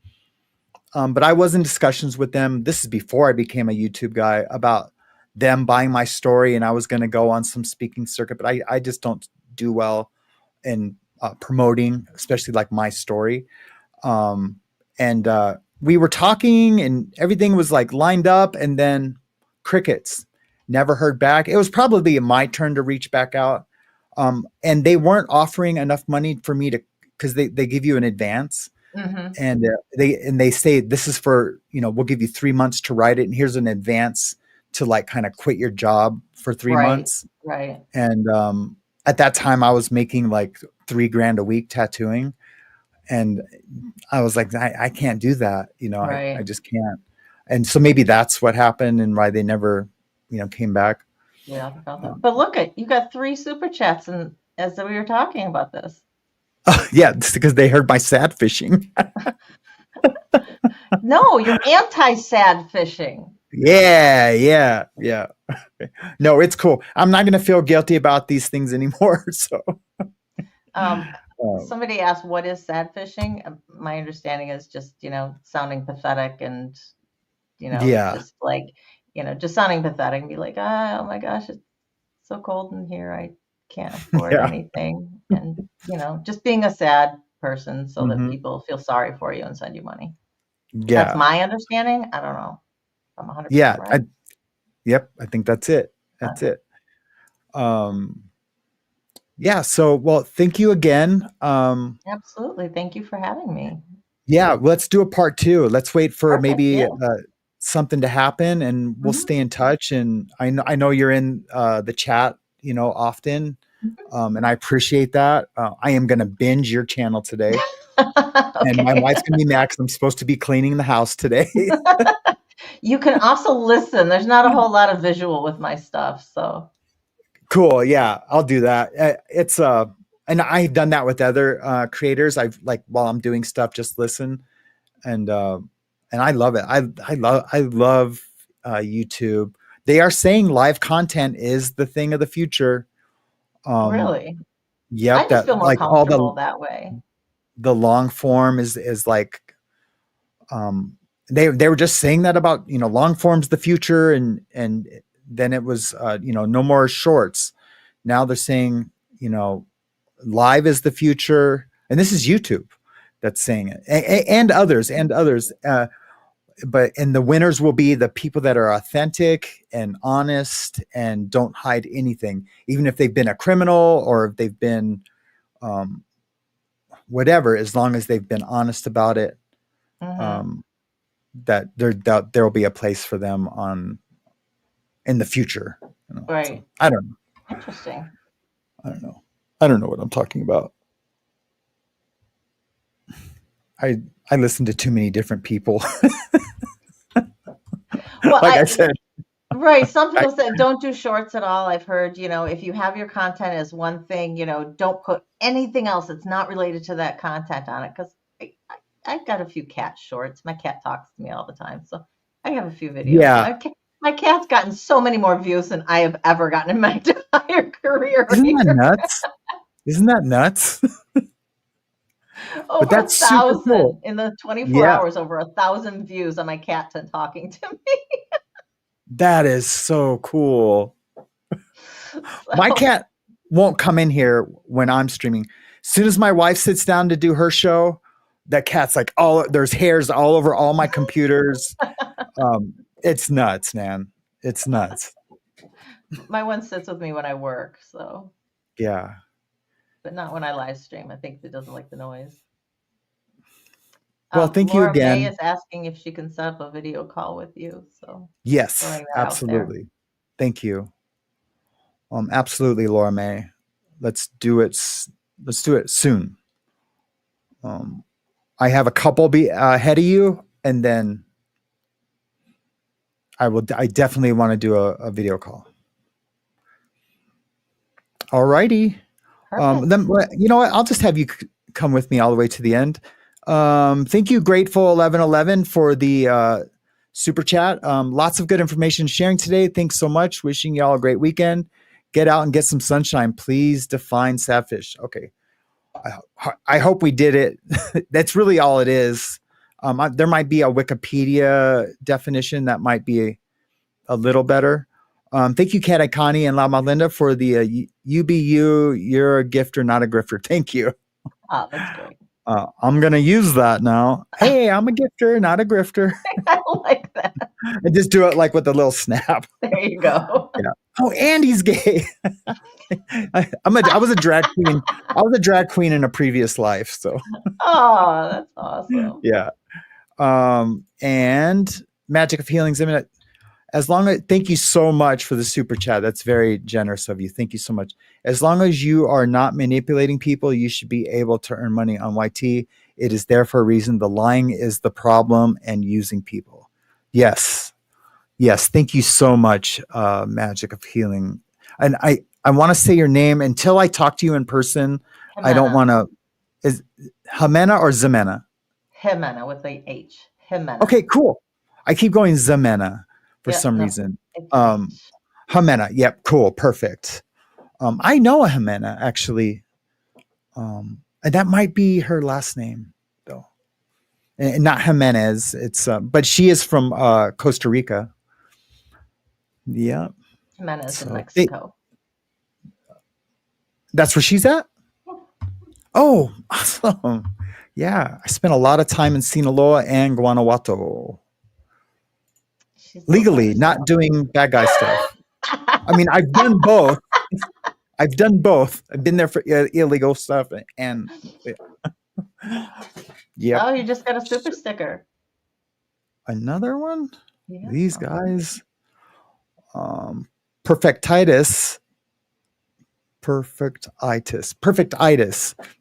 But I was in discussions with them. This is before I became a YouTube guy, about them buying my story, and I was going to go on some speaking circuit. But I just don't do well in promoting, especially like my story. And we were talking, and everything was like lined up, and then crickets. Never heard back. It was probably my turn to reach back out. And they weren't offering enough money for me to, because they give you an advance, Hmm. and they say, this is for, we'll give you 3 months to write it, and here's an advance to, like, kind of quit your job for three Right. months. Right. And at that time I was making like 3 grand a week tattooing, and I was like, I can't do that. I Right. just can't. And so maybe that's what happened and why they never, came back. Yeah, about that. Um, But look at you got 3 super chats, and as we were talking about this. yeah, it's because they heard my sad fishing. No, you're anti-sad fishing. Yeah. No, it's cool. I'm not going to feel guilty about these things anymore. So, Um, um, somebody asked, "What is sad fishing?" My understanding is just sounding pathetic and yeah, just like just sounding pathetic and be like, "Oh my gosh, it's so cold in here. I can't afford yeah, anything," and just being a sad person so that hmm people feel sorry for you and send you money. That's yeah, my understanding. I don't know if I'm 100% yeah. right. Yep. I think that's it. That's Okay. it. Um, yeah. So, well, thank you again. Absolutely. Thank you for having me. Yeah, let's do a part two. Let's wait for Perfect. maybe Yeah. something to happen, and we'll Hmm. stay in touch. And I know you're in the chat, often, and I appreciate that. I am going to binge your channel today, and my Okay. wife's going to be mad because I'm supposed to be cleaning the house today. You can also listen. There's not a whole lot of visual with my stuff, so Cool. Yeah, I'll do that. It's and I've done that with other creators. I've, like, while I'm doing stuff, just listen, and I love it. I love YouTube. They are saying live content is the thing of the future. Um, really, I yep, just that, feel more like, all comfortable that way. the long form is like, um they were just saying that about, long form's the future, and then it was, no more shorts. Now they're saying, live is the future. And this is YouTube that's saying it, and others, and the winners will be the people that are authentic and honest and don't hide anything, even if they've been a criminal or if they've been whatever, as long as they've been honest about it. That there will be a place for them in the future. Right. So, I don't know. Interesting. I don't know what I'm talking about. I listen to too many different people. Well, like I said, right. Some people say don't do shorts at all. I've heard, if you have your content as one thing, don't put anything else that's not related to that content on it. Because I've got a few cat shorts. My cat talks to me all the time, so I have a few videos. Yeah. My cat's gotten so many more views than I have ever gotten in my entire career. Isn't that nuts? Isn't that nuts? Over But that's super 1,000 cool. in the 24 hours, over 1,000 views on my cat talking to me. That is so cool. My cat won't come in here when I'm streaming. As soon as my wife sits down to do her show, that cat's like, there's hairs all over all my computers. It's nuts, man. It's nuts. My one sits with me when I work, so. Yeah. But not when I live stream. I think it doesn't like the noise. Well, thank you Laura again. May is asking if she can set up a video call with you. So yes, absolutely. Thank you. Absolutely, Laura May. Let's do it. Let's do it soon. I have a couple ahead of you, and then I definitely want to do a video call. All righty. Then you know what? I'll just have you come with me all the way to the end. Thank you, Grateful1111, for the super chat. Lots of good information sharing today. Thanks so much. Wishing you all a great weekend. Get out and get some sunshine. Please define savfish. Okay. I hope we did it. That's really all it is. There might be a Wikipedia definition that might be a little better. Thank you, Kat Ikani and Lama Linda, for the UBU. You're a gifter, not a grifter. Thank you. Oh, that's great. I'm going to use that now. Hey, I'm a gifter, not a grifter. I like that. And just do it like with a little snap. There you go. Yeah. Oh, Andy's gay. I was a drag queen. I was a drag queen in a previous life. So. Oh, that's awesome. Yeah. And Magic of Healings. Thank you so much for the super chat. That's very generous of you. Thank you so much. As long as you are not manipulating people, you should be able to earn money on YT. It is there for a reason. The lying is the problem and using people. Yes. Yes. Thank you so much, Magic of Healing. And I want to say your name until I talk to you in person. Jimena. I don't want to. Is Jimena or Ximena? Jimena with the H. Jimena. Okay, cool. I keep going Ximena for some reason. Jimena. Yep. Cool. Perfect. I know a Jimena actually. And that might be her last name though. And not Jimenez. It's, but she is from, Costa Rica. Yeah. Jimenez in Mexico. That's where she's at? Oh, awesome. Yeah. I spent a lot of time in Sinaloa and Guanajuato. Legally, not doing bad guy stuff. I mean, I've done both. I've been there for illegal stuff and yeah. Oh, you just got a super sticker. Another one? Yeah. These guys. Perfectitis.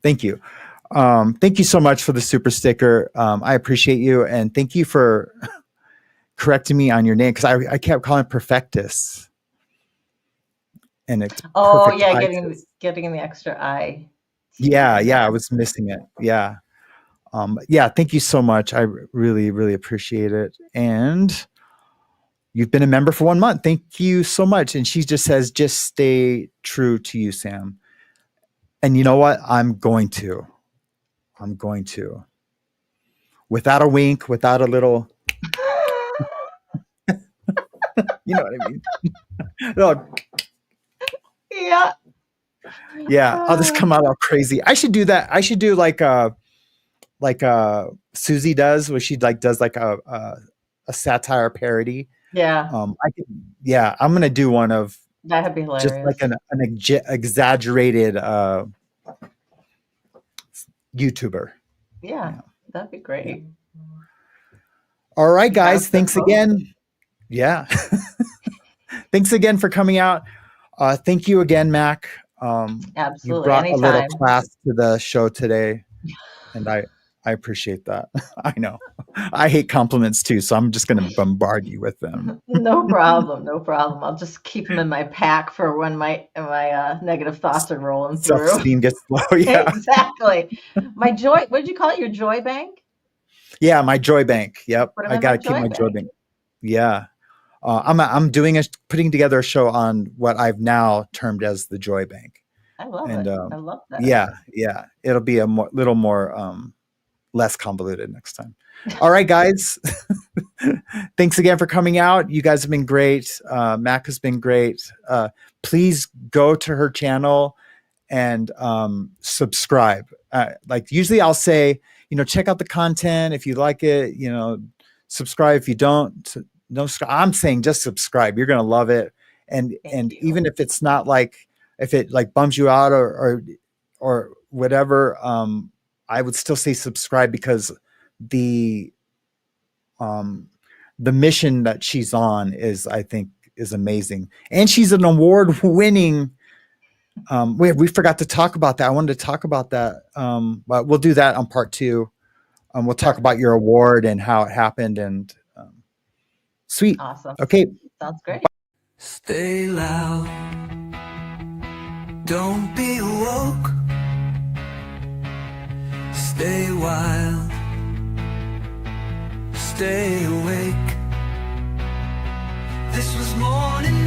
Thank you. Thank you so much for the super sticker. I appreciate you. And thank you for correcting me on your name, because I kept calling it Perfectus. And it's getting the extra I. Yeah, I was missing it. Yeah. Thank you so much. I really, really appreciate it. And you've been a member for 1 month. Thank you so much. And she just says, just stay true to you, Sam. And you know what? I'm going to. Without a wink, without a little. You know what I mean? Oh, Yeah. yeah, I'll just come out all crazy. I should do that. I should do like Susie does, where she like does like a satire parody. Yeah. I could, yeah, I'm gonna do one of That'd be just hilarious. like an exaggerated YouTuber. Yeah. That'd be great. All right, You got guys. us Thanks both. again. Yeah. Thanks again for coming out. Thank you again, Mac. You Absolutely. brought a little Anytime. class to the show today, and I appreciate that. I know. I hate compliments too, so I'm just going to bombard you with them. No problem. No problem. I'll just keep them in my pack for when my negative thoughts are rolling through. Self-esteem gets low. Yeah. Exactly. My joy. What did you call it? Your joy bank? Yeah, my Joy Bank. Yep. Put 'em I in got my to keep Joy my Joy Bank. Bank. Yeah. I'm putting together a show on what I've now termed as the Joy Bank. I love And it. I love that. yeah, it'll be a little more less convoluted next time. All right, guys. Thanks again for coming out. You guys have been great. Mac has been great. Please go to her channel and subscribe. Like usually I'll say, check out the content if you like it, subscribe. If you don't subscribe, I'm saying just subscribe. You're going to love it. And Thank you. even if it's not like, if it like bums you out or whatever, I would still say subscribe, because the mission that she's on I think is amazing. And she's an award winning, we forgot to talk about that. I wanted to talk about that. But we'll do that on part 2. We'll talk about your award and how it happened, and sweet. Awesome. Okay. Sounds great. Stay loud. Don't be woke. Stay wild. Stay awake. This was morning